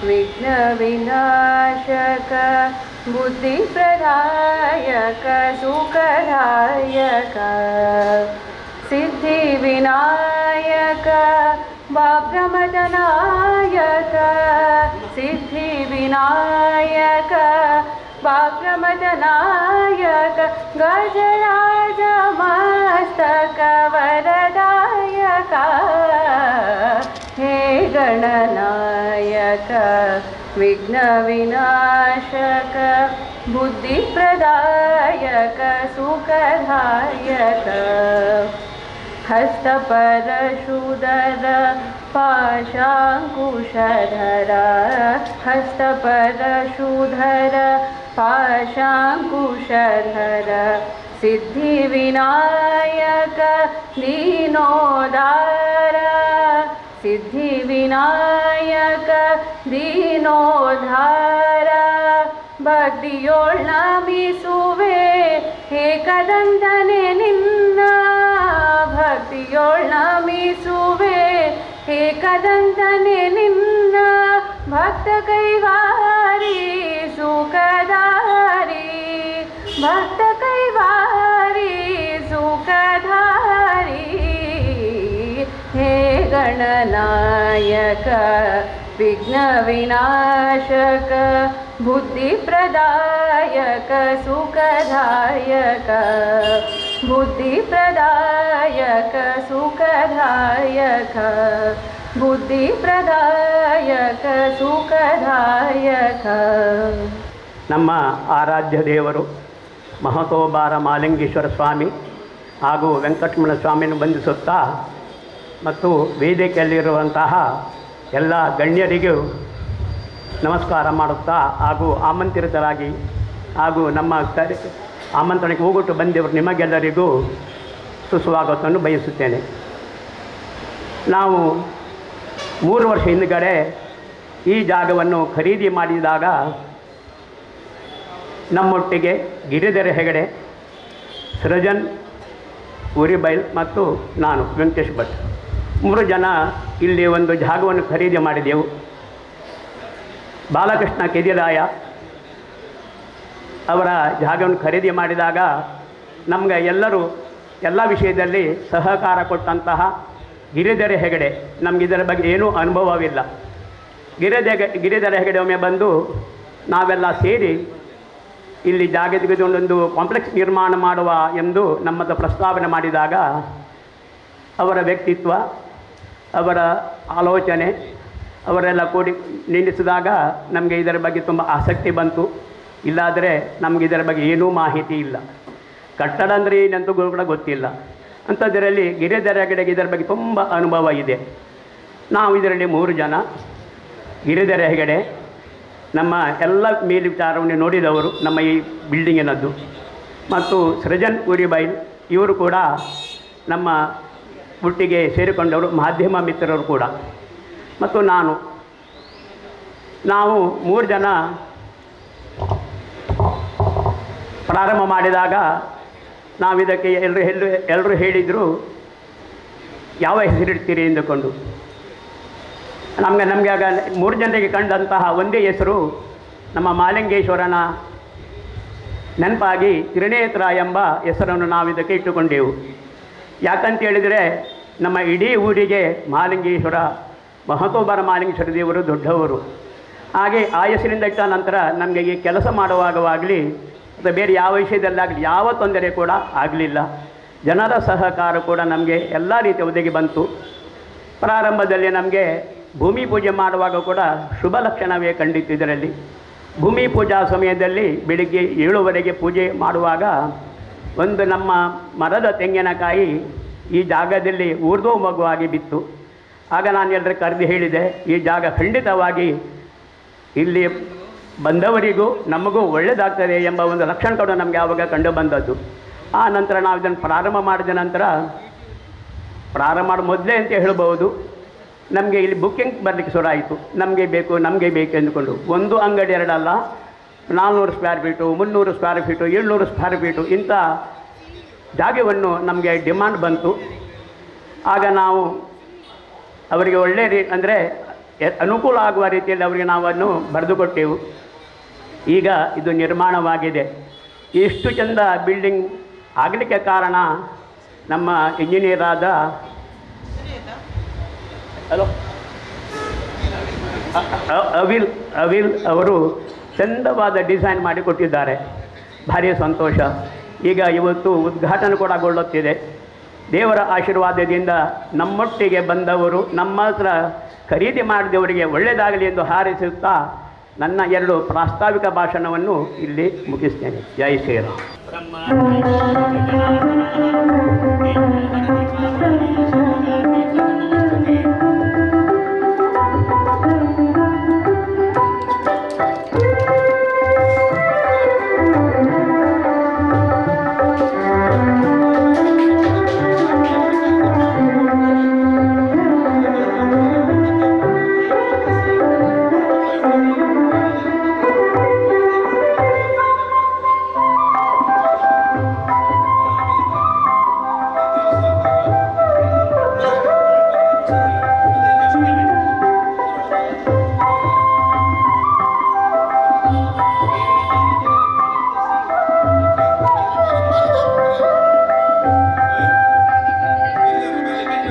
विघ्न विनाशक बुद्धि प्रदायक सुखदायक सिद्धि विनायक वाग्प्रमदनायक सिद्धि विनायक वाग्प्रमदनायक गजराज मस्तक वरदायक हे गणनायक विघ्न विनाशक बुद्धि प्रदायक सुखदायक हस्तपरशुधर पाशाङ्कुशधर हस्तपरशुधर पाशाङ्कुशधर सिद्धिविनायक दीनोद्धार सिद्धिविनायक दीनोद्धार ಭಕ್ತಿಯೋಳ್ ನಮಿಸುವೆ ಏಕದಂತನೆ ನಿನ್ನ ಭಕ್ತಿಯೋಳ್ ನಮಿಸುವೆ ಏಕದಂತನೆ ನಿನ್ನ ಭಕ್ತ ಕೈವಾರಿ ಸುಖದಾರಿ ಭಕ್ತ ಕೈವಾರಿ ಸುಖದಾರಿ ಹೇ ಗಣನಾಯಕ विघ्न विनाशक बुद्धि प्रदायक सुखदायक बुद्धि प्रदायक सुखदायक बुद्धि प्रदायक सुखदायक ನಮ್ಮ ಆರಾಧ್ಯ ದೇವರು ಮಹತೋಬಾರ ಮಾಲಿಂಗೇಶ್ವರ ಸ್ವಾಮಿ ಹಾಗೂ ವೆಂಕಟರಮಣ ಸ್ವಾಮಿಯನ್ನು ವಂದಿಸುತ್ತಾ ಮತ್ತು ವೇದಿಕೆಯಲ್ಲಿರುವಂತಹ ಎಲ್ಲ ಗಣ್ಯರಿಗೂ ನಮಸ್ಕಾರ ಮಾಡುತ್ತಾ ಹಾಗೂ ಆಮಂತ್ರಿತರಾಗಿ ಹಾಗೂ ನಮ್ಮ ಆಮಂತ್ರಣಕ್ಕೆ ಹೋಗುಟ್ಟು ಬಂದವರು ನಿಮಗೆಲ್ಲರಿಗೂ ಸುಸ್ವಾಗತವನ್ನು ಬಯಸುತ್ತೇನೆ. ನಾವು 3 ವರ್ಷ ಹಿಂದುಗಡೆ ಈ ಜಾಗವನ್ನು ಖರೀದಿ ಮಾಡಿದಾಗ ನಮ್ಮೊಟ್ಟಿಗೆ ಗಿರಿಧರ ಹೆಗಡೆ, ಸೃಜನ್ ಉರಿಬೈಲ್ ಮತ್ತು ನಾನು ವೆಂಕಟೇಶ್ ಭಟ್ 3 ಜನ ಇಲ್ಲಿ ಒಂದು ಜಾಗವನ್ನು ಖರೀದಿ ಮಾಡಿದೆವು. ಬಾಲಕೃಷ್ಣ ಕೆದಿರಾಯ ಅವರ ಜಾಗವನ್ನು ಖರೀದಿ ಮಾಡಿದಾಗ ನಮಗೆ ಎಲ್ಲರೂ ಎಲ್ಲ ವಿಷಯದಲ್ಲಿ ಸಹಕಾರ ಕೊಟ್ಟಂತಹ ಗಿರಿಧರ ಹೆಗಡೆ, ನಮಗೆ ಇದರ ಬಗ್ಗೆ ಏನೂ ಅನುಭವವಿಲ್ಲ. ಗಿರಿಧರ ಹೆಗಡೆ ಒಮ್ಮೆ ಬಂದು ನಾವೆಲ್ಲ ಸೇರಿ ಇಲ್ಲಿ ಜಾಗ ತೆಗೆದುಕೊಂಡೊಂದು ಕಾಂಪ್ಲೆಕ್ಸ್ ನಿರ್ಮಾಣ ಮಾಡುವ ಎಂದು ನಮ್ಮದು ಪ್ರಸ್ತಾವನೆ ಮಾಡಿದಾಗ ಅವರ ವ್ಯಕ್ತಿತ್ವ, ಅವರ ಆಲೋಚನೆ ಅವರೆಲ್ಲ ಕೂಡಿ ನಿಲ್ಲಿಸಿದಾಗ ನಮಗೆ ಇದರ ಬಗ್ಗೆ ತುಂಬ ಆಸಕ್ತಿ ಬಂತು. ಇಲ್ಲಾದರೆ ನಮಗೆ ಇದರ ಬಗ್ಗೆ ಏನೂ ಮಾಹಿತಿ ಇಲ್ಲ. ಕಟ್ಟಡ ಅಂದರೆ ಏನಂತೂ ಕೂಡ ಗೊತ್ತಿಲ್ಲ. ಅಂಥದ್ದರಲ್ಲಿ ಗಿರಿಧರ ಹೆಗಡೆಗೆ ಇದರ ಬಗ್ಗೆ ತುಂಬ ಅನುಭವ ಇದೆ. ನಾವು ಇದರಲ್ಲಿ 3 ಜನ. ಗಿರಿಧರ ಹೆಗಡೆ ನಮ್ಮ ಎಲ್ಲ ಮೇಲ್ವಿಚಾರವನ್ನು ನೋಡಿದವರು ನಮ್ಮ ಈ ಬಿಲ್ಡಿಂಗಿನದ್ದು, ಮತ್ತು ಸೃಜನ್ ಉರಿಬೈಲ್ ಇವರು ಕೂಡ ನಮ್ಮ ಒಟ್ಟಿಗೆ ಸೇರಿಕೊಂಡವರು, ಮಾಧ್ಯಮ ಮಿತ್ರರು ಕೂಡ, ಮತ್ತು ನಾವು 3 ಜನ ಪ್ರಾರಂಭ ಮಾಡಿದಾಗ ನಾವು ಇದಕ್ಕೆ ಎಲ್ಲರೂ ಹೇಳಿದರು ಯಾವ ಹೆಸರಿಡ್ತೀರಿ ಎಂದುಕೊಂಡು. ನಮಗೆ ಆಗ 3 ಜನರಿಗೆ ಕಂಡಂತಹ ಒಂದೇ ಹೆಸರು ನಮ್ಮ ಮಾಲಿಂಗೇಶ್ವರನ ನೆನಪಾಗಿ ತ್ರಿನೇತ್ರ ಎಂಬ ಹೆಸರನ್ನು ನಾವು ಇದಕ್ಕೆ ಇಟ್ಟುಕೊಂಡೆವು. ಯಾಕಂತ ಹೇಳಿದರೆ ನಮ್ಮ ಇಡೀ ಊರಿಗೆ ಮಾಲಿಂಗೇಶ್ವರ, ಮಹತೋಬರ ಮಾಲಿಂಗೇಶ್ವರ ದೇವರು ದೊಡ್ಡವರು. ಹಾಗೆ ಆ ಹೆಸರಿಂದ ಇಟ್ಟ ನಂತರ ನಮಗೆ ಈ ಕೆಲಸ ಮಾಡುವಾಗಲಿ ಅಥವಾ ಬೇರೆ ಯಾವ ವಿಷಯದಲ್ಲಾಗಲಿ ಯಾವ ತೊಂದರೆ ಕೂಡ ಆಗಲಿಲ್ಲ. ಜನರ ಸಹಕಾರ ಕೂಡ ನಮಗೆ ಎಲ್ಲ ರೀತಿಯ ಒದಗಿ ಬಂತು. ಪ್ರಾರಂಭದಲ್ಲಿ ನಮಗೆ ಭೂಮಿ ಪೂಜೆ ಮಾಡುವಾಗ ಕೂಡ ಶುಭ ಲಕ್ಷಣವೇ ಕಂಡಿತ್ತು. ಇದರಲ್ಲಿ ಭೂಮಿ ಪೂಜಾ ಸಮಯದಲ್ಲಿ ಬೆಳಿಗ್ಗೆ 7 ಪೂಜೆ ಮಾಡುವಾಗ ಒಂದು ನಮ್ಮ ಮರದ ತೆಂಗಿನಕಾಯಿ ಈ ಜಾಗದಲ್ಲಿ ಊರ್ದೋ ಮಗುವಾಗಿ ಬಿತ್ತು. ಆಗ ನಾನು ಎಲ್ಲರೂ ಕರೆದು ಹೇಳಿದೆ, ಈ ಜಾಗ ಖಂಡಿತವಾಗಿ ಇಲ್ಲಿ ಬಂದವರಿಗೂ ನಮಗೂ ಒಳ್ಳೆಯದಾಗ್ತದೆ ಎಂಬ ಒಂದು ಲಕ್ಷಣ ಕೂಡ ನಮಗೆ ಆವಾಗ ಕಂಡು ಬಂದದ್ದು. ಆ ನಂತರ ನಾವು ಇದನ್ನು ಪ್ರಾರಂಭ ಮಾಡಿದ ನಂತರ ಮೊದಲೇ ಅಂತ ಹೇಳ್ಬೋದು, ನಮಗೆ ಇಲ್ಲಿ ಬುಕ್ಕಿಂಗ್ ಬರಲಿಕ್ಕೆ ಶುರು ಆಯಿತು. ನಮಗೆ ಬೇಕು ಅಂದ್ಕೊಂಡು ಒಂದು ಅಂಗಡಿ 2 ಅಲ್ಲ, 400 square feet, 300 square feet, 700 square feet ಇಂಥ ಜಾಗವನ್ನು ನಮಗೆ ಡಿಮಾಂಡ್ ಬಂತು. ಆಗ ನಾವು ಅವರಿಗೆ ಒಳ್ಳೆಯ ಅಂದರೆ ಅನುಕೂಲ ಆಗುವ ರೀತಿಯಲ್ಲಿ ಅವರಿಗೆ ನಾವನ್ನು ಬರೆದುಕೊಟ್ಟೆವು. ಈಗ ಇದು ನಿರ್ಮಾಣವಾಗಿದೆ. ಎಷ್ಟು ಚೆಂದ ಬಿಲ್ಡಿಂಗ್ ಆಗಲಿಕ್ಕೆ ಕಾರಣ ನಮ್ಮ ಇಂಜಿನಿಯರ್ ಆದ ಅವಿಲ್ ಅವರು ಚಂದವಾದ ಡಿಸೈನ್ ಮಾಡಿಕೊಟ್ಟಿದ್ದಾರೆ. ಭಾರಿ ಸಂತೋಷ. ಈಗ ಇವತ್ತು ಉದ್ಘಾಟನೆ ಕೂಡ ಗೊಳ್ಳುತ್ತಿದೆ. ದೇವರ ಆಶೀರ್ವಾದದಿಂದ ನಮ್ಮೊಟ್ಟಿಗೆ ಬಂದವರು, ನಮ್ಮ ಹತ್ರ ಖರೀದಿ ಮಾಡಿದವರಿಗೆ ಒಳ್ಳೆಯದಾಗಲಿ ಎಂದು ಹಾರೈಸುತ್ತಾ ನನ್ನ 2 ಪ್ರಾಸ್ತಾವಿಕ ಭಾಷಣವನ್ನು ಇಲ್ಲಿ ಮುಗಿಸ್ತೇನೆ. ಜೈ ಶ್ರೀರಾಮ್.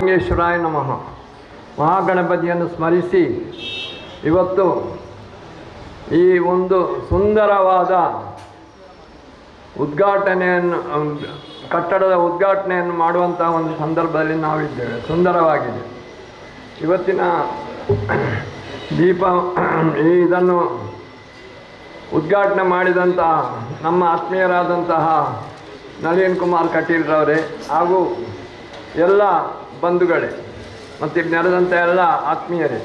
ಲಿಂಗೇಶ್ವರಾಯ ನಮಃ. ಮಹಾಗಣಪತಿಯನ್ನು ಸ್ಮರಿಸಿ ಇವತ್ತು ಈ ಒಂದು ಸುಂದರವಾದ ಕಟ್ಟಡದ ಉದ್ಘಾಟನೆಯನ್ನು ಮಾಡುವಂಥ ಒಂದು ಸಂದರ್ಭದಲ್ಲಿ ನಾವಿದ್ದೇವೆ. ಸುಂದರವಾಗಿದೆ. ಇವತ್ತಿನ ಇದನ್ನು ಉದ್ಘಾಟನೆ ಮಾಡಿದಂತಹ ನಮ್ಮ ಆತ್ಮೀಯರಾದಂತಹ ನಳಿನ್ ಕುಮಾರ್ ಕಟೀಲ್ರವರೇ ಹಾಗೂ ಎಲ್ಲ ಬಂಧುಗಳೇ ಮತ್ತು ಇಲ್ಲಿ ನೆರೆದಂಥ ಎಲ್ಲ ಆತ್ಮೀಯರೇ,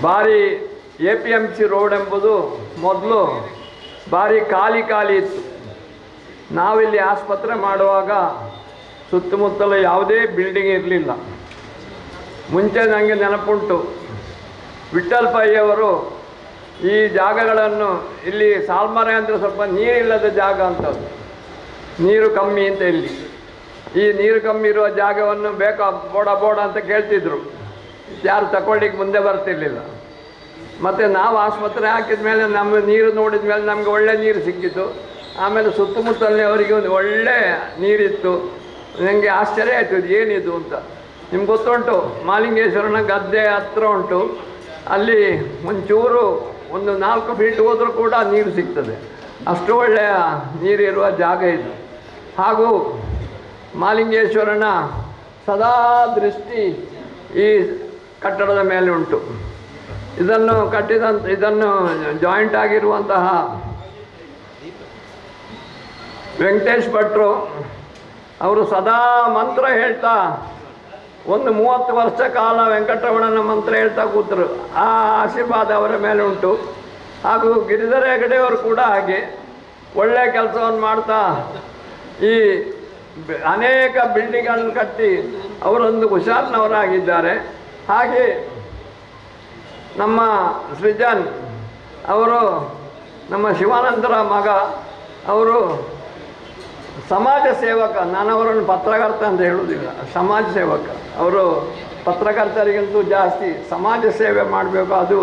ಭಾರಿ APMC ರೋಡ್ ಎಂಬುದು ಮೊದಲು ಭಾರಿ ಖಾಲಿ ಇತ್ತು. ನಾವಿಲ್ಲಿ ಆಸ್ಪತ್ರೆ ಮಾಡುವಾಗ ಸುತ್ತಮುತ್ತಲು ಯಾವುದೇ ಬಿಲ್ಡಿಂಗ್ ಇರಲಿಲ್ಲ. ಮುಂಚೆ ನನಗೆ ನೆನಪುಂಟು, ವಿಠಲ್ ಪೈ ಅವರು ಈ ಜಾಗಗಳನ್ನು ಇಲ್ಲಿ ಸಾಲ್ಮರೆ ಅಂದರೆ ಸ್ವಲ್ಪ ನೀರಿಲ್ಲದ ಜಾಗ ಅಂತದ್ದು, ನೀರು ಕಮ್ಮಿ ಅಂತ. ಇಲ್ಲಿ ಈ ನೀರು ಕಮ್ಮಿ ಇರುವ ಜಾಗವನ್ನು ಬೇಕಾ ಬೋಡ ಅಂತ ಕೇಳ್ತಿದ್ರು. ಯಾರು ತಗೊಳ್ಳಿಕ್ಕೆ ಮುಂದೆ ಬರ್ತಿರ್ಲಿಲ್ಲ. ಮತ್ತು ನಾವು ಆಸ್ಪತ್ರೆ ಹಾಕಿದ ಮೇಲೆ ನಮ್ಮ ನೀರು ನೋಡಿದ ಮೇಲೆ ನಮಗೆ ಒಳ್ಳೆ ನೀರು ಸಿಕ್ಕಿತು. ಆಮೇಲೆ ಸುತ್ತಮುತ್ತಲೇ ಅವರಿಗೆ ಒಂದು ಒಳ್ಳೆ ನೀರಿತ್ತು. ನನಗೆ ಆಶ್ಚರ್ಯ ಆಯಿತು, ಇದು ಏನಿದು ಅಂತ. ನಿಮ್ಗೆ ಗೊತ್ತುಂಟು, ಮಾಲಿಂಗೇಶ್ವರನ ಗದ್ದೆ ಹತ್ರ ಉಂಟು. ಅಲ್ಲಿ ಒಂಚೂರು ಒಂದು 4 ಫೀಟ್ ಹೋದರೂ ಕೂಡ ನೀರು ಸಿಗ್ತದೆ. ಅಷ್ಟು ಒಳ್ಳೆಯ ನೀರಿರುವ ಜಾಗ ಇದು. ಹಾಗೂ ಮಾಲಿಂಗೇಶ್ವರನ ಸದಾ ದೃಷ್ಟಿ ಈ ಕಟ್ಟಡದ ಮೇಲೆ ಉಂಟು. ಇದನ್ನು ಜಾಯಿಂಟ್ ಆಗಿರುವಂತಹ ವೆಂಕಟೇಶ್ ಭಟ್ರು ಅವರು ಸದಾ ಮಂತ್ರ ಹೇಳ್ತಾ ಒಂದು 30 ವರ್ಷ ಕಾಲ ವೆಂಕಟರಮಣನ ಮಂತ್ರ ಹೇಳ್ತಾ ಕೂತರು. ಆ ಆಶೀರ್ವಾದ ಅವರ ಮೇಲೆ ಉಂಟು. ಹಾಗೂ ಗಿರಿಧರ ಹೆಗಡೆಯವರು ಕೂಡ ಹಾಗೆ ಒಳ್ಳೆಯ ಕೆಲಸವನ್ನು ಮಾಡ್ತಾ ಈ ಅನೇಕ ಬಿಲ್ಡಿಂಗ್ಗಳನ್ನು ಕಟ್ಟಿ ಅವರೊಂದು ಹುಷಾರ್ನವರಾಗಿದ್ದಾರೆ. ಹಾಗೆ ನಮ್ಮ ಸೃಜನ್ ಅವರು ನಮ್ಮ ಶಿವಾನಂದರ ಮಗ, ಅವರು ಸಮಾಜ ಸೇವಕ. ನಾನು ಅವರನ್ನು ಪತ್ರಕರ್ತ ಅಂತ ಹೇಳುವುದಿಲ್ಲ, ಸಮಾಜ ಸೇವಕ. ಅವರು ಪತ್ರಕರ್ತರಿಗಿಂತೂ ಜಾಸ್ತಿ ಸಮಾಜ ಸೇವೆ ಮಾಡಬೇಕು. ಅದು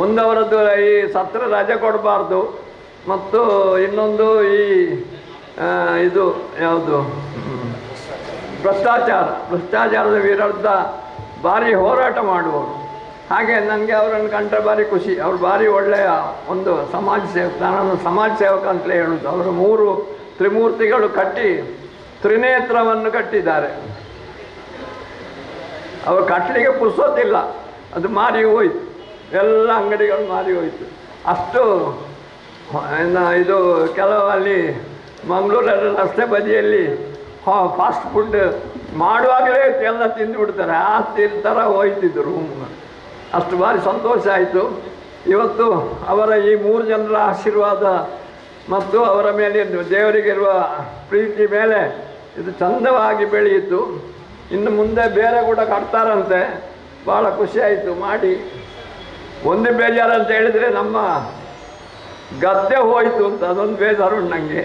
ಒಂದವರದ್ದು ಈ ಸತ್ರ ರಜೆ ಕೊಡಬಾರ್ದು, ಮತ್ತು ಇನ್ನೊಂದು ಈ ಇದು ಯಾವುದು ಭ್ರಷ್ಟಾಚಾರದ ವಿರುದ್ಧ ಭಾರಿ ಹೋರಾಟ ಮಾಡುವವರು. ಹಾಗೆ ನನಗೆ ಅವರನ್ನು ಕಂಡ್ರೆ ಭಾರಿ ಖುಷಿ. ಅವರು ಭಾರಿ ಒಳ್ಳೆಯ ಒಂದು ಸಮಾಜ ಸೇವಕ. ನಾನು ಸಮಾಜ ಸೇವಕ ಅಂತಲೇ ಹೇಳೋದು. ಅವರು 3 ತ್ರಿಮೂರ್ತಿಗಳು ಕಟ್ಟಿ ತ್ರಿನೇತ್ರವನ್ನು ಕಟ್ಟಿದ್ದಾರೆ. ಅವರು ಕಟ್ಟಲಿಗೆ ಪುರ್ಸೋತಿಲ್ಲ, ಅದು ಮಾರಿ ಹೋಯಿತು, ಎಲ್ಲ ಅಂಗಡಿಗಳು ಮಾರಿ ಹೋಯಿತು. ಅಷ್ಟು ಇದು ಕೆಲವಲ್ಲಿ ಮಂಗಳೂರಲ್ಲಿ ರಸ್ತೆ ಬದಿಯಲ್ಲಿ ಫಾಸ್ಟ್ ಫುಡ್ ಮಾಡುವಾಗಲೇ ಎಲ್ಲ ತಿಂದುಬಿಡ್ತಾರೆ. ಆ ಥರ ಹೋಯ್ತಿದ್ದು ರೂಮ್. ಅಷ್ಟು ಭಾರಿ ಸಂತೋಷ ಆಯಿತು. ಇವತ್ತು ಅವರ ಈ 3 ಜನರ ಆಶೀರ್ವಾದ ಮತ್ತು ಅವರ ಮೇಲೆ ದೇವರಿಗಿರುವ ಪ್ರೀತಿ ಮೇಲೆ ಇದು ಚಂದವಾಗಿ ಬೆಳೆಯಿತು. ಇನ್ನು ಮುಂದೆ ಬೇರೆ ಕೂಡ ಕಟ್ತಾರಂತೆ. ಭಾಳ ಖುಷಿಯಾಯಿತು ಮಾಡಿ. ಒಂದು ಬೇಜಾರು ಅಂತ ಹೇಳಿದರೆ ನಮ್ಮ ಗದ್ದೆ ಹೋಯಿತು ಅಂತ, ಅದೊಂದು ಬೇಜಾರು ಉಂಟು ನನಗೆ.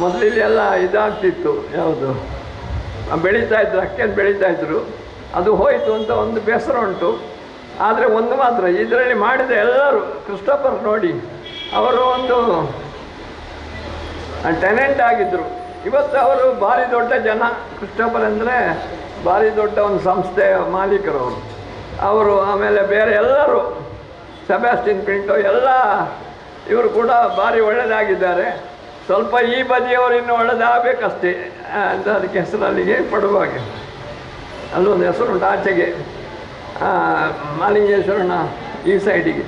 ಮೊದಲಿಲ್ಲಿ ಎಲ್ಲ ಇದಾಗ್ತಿತ್ತು, ಯಾವುದು ಬೆಳೀತಾಯಿದ್ರು, ಅಕ್ಕಿಯನ್ನು ಬೆಳೀತಾಯಿದ್ರು, ಅದು ಹೋಯಿತು ಅಂತ ಒಂದು ಬೇಸರ ಉಂಟು. ಆದರೆ ಒಂದು ಮಾತ್ರ, ಇದರಲ್ಲಿ ಮಾಡಿದ ಎಲ್ಲರೂ ಕ್ರಿಸ್ಟೋಫರ್ ನೋಡಿ, ಅವರು ಒಂದು ಟೆನೆಂಟ್ ಆಗಿದ್ದರು. ಇವತ್ತು ಅವರು ಭಾರಿ ದೊಡ್ಡ ಜನ. ಕ್ರಿಸ್ಟೋಫರ್ ಅಂದರೆ ಭಾರಿ ದೊಡ್ಡ ಒಂದು ಸಂಸ್ಥೆಯ ಮಾಲೀಕರು ಅವರು. ಆಮೇಲೆ ಬೇರೆ ಎಲ್ಲರೂ ಸೆಬಾಸ್ಟಿನ್ ಪಿಂಟೋ ಎಲ್ಲ ಇವರು ಕೂಡ ಭಾರಿ ಒಳ್ಳೆಯದಾಗಿದ್ದಾರೆ. ಸ್ವಲ್ಪ ಈ ಬದಿಯವರು ಇನ್ನೂ ಒಳ್ಳೆಯದಾಗಬೇಕಷ್ಟೇ ಅಂತ ಅದಕ್ಕೆ ಹೆಸರಲ್ಲಿಗೆ ಪಡುವಾಗೆ ಅಲ್ಲೊಂದು ಹೆಸರುಂಟು ಆಚೆಗೆ, ಮಾಲಿಂಗೇಶ್ವರನ ಈ ಸೈಡಿಗೆ.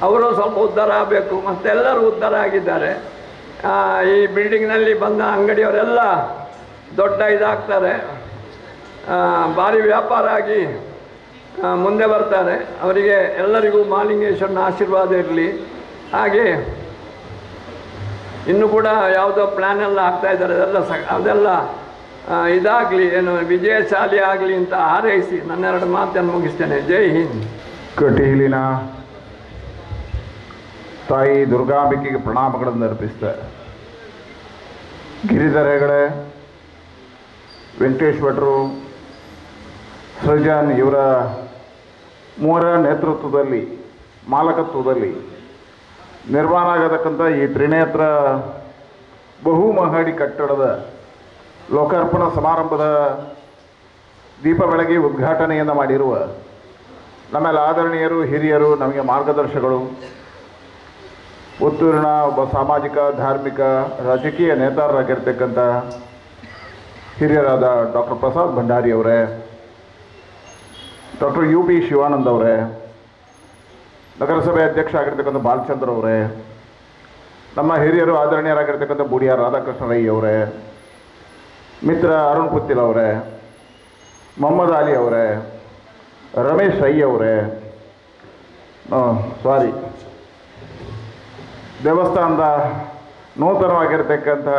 ಅವರು ಸ್ವಲ್ಪ ಉದ್ಧಾರ ಆಗಬೇಕು. ಮತ್ತೆಲ್ಲರೂ ಉದ್ಧಾರ ಆಗಿದ್ದಾರೆ. ಈ ಬಿಲ್ಡಿಂಗ್ನಲ್ಲಿ ಬಂದ ಅಂಗಡಿಯವರೆಲ್ಲ ದೊಡ್ಡ ಇದಾಗ್ತಾರೆ, ಭಾರಿ ವ್ಯಾಪಾರ ಆಗಿ ಮುಂದೆ ಬರ್ತಾರೆ. ಅವರಿಗೆ ಎಲ್ಲರಿಗೂ ಮಾಲಿಂಗೇಶ್ವರನ ಆಶೀರ್ವಾದ ಇರಲಿ. ಹಾಗೆ ಇನ್ನೂ ಕೂಡ ಯಾವುದೋ ಪ್ಲ್ಯಾನ್ ಎಲ್ಲ ಆಗ್ತಾಯಿದ್ದಾರೆ, ಅದೆಲ್ಲ ಇದಾಗಲಿ, ಏನು ವಿಜಯಶಾಲಿ ಆಗಲಿ ಅಂತ ಹಾರೈಸಿ ನನ್ನ 2 ಮಾತನ್ನು ಮುಗಿಸ್ತೇನೆ. ಜೈ ಹಿಂದ್. ಕಟೀಲಿನ ತಾಯಿ ದುರ್ಗಾಂಬಿಕೆಗೆ ಪ್ರಣಾಮಗಳನ್ನು ಅರ್ಪಿಸ್ತೆ. ಗಿರಿಧರ ಹೆಗಡೆ, ವೆಂಕಟೇಶ್ ಭಟ್ರು, ಸೃಜನ್ ಇವರ 3ರ ನೇತೃತ್ವದಲ್ಲಿ, ಮಾಲಕತ್ವದಲ್ಲಿ ನಿರ್ಮಾಣ ಆಗತಕ್ಕಂಥ ಈ ತ್ರಿನೇತ್ರ ಬಹುಮಹಡಿ ಕಟ್ಟಡದ ಲೋಕಾರ್ಪಣಾ ಸಮಾರಂಭದ ದೀಪ ಬೆಳಗ್ಗೆ ಉದ್ಘಾಟನೆಯನ್ನು ಮಾಡಿರುವ ನಮ್ಮೆಲ್ಲ ಆದರಣೀಯರು, ಹಿರಿಯರು, ನಮಗೆ ಮಾರ್ಗದರ್ಶಕರು, ಪುತ್ತೂರಿನ ಒಬ್ಬ ಸಾಮಾಜಿಕ, ಧಾರ್ಮಿಕ, ರಾಜಕೀಯ ನೇತಾರರಾಗಿರ್ತಕ್ಕಂಥ ಹಿರಿಯರಾದ ಡಾಕ್ಟರ್ ಪ್ರಸಾದ್ ಭಂಡಾರಿ ಅವರೇ, ಡಾಕ್ಟರ್ UB ಶಿವಾನಂದ್ ಅವರೇ, ನಗರಸಭೆ ಅಧ್ಯಕ್ಷ ಆಗಿರ್ತಕ್ಕಂಥ ಬಾಲಚಂದ್ರ ಅವರೇ, ನಮ್ಮ ಹಿರಿಯರು ಆದರಣೀಯರಾಗಿರ್ತಕ್ಕಂಥ ಬೂಡಿಯಾರ್ ರಾಧಾಕೃಷ್ಣ ರೈ ಅವರೇ, ಮಿತ್ರ ಅರುಣ್ ಪುತ್ತಿಲ್ ಅವರೇ, ಮೊಹಮ್ಮದ್ ಅಲಿ ಅವರೇ, ರಮೇಶ್ ರೈ ಅವರೇ, ದೇವಸ್ಥಾನದ ನೂತನವಾಗಿರ್ತಕ್ಕಂಥ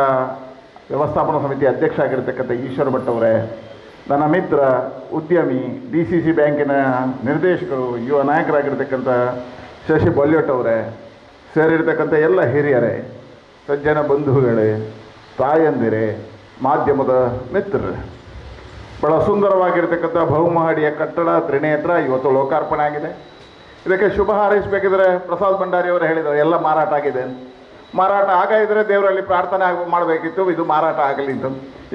ವ್ಯವಸ್ಥಾಪನಾ ಸಮಿತಿ ಅಧ್ಯಕ್ಷ ಆಗಿರ್ತಕ್ಕಂಥ ಈಶ್ವರ ಭಟ್ ಅವರೇ, ನನ್ನ ಮಿತ್ರ ಉದ್ಯಮಿ DCC ಬ್ಯಾಂಕಿನ ನಿರ್ದೇಶಕರು, ಯುವ ನಾಯಕರಾಗಿರ್ತಕ್ಕಂಥ ಶಶಿ ಬೊಲ್ಯೋಟ್ ಅವರೇ, ಸೇರಿರ್ತಕ್ಕಂಥ ಎಲ್ಲ ಹಿರಿಯರೇ, ಸಜ್ಜನ ಬಂಧುಗಳೇ, ತಾಯಂದಿರೇ, ಮಾಧ್ಯಮದ ಮಿತ್ರರೇ, ಭಾಳ ಸುಂದರವಾಗಿರ್ತಕ್ಕಂಥ ಬಹುಮಹಡಿಯ ಕಟ್ಟಡ ತ್ರಿನೇತ್ರ ಇವತ್ತು ಲೋಕಾರ್ಪಣೆ ಆಗಿದೆ. ಇದಕ್ಕೆ ಶುಭ ಹಾರೈಸಬೇಕಿದ್ರೆ ಪ್ರಸಾದ್ ಭಂಡಾರಿ ಅವರು ಹೇಳಿದರು ಎಲ್ಲ ಮಾರಾಟ ಆಗಿದೆ. ಮಾರಾಟ ಆಗಿದ್ರೆ ದೇವರಲ್ಲಿ ಪ್ರಾರ್ಥನೆ ಮಾಡಬೇಕಿತ್ತು, ಇದು ಮಾರಾಟ ಆಗಲಿ ಅಂತ.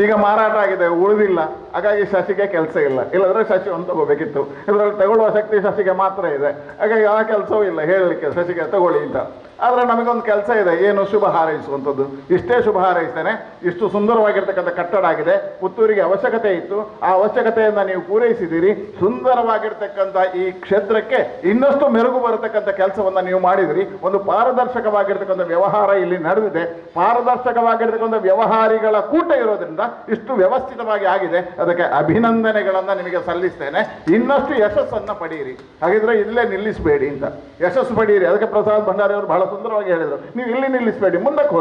ಈಗ ಮಾರಾಟ ಆಗಿದೆ, ಉಳಿದಿಲ್ಲ. ಹಾಗಾಗಿ ಶಶಿಗೆ ಕೆಲಸ ಇಲ್ಲ. ಇಲ್ಲಾಂದರೆ ಶಶಿ ಒಂದು ತಗೋಬೇಕಿತ್ತು. ಇದರಲ್ಲಿ ತಗೊಳ್ಳುವ ಶಕ್ತಿ ಶಶಿಗೆ ಮಾತ್ರ ಇದೆ. ಹಾಗಾಗಿ ಆ ಕೆಲಸವೂ ಇಲ್ಲ ಹೇಳಲಿಕ್ಕೆ ಶಶಿಗೆ ತಗೊಳ್ಳಿ ಅಂತ. ಆದರೆ ನಮಗೊಂದು ಕೆಲಸ ಇದೆ, ಏನು ಶುಭ ಹಾರೈಸುವಂಥದ್ದು. ಇಷ್ಟೇ ಶುಭ ಹಾರೈಸ್ತೇನೆ. ಇಷ್ಟು ಸುಂದರವಾಗಿರ್ತಕ್ಕಂಥ ಕಟ್ಟಡ ಆಗಿದೆ. ಪುತ್ತೂರಿಗೆ ಅವಶ್ಯಕತೆ ಇತ್ತು, ಆ ಅವಶ್ಯಕತೆಯನ್ನು ನೀವು ಪೂರೈಸಿದ್ದೀರಿ. ಸುಂದರವಾಗಿರ್ತಕ್ಕಂಥ ಈ ಕ್ಷೇತ್ರಕ್ಕೆ ಇನ್ನಷ್ಟು ಮೆರುಗು ಬರತಕ್ಕಂಥ ಕೆಲಸವನ್ನು ನೀವು ಮಾಡಿದಿರಿ. ಒಂದು ಪಾರದರ್ಶಕವಾಗಿರ್ತಕ್ಕಂಥ ವ್ಯವಹಾರ ಇಲ್ಲಿ ನಡೆದಿದೆ. ಪಾರದರ್ಶಕವಾಗಿರ್ತಕ್ಕಂಥ ವ್ಯವಹಾರಿಗಳ ಕೂಟ ಇರೋದ್ರಿಂದ ಇಷ್ಟು ವ್ಯವಸ್ಥಿತವಾಗಿ ಆಗಿದೆ. ಅದಕ್ಕೆ ಅಭಿನಂದನೆಗಳನ್ನು ನಿಮಗೆ ಸಲ್ಲಿಸ್ತೇನೆ. ಇನ್ನಷ್ಟು ಯಶಸ್ಸನ್ನು ಪಡೆಯಿರಿ. ಹಾಗಿದ್ರೆ ಇಲ್ಲೇ ನಿಲ್ಲಿಸಬೇಡಿ ಅಂತ, ಯಶಸ್ಸು ಪಡೆಯಿರಿ. ಅದಕ್ಕೆ ಪ್ರಸಾದ್ ಭಂಡಾರಿ ಅವರು ಬಹಳ ಸುಂದರವಾಗಿ ಹೇಳಿದರು, ನೀವು ಇಲ್ಲಿ ನಿಲ್ಲಿಸಬೇಡಿ, ಮುಂದಕ್ಕೆ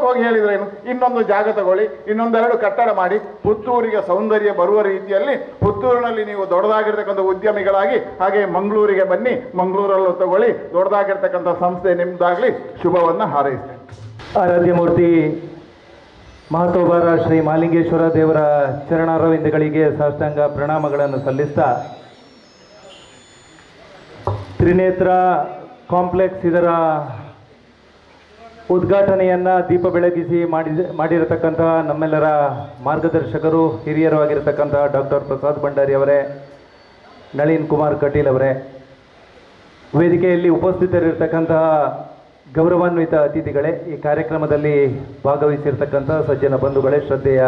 ಹೋಗಿ ಹೇಳಿದ್ರೆ ಏನು, ಇನ್ನೊಂದು ಜಾಗ ತಗೊಳ್ಳಿ, ಇನ್ನೊಂದೆರಡು ಕಟ್ಟಡ ಮಾಡಿ, ಪುತ್ತೂರಿಗೆ ಸೌಂದರ್ಯ ಬರುವ ರೀತಿಯಲ್ಲಿ ಪುತ್ತೂರಿನಲ್ಲಿ ನೀವು ದೊಡ್ಡದಾಗಿರ್ತಕ್ಕಂಥ ಉದ್ಯಮಿಗಳಾಗಿ ಹಾಗೆ ಮಂಗಳೂರಿಗೆ ಬನ್ನಿ, ಮಂಗಳೂರಲ್ಲೂ ತಗೊಳ್ಳಿ, ದೊಡ್ಡದಾಗಿರ್ತಕ್ಕಂಥ ಸಂಸ್ಥೆ ನಿಮ್ಮದಾಗಲಿ. ಶುಭವನ್ನು ಹಾರೈಸ್ತೇನೆ. ಆರಾಧ್ಯ ಮೂರ್ತಿ ಮಹತೋಬಾರ ಶ್ರೀ ಮಹಾಲಿಂಗೇಶ್ವರ ದೇವರ ಚರಣಾರವಿಂದಗಳಿಗೆ ಸಾಷ್ಟಾಂಗ ಪ್ರಣಾಮಗಳನ್ನು ಸಲ್ಲಿಸ್ತಾ, ತ್ರಿನೇತ್ರ ಕಾಂಪ್ಲೆಕ್ಸ್ ಇದರ ಉದ್ಘಾಟನೆಯನ್ನು ದೀಪ ಬೆಳಗಿಸಿ ಮಾಡಿರತಕ್ಕಂತಹ ನಮ್ಮೆಲ್ಲರ ಮಾರ್ಗದರ್ಶಕರು, ಹಿರಿಯರು ಆಗಿರತಕ್ಕಂಥ ಡಾಕ್ಟರ್ ಪ್ರಸಾದ್ ಭಂಡಾರಿ ಅವರೇ, ನಳಿನ್ ಕುಮಾರ್ ಕಟೀಲ್ ಅವರೇ, ವೇದಿಕೆಯಲ್ಲಿ ಉಪಸ್ಥಿತರಿರ್ತಕ್ಕಂತಹ ಗೌರವಾನ್ವಿತ ಅತಿಥಿಗಳೇ, ಈ ಕಾರ್ಯಕ್ರಮದಲ್ಲಿ ಭಾಗವಹಿಸಿರ್ತಕ್ಕಂಥ ಸಜ್ಜನ ಬಂಧುಗಳೇ, ಶ್ರದ್ಧೆಯ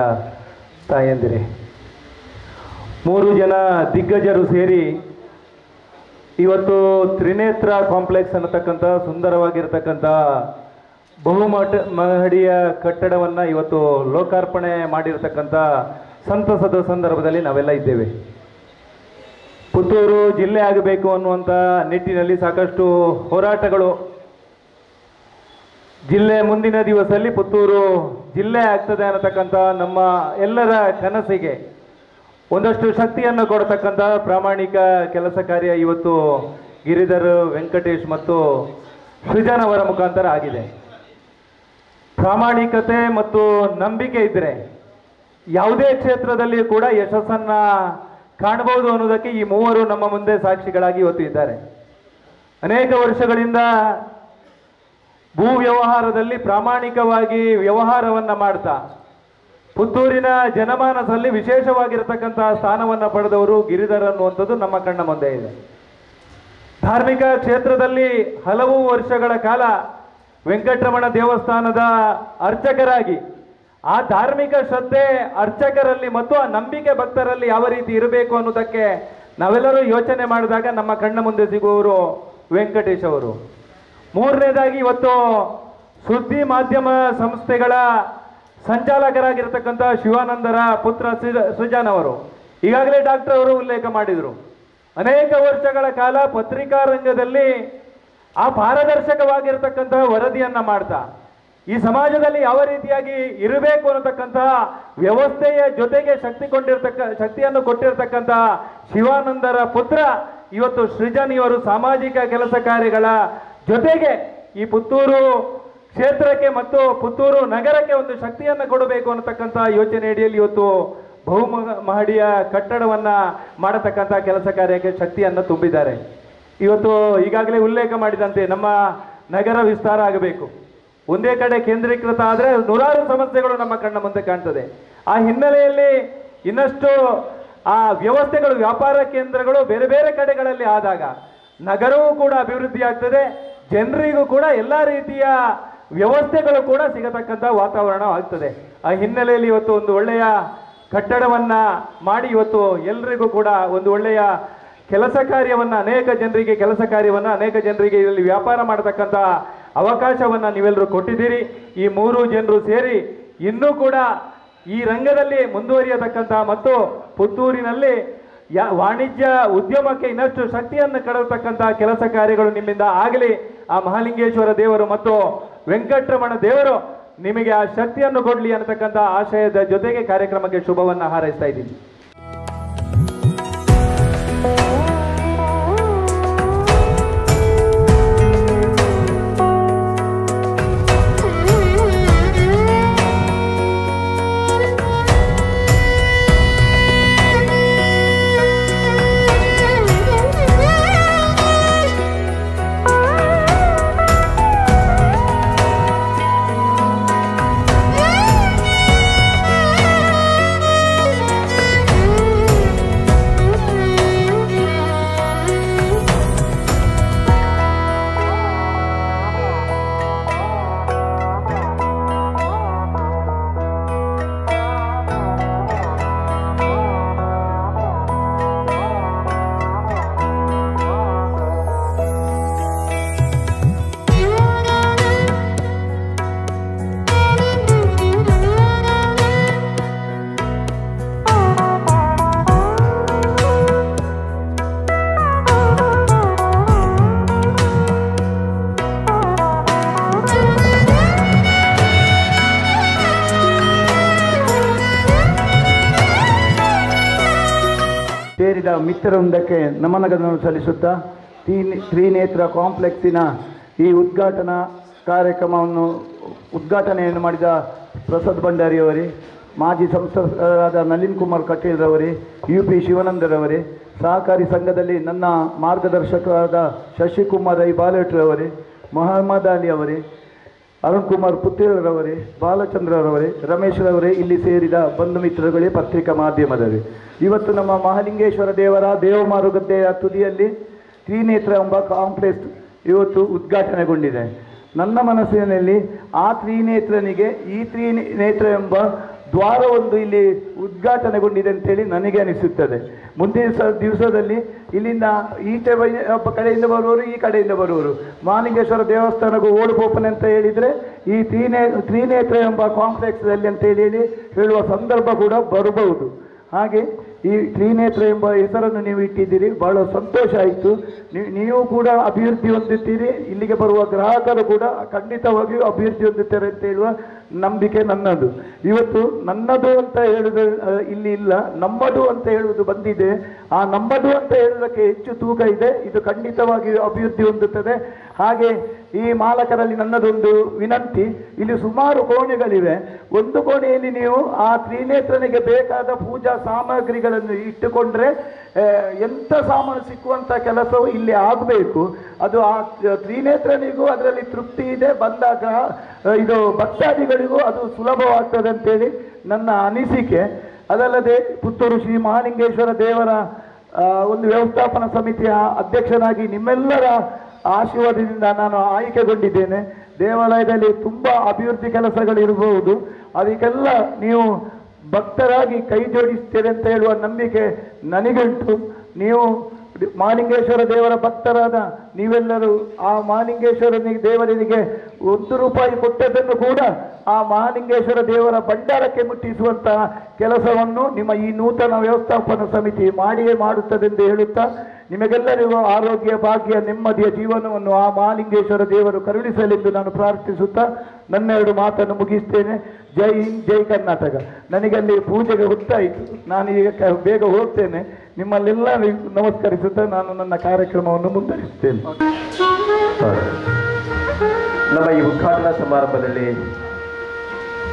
ತಾಯಂದಿರೇ, 3 ಜನ ದಿಗ್ಗಜರು ಸೇರಿ ಇವತ್ತು ತ್ರಿನೇತ್ರ ಕಾಂಪ್ಲೆಕ್ಸ್ ಅನ್ನತಕ್ಕಂಥ ಸುಂದರವಾಗಿರ್ತಕ್ಕಂಥ ಮಹಡಿಯ ಕಟ್ಟಡವನ್ನು ಇವತ್ತು ಲೋಕಾರ್ಪಣೆ ಮಾಡಿರ್ತಕ್ಕಂಥ ಸಂತಸದ ಸಂದರ್ಭದಲ್ಲಿ ನಾವೆಲ್ಲ ಇದ್ದೇವೆ. ಪುತ್ತೂರು ಜಿಲ್ಲೆ ಆಗಬೇಕು ಅನ್ನುವಂಥ ನಿಟ್ಟಿನಲ್ಲಿ ಸಾಕಷ್ಟು ಹೋರಾಟಗಳು, ಜಿಲ್ಲೆ ಮುಂದಿನ ದಿವಸದಲ್ಲಿ ಪುತ್ತೂರು ಜಿಲ್ಲೆ ಆಗ್ತದೆ ಅನ್ನತಕ್ಕಂಥ ನಮ್ಮ ಎಲ್ಲರ ಕನಸಿಗೆ ಒಂದಷ್ಟು ಶಕ್ತಿಯನ್ನು ಕೊಡತಕ್ಕಂಥ ಪ್ರಾಮಾಣಿಕ ಕೆಲಸ ಕಾರ್ಯ ಇವತ್ತು ಗಿರಿಧರ್, ವೆಂಕಟೇಶ್ ಮತ್ತು ಸೃಜನ್ ಅವರ ಮುಖಾಂತರ ಆಗಿದೆ. ಪ್ರಾಮಾಣಿಕತೆ ಮತ್ತು ನಂಬಿಕೆ ಇದ್ದರೆ ಯಾವುದೇ ಕ್ಷೇತ್ರದಲ್ಲಿ ಕೂಡ ಯಶಸ್ಸನ್ನು ಕಾಣಬಹುದು ಅನ್ನೋದಕ್ಕೆ ಈ 3 ನಮ್ಮ ಮುಂದೆ ಸಾಕ್ಷಿಗಳಾಗಿ ಇವತ್ತು ಇದ್ದಾರೆ. ಅನೇಕ ವರ್ಷಗಳಿಂದ ಭೂ ವ್ಯವಹಾರದಲ್ಲಿ ಪ್ರಾಮಾಣಿಕವಾಗಿ ವ್ಯವಹಾರವನ್ನು ಮಾಡ್ತಾ ಪುತ್ತೂರಿನ ಜನಮಾನಸದಲ್ಲಿ ವಿಶೇಷವಾಗಿರತಕ್ಕಂತಹ ಸ್ಥಾನವನ್ನು ಪಡೆದವರು ಗಿರಿಧರ್ ಅನ್ನುವಂಥದ್ದು ನಮ್ಮ ಕಣ್ಣ ಮುಂದೆ ಇದೆ. ಧಾರ್ಮಿಕ ಕ್ಷೇತ್ರದಲ್ಲಿ ಹಲವು ವರ್ಷಗಳ ಕಾಲ ವೆಂಕಟರಮಣ ದೇವಸ್ಥಾನದ ಅರ್ಚಕರಾಗಿ ಆ ಧಾರ್ಮಿಕ ಶ್ರದ್ಧೆ ಅರ್ಚಕರಲ್ಲಿ ಮತ್ತು ಆ ನಂಬಿಕೆ ಭಕ್ತರಲ್ಲಿ ಯಾವ ರೀತಿ ಇರಬೇಕು ಅನ್ನೋದಕ್ಕೆ ನಾವೆಲ್ಲರೂ ಯೋಚನೆ ಮಾಡಿದಾಗ ನಮ್ಮ ಕಣ್ಣ ಮುಂದೆ ಸಿಗುವವರು ವೆಂಕಟೇಶ್ ಅವರು. 3ನೇದಾಗಿ ಇವತ್ತು ಸುದ್ದಿ ಮಾಧ್ಯಮ ಸಂಸ್ಥೆಗಳ ಸಂಚಾಲಕರಾಗಿರ್ತಕ್ಕಂಥ ಶಿವಾನಂದರ ಪುತ್ರ ಸೃಜನ್ ಅವರು. ಈಗಾಗಲೇ ಡಾಕ್ಟರ್ ಅವರು ಉಲ್ಲೇಖ ಮಾಡಿದರು, ಅನೇಕ ವರ್ಷಗಳ ಕಾಲ ಪತ್ರಿಕಾ ರಂಗದಲ್ಲಿ ಆ ಪಾರದರ್ಶಕವಾಗಿರ್ತಕ್ಕಂತಹ ವರದಿಯನ್ನ ಮಾಡ್ತಾ ಈ ಸಮಾಜದಲ್ಲಿ ಯಾವ ರೀತಿಯಾಗಿ ಇರಬೇಕು ಅನ್ನತಕ್ಕಂತಹ ವ್ಯವಸ್ಥೆಯ ಜೊತೆಗೆ ಶಕ್ತಿಯನ್ನು ಕೊಟ್ಟಿರತಕ್ಕಂತಹ ಶಿವಾನಂದರ ಪುತ್ರ ಇವತ್ತು ಸೃಜನ್ ಇವರು ಸಾಮಾಜಿಕ ಕೆಲಸ ಕಾರ್ಯಗಳ ಜೊತೆಗೆ ಈ ಪುತ್ತೂರು ಕ್ಷೇತ್ರಕ್ಕೆ ಮತ್ತು ಪುತ್ತೂರು ನಗರಕ್ಕೆ ಒಂದು ಶಕ್ತಿಯನ್ನು ಕೊಡಬೇಕು ಅನ್ನತಕ್ಕಂಥ ಯೋಚನೆ ಅಡಿಯಲ್ಲಿ ಇವತ್ತು ಮಹಡಿಯ ಕಟ್ಟಡವನ್ನು ಮಾಡತಕ್ಕಂಥ ಕೆಲಸ ಕಾರ್ಯಕ್ಕೆ ಶಕ್ತಿಯನ್ನು ತುಂಬಿದ್ದಾರೆ. ಇವತ್ತು ಈಗಾಗಲೇ ಉಲ್ಲೇಖ ಮಾಡಿದಂತೆ ನಮ್ಮ ನಗರ ವಿಸ್ತಾರ ಆಗಬೇಕು. ಒಂದೇ ಕಡೆ ಕೇಂದ್ರೀಕೃತ ಆದರೆ ನೂರಾರು ಸಮಸ್ಯೆಗಳು ನಮ್ಮ ಕಣ್ಣ ಮುಂದೆ ಕಾಣ್ತದೆ. ಆ ಹಿನ್ನೆಲೆಯಲ್ಲಿ ಇನ್ನಷ್ಟು ಆ ವ್ಯವಸ್ಥೆಗಳು, ವ್ಯಾಪಾರ ಕೇಂದ್ರಗಳು ಬೇರೆ ಬೇರೆ ಕಡೆಗಳಲ್ಲಿ ಆದಾಗ ನಗರವೂ ಕೂಡ ಅಭಿವೃದ್ಧಿ ಆಗ್ತದೆ, ಜನರಿಗೂ ಕೂಡ ಎಲ್ಲ ರೀತಿಯ ವ್ಯವಸ್ಥೆಗಳು ಕೂಡ ಸಿಗತಕ್ಕಂಥ ವಾತಾವರಣ ಆಗ್ತದೆ. ಆ ಹಿನ್ನೆಲೆಯಲ್ಲಿ ಇವತ್ತು ಒಂದು ಒಳ್ಳೆಯ ಕಟ್ಟಡವನ್ನು ಮಾಡಿ ಇವತ್ತು ಎಲ್ರಿಗೂ ಕೂಡ ಒಂದು ಒಳ್ಳೆಯ ಕೆಲಸ ಕಾರ್ಯವನ್ನು, ಅನೇಕ ಜನರಿಗೆ ಇಲ್ಲಿ ವ್ಯಾಪಾರ ಮಾಡತಕ್ಕಂಥ ಅವಕಾಶವನ್ನು ನೀವೆಲ್ಲರೂ ಕೊಟ್ಟಿದ್ದೀರಿ. ಈ 3 ಜನರು ಸೇರಿ ಇನ್ನೂ ಕೂಡ ಈ ರಂಗದಲ್ಲಿ ಮುಂದುವರಿಯತಕ್ಕಂಥ ಮತ್ತು ಪುತ್ತೂರಿನಲ್ಲಿ ವಾಣಿಜ್ಯ ಉದ್ಯಮಕ್ಕೆ ಇನ್ನಷ್ಟು ಶಕ್ತಿಯನ್ನು ಕಡತಕ್ಕಂಥ ಕೆಲಸ ಕಾರ್ಯಗಳು ನಿಮ್ಮಿಂದ ಆಗಲಿ. ಆ ಮಹಾಲಿಂಗೇಶ್ವರ ದೇವರು ಮತ್ತು ವೆಂಕಟರಮಣ ದೇವರು ನಿಮಗೆ ಆ ಶಕ್ತಿಯನ್ನು ಕೊಡಲಿ ಅನ್ನತಕ್ಕಂಥ ಆಶಯದ ಜೊತೆಗೆ ಕಾರ್ಯಕ್ರಮಕ್ಕೆ ಶುಭವನ್ನು ಹಾರೈಸ್ತಾ ಇದ್ದೀನಿ. ಸೇರಿದ ಮಿತ್ರವೃಂದಕ್ಕೆ ನಮನಗಳನ್ನು ಸಲ್ಲಿಸುತ್ತಾ ತ್ರಿನೇತ್ರ ಕಾಂಪ್ಲೆಕ್ಸಿನ ಈ ಉದ್ಘಾಟನಾ ಕಾರ್ಯಕ್ರಮವನ್ನು ಉದ್ಘಾಟನೆಯನ್ನು ಮಾಡಿದ ಪ್ರಸಾದ್ ಭಂಡಾರಿಯವರೇ, ಮಾಜಿ ಸಂಸದರಾದ ನಳಿನ್ ಕುಮಾರ್ ಕಟೀಲ್ರವರೇ, UP ಶಿವಾನಂದರವರೇ, ಸಹಕಾರಿ ಸಂಘದಲ್ಲಿ ನನ್ನ ಮಾರ್ಗದರ್ಶಕರಾದ ಶಶಿಕುಮಾರ್ ಐ ಬಾಲಟ್ರವರೇ, ಮೊಹಮ್ಮದ್ ಅಲಿ ಅವರೇ, ಅರುಣ್ ಕುಮಾರ್ ಪುತ್ತೇರವರೇ, ಬಾಲಚಂದ್ರರವರೇ, ರಮೇಶ್ರವರೇ, ಇಲ್ಲಿ ಸೇರಿದ ಬಂಧು ಮಿತ್ರಗಳೇ, ಪತ್ರಿಕಾ ಮಾಧ್ಯಮದವರೇ, ಇವತ್ತು ನಮ್ಮ ಮಹಾಲಿಂಗೇಶ್ವರ ದೇವರ ದೇವಮಾರುಗದ್ದೆಯ ತುದಿಯಲ್ಲಿ ತ್ರಿನೇತ್ರ ಎಂಬ ಕಾಂಪ್ಲೆಕ್ಸ್ ಇವತ್ತು ಉದ್ಘಾಟನೆಗೊಂಡಿದೆ. ನನ್ನ ಮನಸ್ಸಿನಲ್ಲಿ ಆ ತ್ರಿನೇತ್ರನಿಗೆ ಈ ತ್ರಿನೇತ್ರ ಎಂಬ ದ್ವಾರವೊಂದು ಇಲ್ಲಿ ಉದ್ಘಾಟನೆಗೊಂಡಿದೆ ಅಂತೇಳಿ ನನಗೆ ಅನಿಸುತ್ತದೆ. ಮುಂದಿನ ದಿವಸದಲ್ಲಿ ಇಲ್ಲಿಂದ ಈಚೆ ಕಡೆಯಿಂದ ಬರುವವರು, ಈ ಕಡೆಯಿಂದ ಬರುವವರು ಮಹಾಲಿಂಗೇಶ್ವರ ದೇವಸ್ಥಾನಕ್ಕೂ ಓಡುಪೋಪನೆ ಅಂತ ಹೇಳಿದರೆ ಈ ತ್ರಿನೇತ್ರ ಎಂಬ ಕಾಂಪ್ಲೆಕ್ಸ್ದಲ್ಲಿ ಅಂತ ಹೇಳಿ ಹೇಳುವ ಸಂದರ್ಭ ಕೂಡ ಬರಬಹುದು. ಹಾಗೆ ಈ ತ್ರಿನೇತ್ರ ಎಂಬ ಹೆಸರನ್ನು ನೀವು ಇಟ್ಟಿದ್ದೀರಿ, ಬಹಳ ಸಂತೋಷ ಆಯಿತು. ನೀವು ಕೂಡ ಅಭಿವೃದ್ಧಿ ಹೊಂದುತ್ತೀರಿ, ಇಲ್ಲಿಗೆ ಬರುವ ಗ್ರಾಹಕರು ಕೂಡ ಖಂಡಿತವಾಗಿಯೂ ಅಭಿವೃದ್ಧಿ ಹೊಂದುತ್ತಾರೆ ಅಂತ ಹೇಳುವ ನಂಬಿಕೆ ನನ್ನದು. ಇವತ್ತು ನನ್ನದು ಅಂತ ಹೇಳುವುದು ಇಲ್ಲಿ ಇಲ್ಲ, ನಮ್ಮದು ಅಂತ ಹೇಳುವುದು ಬಂದಿದೆ. ಆ ನಮ್ಮದು ಅಂತ ಹೇಳುವುದಕ್ಕೆ ಹೆಚ್ಚು ತೂಕ ಇದೆ. ಇದು ಖಂಡಿತವಾಗಿಯೂ ಅಭಿವೃದ್ಧಿ ಹೊಂದುತ್ತದೆ. ಹಾಗೆ ಈ ಮಾಲಕರಲ್ಲಿ ನನ್ನದೊಂದು ವಿನಂತಿ, ಇಲ್ಲಿ ಸುಮಾರು ಕೋಣೆಗಳಿವೆ. ಒಂದು ಕೋಣೆಯಲ್ಲಿ ನೀವು ಆ ತ್ರಿನೇತ್ರನಿಗೆ ಬೇಕಾದ ಪೂಜಾ ಸಾಮಗ್ರಿಗಳನ್ನು ಇಟ್ಟುಕೊಂಡ್ರೆ ಎಂಥ ಸಾಮಾನು ಸಿಕ್ಕುವಂಥ ಕೆಲಸವು ಇಲ್ಲಿ ಆಗಬೇಕು. ಅದು ಆ ತ್ರಿನೇತ್ರನಿಗೂ ಅದರಲ್ಲಿ ತೃಪ್ತಿ ಇದೆ, ಬಂದಾಗ ಇದು ಭಕ್ತಾದಿಗಳಿಗೂ ಅದು ಸುಲಭವಾಗ್ತದೆ ಅಂತೇಳಿ ನನ್ನ ಅನಿಸಿಕೆ. ಅದಲ್ಲದೆ ಪುತ್ತೂರು ಶ್ರೀ ಮಹಾಲಿಂಗೇಶ್ವರ ದೇವರ ಒಂದು ವ್ಯವಸ್ಥಾಪನಾ ಸಮಿತಿಯ ಅಧ್ಯಕ್ಷನಾಗಿ ನಿಮ್ಮೆಲ್ಲರ ಆಶೀರ್ವಾದದಿಂದ ನಾನು ಆಯ್ಕೆಗೊಂಡಿದ್ದೇನೆ. ದೇವಾಲಯದಲ್ಲಿ ತುಂಬ ಅಭಿವೃದ್ಧಿ ಕೆಲಸಗಳಿರಬಹುದು, ಅದಕ್ಕೆಲ್ಲ ನೀವು ಭಕ್ತರಾಗಿ ಕೈ ಜೋಡಿಸ್ತೇವೆ ಅಂತ ಹೇಳುವ ನಂಬಿಕೆ ನನಗುಂಟು. ನೀವು ಮಹಾಲಿಂಗೇಶ್ವರ ದೇವರ ಭಕ್ತರಾದ ನೀವೆಲ್ಲರೂ ಆ ಮಹಾಲಿಂಗೇಶ್ವರನಿಗೆ ದೇವರಿಗೆ ₹1 ಕೊಟ್ಟದ್ದನ್ನು ಕೂಡ ಆ ಮಹಾಲಿಂಗೇಶ್ವರ ದೇವರ ಭಂಡಾರಕ್ಕೆ ಮುಟ್ಟಿಸುವಂತಹ ಕೆಲಸವನ್ನು ನಿಮ್ಮ ಈ ನೂತನ ವ್ಯವಸ್ಥಾಪನಾ ಸಮಿತಿ ಮಾಡಿಯೇ ಮಾಡುತ್ತದೆ ಎಂದು ಹೇಳುತ್ತಾ, ನಿಮಗೆಲ್ಲರಿಗೂ ಆರೋಗ್ಯ, ಭಾಗ್ಯ, ನೆಮ್ಮದಿಯ ಜೀವನವನ್ನು ಆ ಮಹಾಲಿಂಗೇಶ್ವರ ದೇವರು ಕರುಣಿಸಲೆಂದು ನಾನು ಪ್ರಾರ್ಥಿಸುತ್ತಾ ನನ್ನೆರಡು ಮಾತನ್ನು ಮುಗಿಸ್ತೇನೆ. ಜೈ ಹಿಂದ್, ಜೈ ಕರ್ನಾಟಕ. ನನಗಲ್ಲಿ ಪೂಜೆಗೆ ಹೊತ್ತಾಯಿತು, ನಾನು ಈಗ ಬೇಗ ಹೋಗ್ತೇನೆ. ನಿಮ್ಮಲ್ಲೆಲ್ಲ ನಮಸ್ಕರಿಸುತ್ತಾ ನಾನು ನನ್ನ ಕಾರ್ಯಕ್ರಮವನ್ನು ಮುಂದುವರಿಸುತ್ತೇನೆ. ನಮ್ಮ ಈ ಉದ್ಘಾಟನಾ ಸಮಾರಂಭದಲ್ಲಿ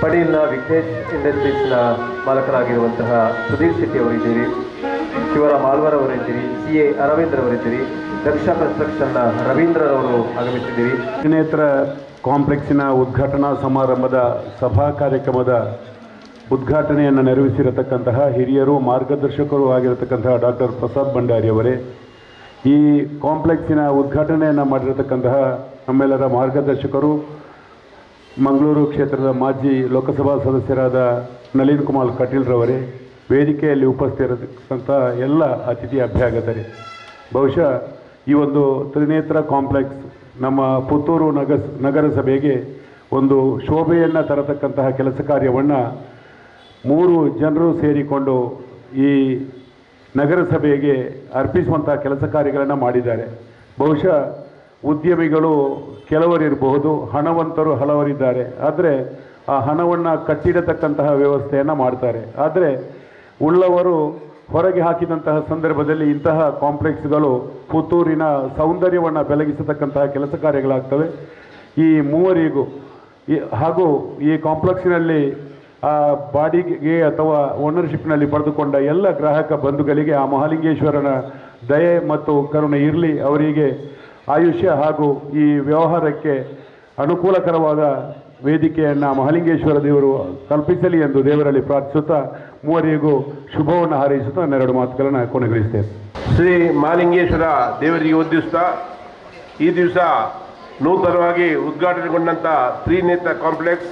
ಪಡೀಲ್ನ ವಿಘ್ನೇಶ್ ಇಂಡಸ್ಟ್ರೀಸ್ನ ಮಾಲಕರಾಗಿರುವಂತಹ ಸುಧೀರ್ ಶೆಟ್ಟಿ ಅವರಿದ್ದೀರಿ, ಶಿವರಾಮ್ ಆಳ್ವಾರ್ ಅವರಿದ್ದೀರಿ, CA ಅರವಿಂದ್ರ ಅವರಿದ್ದೀರಿ, ದಕ್ಷ ಕನ್ಸ್ಟ್ರಕ್ಷನ್ನ ರವೀಂದ್ರರವರು ಆಗಮಿಸಿದ್ದೀರಿ. ತ್ರಿನೇತ್ರ ಕಾಂಪ್ಲೆಕ್ಸಿನ ಉದ್ಘಾಟನಾ ಸಮಾರಂಭದ ಸಭಾ ಕಾರ್ಯಕ್ರಮದ ಉದ್ಘಾಟನೆಯನ್ನು ನೆರವೇರಿಸಿರತಕ್ಕಂತಹ ಹಿರಿಯರು, ಮಾರ್ಗದರ್ಶಕರು ಆಗಿರತಕ್ಕಂತಹ ಡಾಕ್ಟರ್ ಪ್ರಸಾದ್ ಭಂಡಾರಿ ಅವರೇ, ಈ ಕಾಂಪ್ಲೆಕ್ಸಿನ ಉದ್ಘಾಟನೆಯನ್ನು ಮಾಡಿರತಕ್ಕಂತಹ ನಮ್ಮೆಲ್ಲರ ಮಾರ್ಗದರ್ಶಕರು, ಮಂಗಳೂರು ಕ್ಷೇತ್ರದ ಮಾಜಿ ಲೋಕಸಭಾ ಸದಸ್ಯರಾದ ನಳಿನ್ ಕುಮಾರ್ ಕಟೀಲ್ರವರೇ, ವೇದಿಕೆಯಲ್ಲಿ ಉಪಸ್ಥಿತಿರತಕ್ಕಂಥ ಎಲ್ಲ ಅತಿಥಿ ಅಭ್ಯಾಗತರೇ, ಬಹುಶಃ ಈ ಒಂದು ತ್ರಿನೇತ್ರ ಕಾಂಪ್ಲೆಕ್ಸ್ ನಮ್ಮ ಪುತ್ತೂರು ನಗರಸಭೆಗೆ ಒಂದು ಶೋಭೆಯನ್ನು ತರತಕ್ಕಂತಹ ಕೆಲಸ ಕಾರ್ಯವನ್ನು 3 ಜನರು ಸೇರಿಕೊಂಡು ಈ ನಗರಸಭೆಗೆ ಅರ್ಪಿಸುವಂತಹ ಕೆಲಸ ಕಾರ್ಯಗಳನ್ನು ಮಾಡಿದ್ದಾರೆ. ಬಹುಶಃ ಉದ್ಯಮಿಗಳು ಕೆಲವರಿರಬಹುದು, ಹಣವಂತರು ಹಲವರಿದ್ದಾರೆ. ಆದರೆ ಆ ಹಣವನ್ನು ಕಟ್ಟಿಡತಕ್ಕಂತಹ ವ್ಯವಸ್ಥೆಯನ್ನು ಮಾಡ್ತಾರೆ. ಆದರೆ ಉಳ್ಳವರು ಹೊರಗೆ ಹಾಕಿದಂತಹ ಸಂದರ್ಭದಲ್ಲಿ ಇಂತಹ ಕಾಂಪ್ಲೆಕ್ಸ್ಗಳು ಪುತ್ತೂರಿನ ಸೌಂದರ್ಯವನ್ನು ಬೆಳಗಿಸತಕ್ಕಂತಹ ಕೆಲಸ ಕಾರ್ಯಗಳಾಗ್ತವೆ. ಈ ಮೂವರಿಗೂ ಹಾಗೂ ಈ ಕಾಂಪ್ಲೆಕ್ಸಿನಲ್ಲಿ ಬಾಡಿಗೆ ಅಥವಾ ಓನರ್ಶಿಪ್ನಲ್ಲಿ ಪಡೆದುಕೊಂಡ ಎಲ್ಲ ಗ್ರಾಹಕ ಬಂಧುಗಳಿಗೆ ಆ ಮಹಾಲಿಂಗೇಶ್ವರನ ದಯೆ ಮತ್ತು ಕರುಣೆ ಇರಲಿ. ಅವರಿಗೆ ಆಯುಷ್ಯ ಹಾಗೂ ಈ ವ್ಯವಹಾರಕ್ಕೆ ಅನುಕೂಲಕರವಾದ ವೇದಿಕೆಯನ್ನು ಮಹಾಲಿಂಗೇಶ್ವರ ದೇವರು ಕಲ್ಪಿಸಲಿ ಎಂದು ದೇವರಲ್ಲಿ ಪ್ರಾರ್ಥಿಸುತ್ತಾ ಮೂವರಿಗೂ ಶುಭವನ್ನು ಹಾರೈಸುತ್ತಾ 2 ಮಾತುಗಳನ್ನು ಕೊನೆಗೊಳಿಸ್ತೇನೆ. ಶ್ರೀ ಮಹಾಲಿಂಗೇಶ್ವರ ದೇವರಿಗೆ ವಂದಿಸುತ್ತಾ ಈ ದಿವಸ ನೂತನವಾಗಿ ಉದ್ಘಾಟನೆಗೊಂಡಂಥ ತ್ರಿನೇತ್ರ ಕಾಂಪ್ಲೆಕ್ಸ್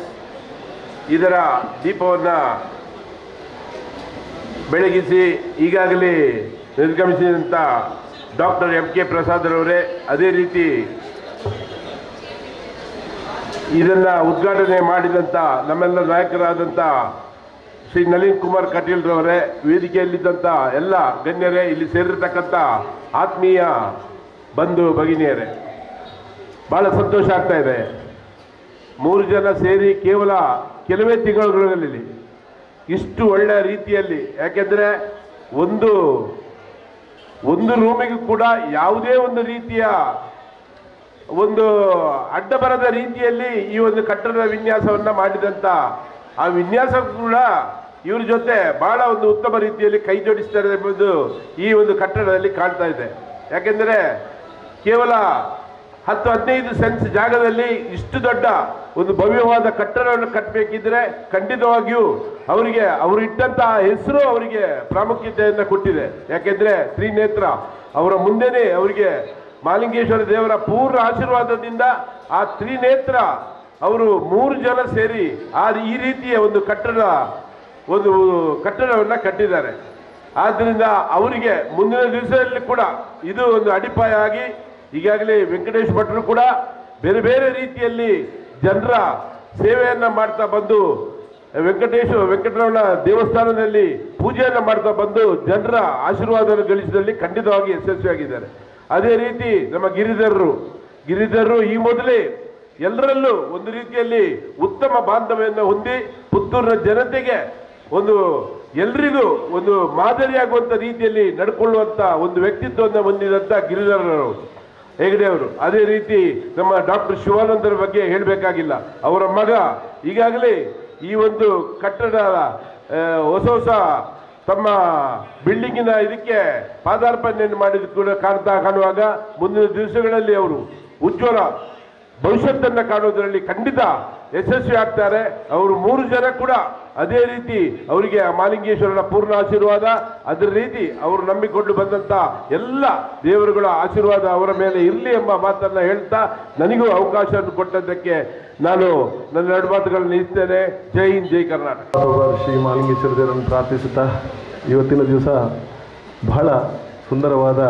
ಇದರ ದೀಪವನ್ನು ಬೆಳಗಿಸಿ ಈಗಾಗಲೇ ನಿರ್ಗಮಿಸಿದಂಥ ಡಾಕ್ಟರ್ MK ಪ್ರಸಾದರವರೇ, ಅದೇ ರೀತಿ ಇದನ್ನು ಉದ್ಘಾಟನೆ ಮಾಡಿದಂಥ ನಮ್ಮೆಲ್ಲ ನಾಯಕರಾದಂಥ ಶ್ರೀ ನಳಿನ್ ಕುಮಾರ್ ಕಟೀಲ್ರವರೇ, ವೇದಿಕೆಯಲ್ಲಿದ್ದಂಥ ಎಲ್ಲ ಗಣ್ಯರೇ, ಇಲ್ಲಿ ಸೇರಿರ್ತಕ್ಕಂಥ ಆತ್ಮೀಯ ಬಂಧು ಭಗಿನಿಯರೇ, ಭಾಳ ಸಂತೋಷ ಆಗ್ತಾ ಇದೆ. 3 ಜನ ಸೇರಿ ಕೇವಲ ಕೆಲವೇ ತಿಂಗಳುಗಳಲ್ಲಿ ಇಷ್ಟು ಒಳ್ಳೆಯ ರೀತಿಯಲ್ಲಿ, ಯಾಕೆಂದರೆ ಒಂದು ಒಂದು ರೂಮಿಗೂ ಕೂಡ ಯಾವುದೇ ಒಂದು ರೀತಿಯ ಒಂದು ಅಡ್ಡ ಬರದ ರೀತಿಯಲ್ಲಿ ಈ ಒಂದು ಕಟ್ಟಡದ ವಿನ್ಯಾಸವನ್ನ ಮಾಡಿದಂತ ಆ ವಿನ್ಯಾಸ ಕೂಡ ಇವ್ರ ಜೊತೆ ಬಹಳ ಒಂದು ಉತ್ತಮ ರೀತಿಯಲ್ಲಿ ಕೈ ಜೋಡಿಸ್ತಾರೆ ಎಂಬುದು ಈ ಒಂದು ಕಟ್ಟಡದಲ್ಲಿ ಕಾಣ್ತಾ ಇದೆ. ಯಾಕೆಂದರೆ ಕೇವಲ 10-15 ಸೆನ್ಸ್ ಜಾಗದಲ್ಲಿ ಇಷ್ಟು ದೊಡ್ಡ ಒಂದು ಭವ್ಯವಾದ ಕಟ್ಟಡವನ್ನು ಕಟ್ಟಬೇಕಿದ್ರೆ ಖಂಡಿತವಾಗಿಯೂ ಅವರಿಗೆ ಅವರು ಇಟ್ಟಂತಹ ಹೆಸರು ಅವರಿಗೆ ಪ್ರಾಮುಖ್ಯತೆಯನ್ನು ಕೊಟ್ಟಿದೆ. ಯಾಕೆಂದ್ರೆ ತ್ರಿನೇತ್ರ ಅವರ ಮುಂದೆನೆ ಅವರಿಗೆ ಮಾಲಿಂಗೇಶ್ವರ ದೇವರ ಪೂರ್ಣ ಆಶೀರ್ವಾದದಿಂದ ಆ ತ್ರಿನೇತ್ರ ಅವರು 3 ಜನ ಸೇರಿ ಈ ರೀತಿಯ ಒಂದು ಕಟ್ಟಡವನ್ನು ಕಟ್ಟಿದ್ದಾರೆ. ಆದ್ದರಿಂದ ಅವರಿಗೆ ಮುಂದಿನ ದಿವಸದಲ್ಲಿ ಕೂಡ ಇದು ಒಂದು ಅಡಿಪಾಯ ಆಗಿ ಈಗಾಗಲೇ ವೆಂಕಟೇಶ್ ಭಟ್ರು ಕೂಡ ಬೇರೆ ಬೇರೆ ರೀತಿಯಲ್ಲಿ ಜನರ ಸೇವೆಯನ್ನ ಮಾಡ್ತಾ ಬಂದು ವೆಂಕಟರಮಣ ದೇವಸ್ಥಾನದಲ್ಲಿ ಪೂಜೆಯನ್ನು ಮಾಡ್ತಾ ಬಂದು ಜನರ ಆಶೀರ್ವಾದವನ್ನು ಗಳಿಸಿದಲ್ಲಿ ಖಂಡಿತವಾಗಿ ಯಶಸ್ವಿಯಾಗಿದ್ದಾರೆ. ಅದೇ ರೀತಿ ನಮ್ಮ ಗಿರಿಧರರು ಈ ಮೊದಲೇ ಎಲ್ಲರಲ್ಲೂ ಒಂದು ರೀತಿಯಲ್ಲಿ ಉತ್ತಮ ಬಾಂಧವ್ಯವನ್ನು ಹೊಂದಿ ಪುತ್ತೂರಿನ ಜನತೆಗೆ ಎಲ್ರಿಗೂ ಒಂದು ಮಾದರಿಯಾಗುವಂತ ರೀತಿಯಲ್ಲಿ ನಡ್ಕೊಳ್ಳುವಂತ ಒಂದು ವ್ಯಕ್ತಿತ್ವವನ್ನು ಹೊಂದಿದಂತ ಗಿರಿಧರರು ಹೆಗಡೆ ಅವರು. ಅದೇ ರೀತಿ ನಮ್ಮ ಡಾಕ್ಟರ್ ಶಿವಾನಂದರ ಬಗ್ಗೆ ಹೇಳಬೇಕಾಗಿಲ್ಲ. ಅವರ ಮಗ ಈಗಾಗಲೇ ಈ ಒಂದು ಕಟ್ಟಡ ಹೊಸ ತಮ್ಮ ಬಿಲ್ಡಿಂಗಿನ ಇದಕ್ಕೆ ಪಾದಾರ್ಪಣೆಯನ್ನು ಮಾಡಿದ ಕೂಡ ಕಾಣುವಾಗ ಮುಂದಿನ ದಿವಸಗಳಲ್ಲಿ ಅವರು ಉಜ್ವಲ ಭವಿಷ್ಯತ್ತನ್ನು ಕಾಣುವುದರಲ್ಲಿ ಖಂಡಿತ ಯಶಸ್ವಿ ಆಗ್ತಾರೆ. ಅವರು 3 ಜನ ಕೂಡ ಅದೇ ರೀತಿ ಅವರಿಗೆ ಮಾಲಿಂಗೇಶ್ವರನ ಪೂರ್ಣ ಆಶೀರ್ವಾದ, ಅದೇ ರೀತಿ ಅವರು ನಂಬಿಕೊಂಡು ಬಂದಂತ ಎಲ್ಲ ದೇವರುಗಳ ಆಶೀರ್ವಾದ ಅವರ ಮೇಲೆ ಇರಲಿ ಎಂಬ ಮಾತನ್ನ ಹೇಳ್ತಾ ನನಗೂ ಅವಕಾಶವನ್ನು ಕೊಟ್ಟದ್ದಕ್ಕೆ ನಾನು ನನ್ನ 2 ಮಾತುಗಳನ್ನು ನಿಲ್ಲಿಸ್ತೇನೆ. ಜೈ ಹಿಂದ್, ಜೈ ಕರ್ನಾಟಕ. ಶ್ರೀ ಮಾಲಿಂಗೇಶ್ವರ ದೇವರನ್ನು ಪ್ರಾರ್ಥಿಸುತ್ತಾ ಇವತ್ತಿನ ದಿವಸ ಬಹಳ ಸುಂದರವಾದ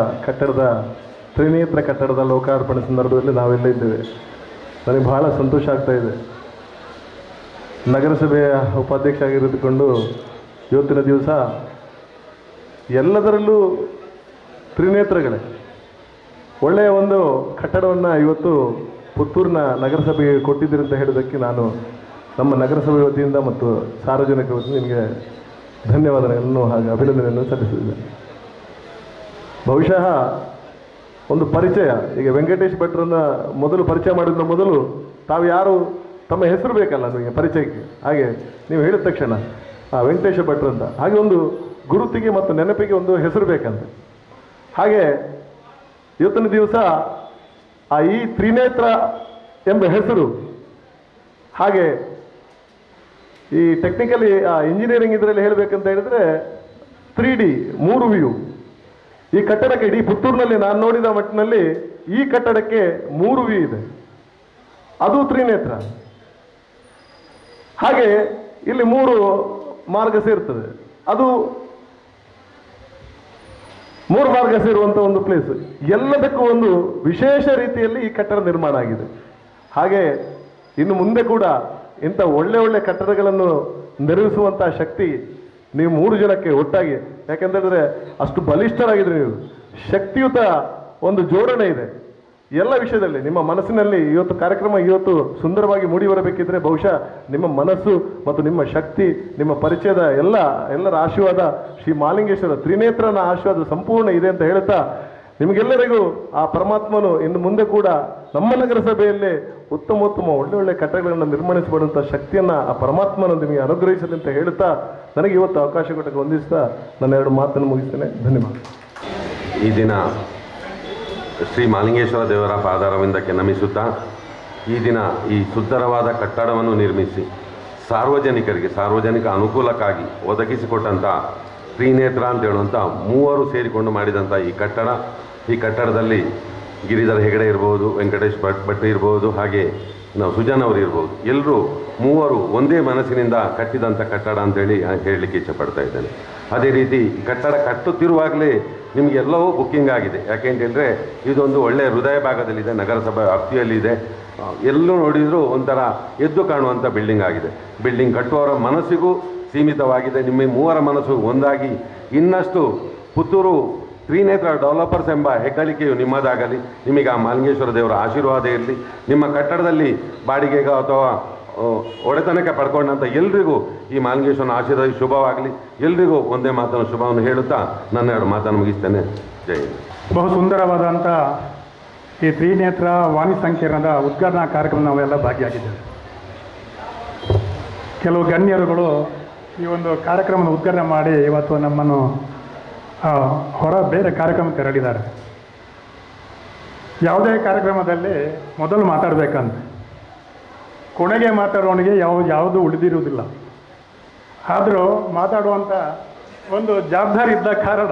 ತ್ರಿನೇತ್ರ ಕಟ್ಟಡದ ಲೋಕಾರ್ಪಣೆ ಸಂದರ್ಭದಲ್ಲಿ ನಾವೆಲ್ಲ ಇದ್ದೇವೆ. ನನಗೆ ಬಹಳ ಸಂತೋಷ ಆಗ್ತಾ ಇದೆ. ನಗರಸಭೆಯ ಉಪಾಧ್ಯಕ್ಷ ಆಗಿರಿದುಕೊಂಡು ಇವತ್ತಿನ ದಿವಸ ಎಲ್ಲದರಲ್ಲೂ ತ್ರಿನೇತ್ರಗಳೇ ಒಳ್ಳೆಯ ಒಂದು ಕಟ್ಟಡವನ್ನು ಇವತ್ತು ಪುತ್ತೂರಿನ ನಗರಸಭೆಗೆ ಕೊಟ್ಟಿದ್ದೀರಿ ಅಂತ ಹೇಳೋದಕ್ಕೆ ನಾನು ನಮ್ಮ ನಗರಸಭೆ ವತಿಯಿಂದ ಮತ್ತು ಸಾರ್ವಜನಿಕ ವತಿಯಿಂದ ನಿಮಗೆ ಧನ್ಯವಾದಗಳನ್ನು ಹಾಗೂ ಅಭಿನಂದನೆಯನ್ನು ಸಲ್ಲಿಸಿದ್ದೇನೆ. ಬಹುಶಃ ಒಂದು ಪರಿಚಯ, ಈಗ ವೆಂಕಟೇಶ್ ಭಟ್ರನ್ನ ಮೊದಲು ಪರಿಚಯ ಮಾಡಿದ ಮೊದಲು ತಾವು ಯಾರು ತಮ್ಮ ಹೆಸರು ಬೇಕಲ್ಲ ನಿಮಗೆ ಪರಿಚಯಕ್ಕೆ. ಹಾಗೆ ನೀವು ಹೇಳಿದ ತಕ್ಷಣ ವೆಂಕಟೇಶ ಭಟ್ರು ಅಂತ, ಹಾಗೆ ಒಂದು ಗುರುತಿಗೆ ಮತ್ತು ನೆನಪಿಗೆ ಒಂದು ಹೆಸರು ಬೇಕಂತ. ಹಾಗೆ ಇವತ್ತಿನ ದಿವಸ ಈ ತ್ರಿನೇತ್ರ ಎಂಬ ಹೆಸರು, ಹಾಗೆ ಈ ಟೆಕ್ನಿಕಲಿ ಇಂಜಿನಿಯರಿಂಗ್ ಇದರಲ್ಲಿ ಹೇಳಬೇಕಂತ ಹೇಳಿದ್ರೆ 3D 3 ವ್ಯೂ. ಈ ಕಟ್ಟಡಕ್ಕೆ ಇಡೀ ಪುತ್ತೂರಿನಲ್ಲಿ ನಾನು ನೋಡಿದ ಮಟ್ಟಿನಲ್ಲಿ ಈ ಕಟ್ಟಡಕ್ಕೆ 3 ವ್ಯೂ ಇದೆ, ಅದು ತ್ರಿನೇತ್ರ. ಹಾಗೆ ಇಲ್ಲಿ 3 ಮಾರ್ಗ ಸೇರ್ತದೆ, ಅದು 3 ಮಾರ್ಗ ಸೇರುವಂಥ ಒಂದು ಪ್ಲೇಸ್. ಎಲ್ಲದಕ್ಕೂ ಒಂದು ವಿಶೇಷ ರೀತಿಯಲ್ಲಿ ಈ ಕಟ್ಟಡ ನಿರ್ಮಾಣ ಆಗಿದೆ. ಹಾಗೆ ಇನ್ನು ಮುಂದೆ ಕೂಡ ಇಂಥ ಒಳ್ಳೆ ಕಟ್ಟಡಗಳನ್ನು ನಿರ್ಮಿಸುವಂಥ ಶಕ್ತಿ ನೀವು 3 ಜನಕ್ಕೆ ಒಟ್ಟಾಗಿ, ಯಾಕೆಂತಂದರೆ ಅಷ್ಟು ಬಲಿಷ್ಠರಾಗಿದ್ರೆ ನೀವು, ಶಕ್ತಿಯುತ ಒಂದು ಜೋಡಣೆ ಇದೆ ಎಲ್ಲ ವಿಷಯದಲ್ಲಿ. ನಿಮ್ಮ ಮನಸ್ಸಿನಲ್ಲಿ ಇವತ್ತು ಕಾರ್ಯಕ್ರಮ ಸುಂದರವಾಗಿ ಮೂಡಿ ಬರಬೇಕಿದ್ರೆ ಬಹುಶಃ ನಿಮ್ಮ ಮನಸ್ಸು ಮತ್ತು ನಿಮ್ಮ ಶಕ್ತಿ, ನಿಮ್ಮ ಪರಿಚಯದ ಎಲ್ಲರ ಆಶೀರ್ವಾದ, ಶ್ರೀ ಮಾಲಿಂಗೇಶ್ವರ ತ್ರಿನೇತ್ರನ ಆಶೀರ್ವಾದ ಸಂಪೂರ್ಣ ಇದೆ ಅಂತ ಹೇಳ್ತಾ, ನಿಮಗೆಲ್ಲರಿಗೂ ಆ ಪರಮಾತ್ಮನು ಇನ್ನು ಮುಂದೆ ಕೂಡ ನಮ್ಮ ನಗರಸಭೆಯಲ್ಲೇ ಉತ್ತಮ ಒಳ್ಳೆ ಕಟ್ಟಡಗಳನ್ನು ನಿರ್ಮಾಣಿಸಬಡುವಂಥ ಶಕ್ತಿಯನ್ನು ಆ ಪರಮಾತ್ಮನು ನಿಮಗೆ ಅನುಗ್ರಹಿಸಲಿ ಅಂತ ಹೇಳ್ತಾ, ನನಗೆ ಇವತ್ತು ಅವಕಾಶ ಕೊಟ್ಟಕ್ಕೆ ಹೊಂದಿಸ್ತಾ ನನ್ನ 2 ಮಾತನ್ನು ಮುಗಿಸ್ತೇನೆ. ಧನ್ಯವಾದ. ಈ ದಿನ ಶ್ರೀ ಮಾಲಿಂಗೇಶ್ವರ ದೇವರ ಪಾದಾರವಿಂದಕ್ಕೆ ನಮಿಸುತ್ತಾ, ಈ ದಿನ ಈ ಸುಂದರವಾದ ಕಟ್ಟಡವನ್ನು ನಿರ್ಮಿಸಿ ಸಾರ್ವಜನಿಕ ಅನುಕೂಲಕ್ಕಾಗಿ ಒದಗಿಸಿಕೊಟ್ಟಂಥ ತ್ರಿನೇತ್ರ ಅಂತ ಹೇಳುವಂಥ 3 ಸೇರಿಕೊಂಡು ಮಾಡಿದಂಥ ಈ ಕಟ್ಟಡದಲ್ಲಿ ಗಿರಿಧರ ಹೆಗಡೆ ಇರ್ಬೋದು, ವೆಂಕಟೇಶ್ ಭಟ್ ಇರ್ಬೋದು, ಹಾಗೆ ನಾವು ಸುಜಾನ್ ಅವರು ಇರ್ಬೋದು, ಎಲ್ಲರೂ 3 ಒಂದೇ ಮನಸ್ಸಿನಿಂದ ಕಟ್ಟಿದಂಥ ಕಟ್ಟಡ ಅಂತೇಳಿ ಹೇಳಲಿಕ್ಕೆ ಇಚ್ಛೆಪಡ್ತಾ ಇದ್ದೇನೆ. ಅದೇ ರೀತಿ ಕಟ್ಟಡ ಕಟ್ಟುತ್ತಿರುವಾಗಲೇ ನಿಮಗೆಲ್ಲವೂ ಬುಕ್ಕಿಂಗ್ ಆಗಿದೆ. ಯಾಕೆಂತೇಳಿದ್ರೆ ಇದೊಂದು ಒಳ್ಳೆಯ ಹೃದಯ ಭಾಗದಲ್ಲಿದೆ, ನಗರಸಭೆ ವ್ಯಾಪ್ತಿಯಲ್ಲಿದೆ. ಎಲ್ಲೂ ನೋಡಿದರೂ ಒಂಥರ ಎದ್ದು ಕಾಣುವಂಥ ಬಿಲ್ಡಿಂಗ್ ಆಗಿದೆ. ಬಿಲ್ಡಿಂಗ್ ಕಟ್ಟುವವರ ಮನಸ್ಸಿಗೂ ಸೀಮಿತವಾಗಿದೆ. ನಿಮ್ಮ 3 ಮನಸ್ಸು ಒಂದಾಗಿ ಇನ್ನಷ್ಟು ಪುತ್ತೂರು ತ್ರಿನೇತ್ರ ಡೆವಲಪರ್ಸ್ ಎಂಬ ಹೆಗ್ಗಳಿಕೆಯು ನಿಮ್ಮದಾಗಲಿ. ನಿಮಗೆ ಆ ಮಾಲಿಂಗೇಶ್ವರ ದೇವರ ಆಶೀರ್ವಾದ ಇರಲಿ. ನಿಮ್ಮ ಕಟ್ಟಡದಲ್ಲಿ ಬಾಡಿಗೆಗೋ ಅಥವಾ ಒಡೆತನಕ್ಕೆ ಪಡ್ಕೊಂಡಂಥ ಎಲ್ರಿಗೂ ಈ ಮಾಲಿಂಗೇಶ್ವರನ ಆಶೀರ್ವಾದ ಶುಭವಾಗಲಿ. ಎಲ್ರಿಗೂ ಒಂದೇ ಮಾತನ್ನು ಶುಭವನ್ನು ಹೇಳುತ್ತಾ ನನ್ನ 2 ಮಾತನ್ನು ಮುಗಿಸ್ತೇನೆ. ಜೈ ಹಿಂದ್. ಬಹು ಸುಂದರವಾದಂಥ ಈ ತ್ರಿನೇತ್ರ ವಾಣಿ ಸಂಕೀರ್ಣದ ಉದ್ಘಾಟನಾ ಕಾರ್ಯಕ್ರಮ ನಾವೆಲ್ಲ ಭಾಗಿಯಾಗಿದ್ದೇವೆ. ಕೆಲವು ಗಣ್ಯರುಗಳು ಈ ಒಂದು ಕಾರ್ಯಕ್ರಮದ ಉದ್ಘಾಟನೆ ಮಾಡಿ ಇವತ್ತು ನಮ್ಮನ್ನು ಬೇರೆ ಕಾರ್ಯಕ್ರಮ ತೆರಳಿದ್ದಾರೆ. ಯಾವುದೇ ಕಾರ್ಯಕ್ರಮದಲ್ಲಿ ಮೊದಲು ಮಾತಾಡಬೇಕಂತ, ಕೊನೆಗೆ ಮಾತಾಡೋನಿಗೆ ಯಾವುದು ಉಳಿದಿರುವುದಿಲ್ಲ. ಆದರೂ ಮಾತಾಡುವಂಥ ಒಂದು ಜವಾಬ್ದಾರಿ ಇದ್ದ ಕಾರಣ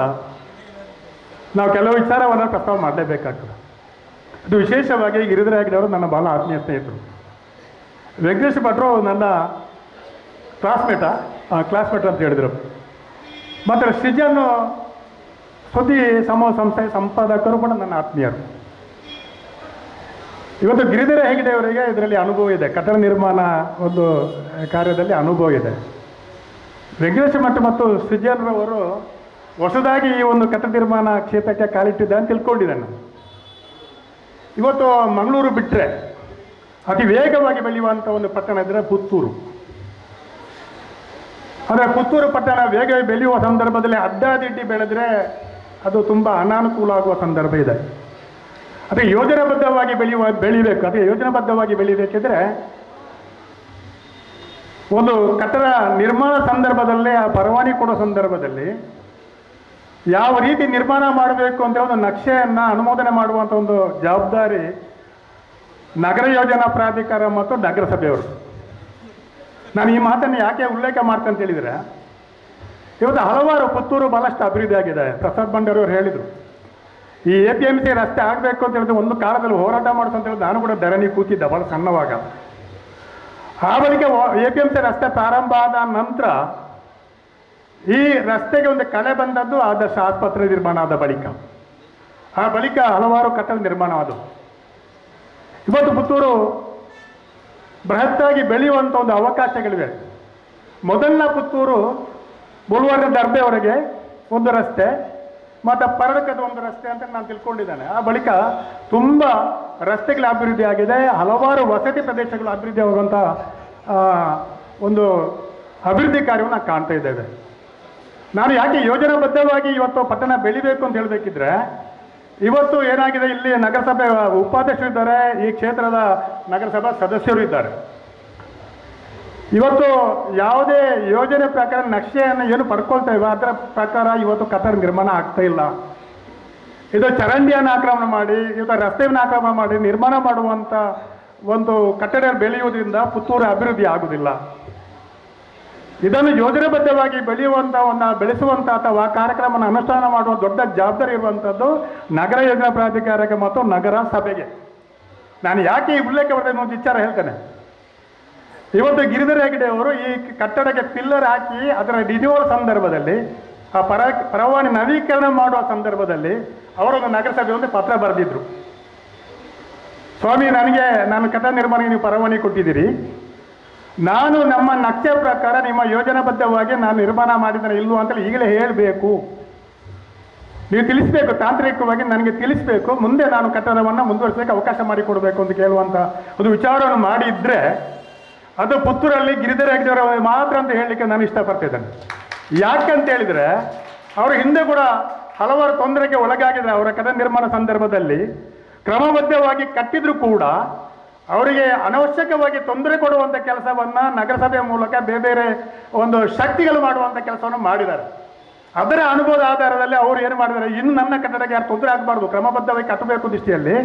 ನಾವು ಕೆಲವು ವಿಚಾರವನ್ನು ಪ್ರಸ್ತಾವ ಮಾಡಲೇಬೇಕಾಗ್ತದೆ. ಅದು ವಿಶೇಷವಾಗಿ ಗಿರಿಧರ ಹೆಗ್ಡೆಯವರು ನನ್ನ ಭಾಳ ಆತ್ಮೀಯ ಸ್ನೇಹಿತರು. ವೆಂಕಟೇಶ್ ಭಟ್ರು ನನ್ನ ಕ್ಲಾಸ್ಮೇಟ್ ಅಂತ ಹೇಳಿದರು. ಮತ್ತು ಸೃಜನ್ ಸುದ್ದಿ ಸಮೂಹ ಸಂಸ್ಥೆ ಸಂಪಾದಕರು ಕೂಡ ನನ್ನ ಆತ್ಮೀಯರು. ಇವತ್ತು ಗಿರಿಧರ ಹೆಗ್ಡೆಯವರಿಗೆ ಇದರಲ್ಲಿ ಅನುಭವ ಇದೆ, ಕಟ್ಟಡ ನಿರ್ಮಾಣ ಒಂದು ಕಾರ್ಯದಲ್ಲಿ ಅನುಭವ ಇದೆ. ವೆಂಕಟೇಶ್ ಭಟ್ ಮತ್ತು ಸೃಜನ್ರವರು ಹೊಸದಾಗಿ ಈ ಒಂದು ಕಟ್ಟಡ ನಿರ್ಮಾಣ ಕ್ಷೇತ್ರಕ್ಕೆ ಕಾಲಿಟ್ಟಿದ್ದೆ ಅಂತ ತಿಳ್ಕೊಂಡಿದ್ದಾನೆ. ಇವತ್ತು ಮಂಗಳೂರು ಬಿಟ್ಟರೆ ಅತಿ ವೇಗವಾಗಿ ಬೆಳೆಯುವಂಥ ಒಂದು ಪಟ್ಟಣ ಇದ್ದರೆ ಪುತ್ತೂರು. ಅಂದರೆ ಪುತ್ತೂರು ಪಟ್ಟಣ ವೇಗ ಬೆಳೆಯುವ ಸಂದರ್ಭದಲ್ಲಿ ಅಡ್ಡಾದಿಡ್ಡಿ ಬೆಳೆದ್ರೆ ಅದು ತುಂಬ ಅನಾನುಕೂಲ ಆಗುವ ಸಂದರ್ಭ ಇದೆ. ಅದಕ್ಕೆ ಯೋಜನಾಬದ್ಧವಾಗಿ ಬೆಳಿಬೇಕು. ಅದಕ್ಕೆ ಯೋಜನಾಬದ್ಧವಾಗಿ ಬೆಳಿಬೇಕಿದ್ರೆ ಒಂದು ಕಟ್ಟಡ ನಿರ್ಮಾಣ ಸಂದರ್ಭದಲ್ಲೇ ಆ ಪರವಾನಗಿ ಕೊಡೋ ಸಂದರ್ಭದಲ್ಲಿ ಯಾವ ರೀತಿ ನಿರ್ಮಾಣ ಮಾಡಬೇಕು ಅಂತ ಒಂದು ನಕ್ಷೆಯನ್ನು ಅನುಮೋದನೆ ಮಾಡುವಂಥ ಒಂದು ಜವಾಬ್ದಾರಿ ನಗರ ಯೋಜನಾ ಪ್ರಾಧಿಕಾರ ಮತ್ತು ನಗರಸಭೆಯವರು. ನಾನು ಈ ಮಾತನ್ನು ಯಾಕೆ ಉಲ್ಲೇಖ ಮಾಡ್ತೇನೆ ಅಂತ ಹೇಳಿದರೆ, ಇವತ್ತು ಹಲವಾರು ಪುತ್ತೂರು ಭಾಳಷ್ಟು ಅಭಿವೃದ್ಧಿ ಆಗಿದೆ. ಪ್ರಸಾದ್ ಬಂಡಾರಿಯವರು ಹೇಳಿದರು, ಈ APMC ರಸ್ತೆ ಆಗಬೇಕು ಅಂತ ಹೇಳಿದ್ರೆ ಒಂದು ಕಾಲದಲ್ಲಿ ಹೋರಾಟ ಮಾಡ್ತು ಅಂತ ಹೇಳಿದ್ರೆ ನಾನು ಕೂಡ ಧರಣಿ ಕೂತಿದ್ದೆ ಭಾಳ ಸಣ್ಣವಾಗ. ಆ ಬಳಿಕ APMC ರಸ್ತೆ ಪ್ರಾರಂಭ ಆದ ನಂತರ ಈ ರಸ್ತೆಗೆ ಒಂದು ಕಳೆ ಬಂದದ್ದು ಆದರ್ಶ ಆಸ್ಪತ್ರೆ ನಿರ್ಮಾಣ ಆದ ಬಳಿಕ. ಆ ಬಳಿಕ ಹಲವಾರು ಕಟ್ಟಡ ನಿರ್ಮಾಣವಾದವು. ಇವತ್ತು ಪುತ್ತೂರು ಬೃಹತ್ತಾಗಿ ಬೆಳೆಯುವಂಥ ಒಂದು ಅವಕಾಶಗಳಿವೆ. ಮೊದಲನೇ ಪುತ್ತೂರು ಬುಲ್ವಾರ್ನ ದರ್ಬೆವರೆಗೆ ಒಂದು ರಸ್ತೆ ಮತ್ತು ಪರಡಕದ ಒಂದು ರಸ್ತೆ ಅಂತ ನಾನು ತಿಳ್ಕೊಂಡಿದ್ದೇನೆ. ಆ ಬಳಿಕ ತುಂಬ ರಸ್ತೆಗಳ ಅಭಿವೃದ್ಧಿ ಆಗಿದೆ, ಹಲವಾರು ವಸತಿ ಪ್ರದೇಶಗಳು ಅಭಿವೃದ್ಧಿ ಆಗುವಂಥ ಒಂದು ಅಭಿವೃದ್ಧಿ ಕಾರ್ಯವನ್ನು ನಾವು ಕಾಣ್ತಾ ಇದ್ದೇವೆ. ನಾನು ಯಾಕೆ ಯೋಜನಾಬದ್ಧವಾಗಿ ಇವತ್ತು ಪಟ್ಟಣ ಬೆಳಿಬೇಕು ಅಂತ ಹೇಳಬೇಕಿದ್ರೆ, ಇವತ್ತು ಏನಾಗಿದೆ, ಇಲ್ಲಿ ನಗರಸಭೆ ಉಪಾಧ್ಯಕ್ಷರು ಇದ್ದಾರೆ, ಈ ಕ್ಷೇತ್ರದ ನಗರಸಭಾ ಸದಸ್ಯರು ಇದ್ದಾರೆ. ಇವತ್ತು ಯಾವುದೇ ಯೋಜನೆ ಪ್ರಕಾರ ನಕ್ಷೆಯನ್ನು ಏನು ಪಡ್ಕೊಳ್ತಾ ಇವೆ ಅದರ ಪ್ರಕಾರ ಇವತ್ತು ಕಟ್ಟಡ ನಿರ್ಮಾಣ ಆಗ್ತಾ ಇಲ್ಲ. ಇದು ಚರಂಡಿಯನ್ನು ಆಕ್ರಮಣ ಮಾಡಿ, ಇವತ್ತು ರಸ್ತೆಯನ್ನು ಆಕ್ರಮಣ ಮಾಡಿ ನಿರ್ಮಾಣ ಮಾಡುವಂಥ ಒಂದು ಕಟ್ಟಡ ಬೆಳೆಯುವುದರಿಂದ ಪುತ್ತೂರು ಅಭಿವೃದ್ಧಿ ಆಗುವುದಿಲ್ಲ. ಇದನ್ನು ಯೋಜನಾಬದ್ಧವಾಗಿ ಬೆಳೆಸುವಂಥ ಅಥವಾ ಕಾರ್ಯಕ್ರಮವನ್ನು ಅನುಷ್ಠಾನ ಮಾಡುವ ದೊಡ್ಡ ಜವಾಬ್ದಾರಿ ಇರುವಂಥದ್ದು ನಗರ ಯೋಜನಾ ಪ್ರಾಧಿಕಾರಕ್ಕೆ ಮತ್ತು ನಗರ ಸಭೆಗೆ. ನಾನು ಯಾಕೆ ಈ ಉಲ್ಲೇಖ ಬರ್ತೇನೆ ಒಂದು ವಿಚಾರ ಹೇಳ್ತೇನೆ. ಇವತ್ತು ಗಿರಿಧರ ಹೆಗ್ಡೆ ಅವರು ಈ ಕಟ್ಟಡಕ್ಕೆ ಪಿಲ್ಲರ್ ಹಾಕಿ ಅದರ ರಿನ್ಯೂವಲ್ ಸಂದರ್ಭದಲ್ಲಿ ಆ ಪರವಾನಗಿ ನವೀಕರಣ ಮಾಡುವ ಸಂದರ್ಭದಲ್ಲಿ ಅವರೊಂದು ನಗರಸಭೆ ಒಂದು ಪತ್ರ ಬರೆದಿದ್ರು. ಸ್ವಾಮಿ, ನಾನು ಕಟ್ಟಡ ನಿರ್ಮಾಣಕ್ಕೆ ನೀವು ಪರವಾನಗಿ ಕೊಟ್ಟಿದ್ದೀರಿ, ನಾನು ನಮ್ಮ ನಕ್ಷೆ ಪ್ರಕಾರ ನಿಮ್ಮ ಯೋಜನಾಬದ್ಧವಾಗಿ ನಾನು ನಿರ್ಮಾಣ ಮಾಡಿದ್ದೇನೆ ಇಲ್ವೋ ಅಂತೇಳಿ ಈಗಲೇ ಹೇಳಬೇಕು, ನೀವು ತಿಳಿಸ್ಬೇಕು, ತಾಂತ್ರಿಕವಾಗಿ ನನಗೆ ತಿಳಿಸ್ಬೇಕು, ಮುಂದೆ ನಾನು ಕಟ್ಟಡವನ್ನು ಮುಂದುವರಿಸಲಿಕ್ಕೆ ಅವಕಾಶ ಮಾಡಿಕೊಡ್ಬೇಕು ಅಂತ ಕೇಳುವಂಥ ಒಂದು ವಿಚಾರವನ್ನು ಮಾಡಿದರೆ ಅದು ಪುತ್ತೂರಲ್ಲಿ ಗಿರಿಧರ ಹೆಗ್ಡೆಯವರ ಮಾತ್ರ ಅಂತ ಹೇಳಲಿಕ್ಕೆ ನಾನು ಇಷ್ಟಪಡ್ತಿದ್ದೇನೆ. ಯಾಕಂತ ಹೇಳಿದರೆ ಅವರು ಹಿಂದೆ ಕೂಡ ಹಲವಾರು ತೊಂದರೆಗೆ ಒಳಗಾಗಿದ್ದಾರೆ. ಅವರ ಕಟ್ಟಡ ನಿರ್ಮಾಣ ಸಂದರ್ಭದಲ್ಲಿ ಕ್ರಮಬದ್ಧವಾಗಿ ಕಟ್ಟಿದ್ರು ಕೂಡ ಅವರಿಗೆ ಅನವಶ್ಯಕವಾಗಿ ತೊಂದರೆ ಕೊಡುವಂಥ ಕೆಲಸವನ್ನು ನಗರಸಭೆಯ ಮೂಲಕ ಬೇರೆ ಬೇರೆ ಒಂದು ಶಕ್ತಿಗಳು ಮಾಡುವಂಥ ಕೆಲಸವನ್ನು ಮಾಡಿದ್ದಾರೆ. ಅದರ ಅನುಭವದ ಆಧಾರದಲ್ಲಿ ಅವರು ಏನು ಮಾಡಿದ್ದಾರೆ, ಇನ್ನು ನನ್ನ ಕಟ್ಟಡಕ್ಕೆ ಯಾರು ತೊಂದರೆ ಆಗಬಾರ್ದು, ಕ್ರಮಬದ್ಧವಾಗಿ ಕಟ್ಟಬೇಕು ದೃಷ್ಟಿಯಲ್ಲಿ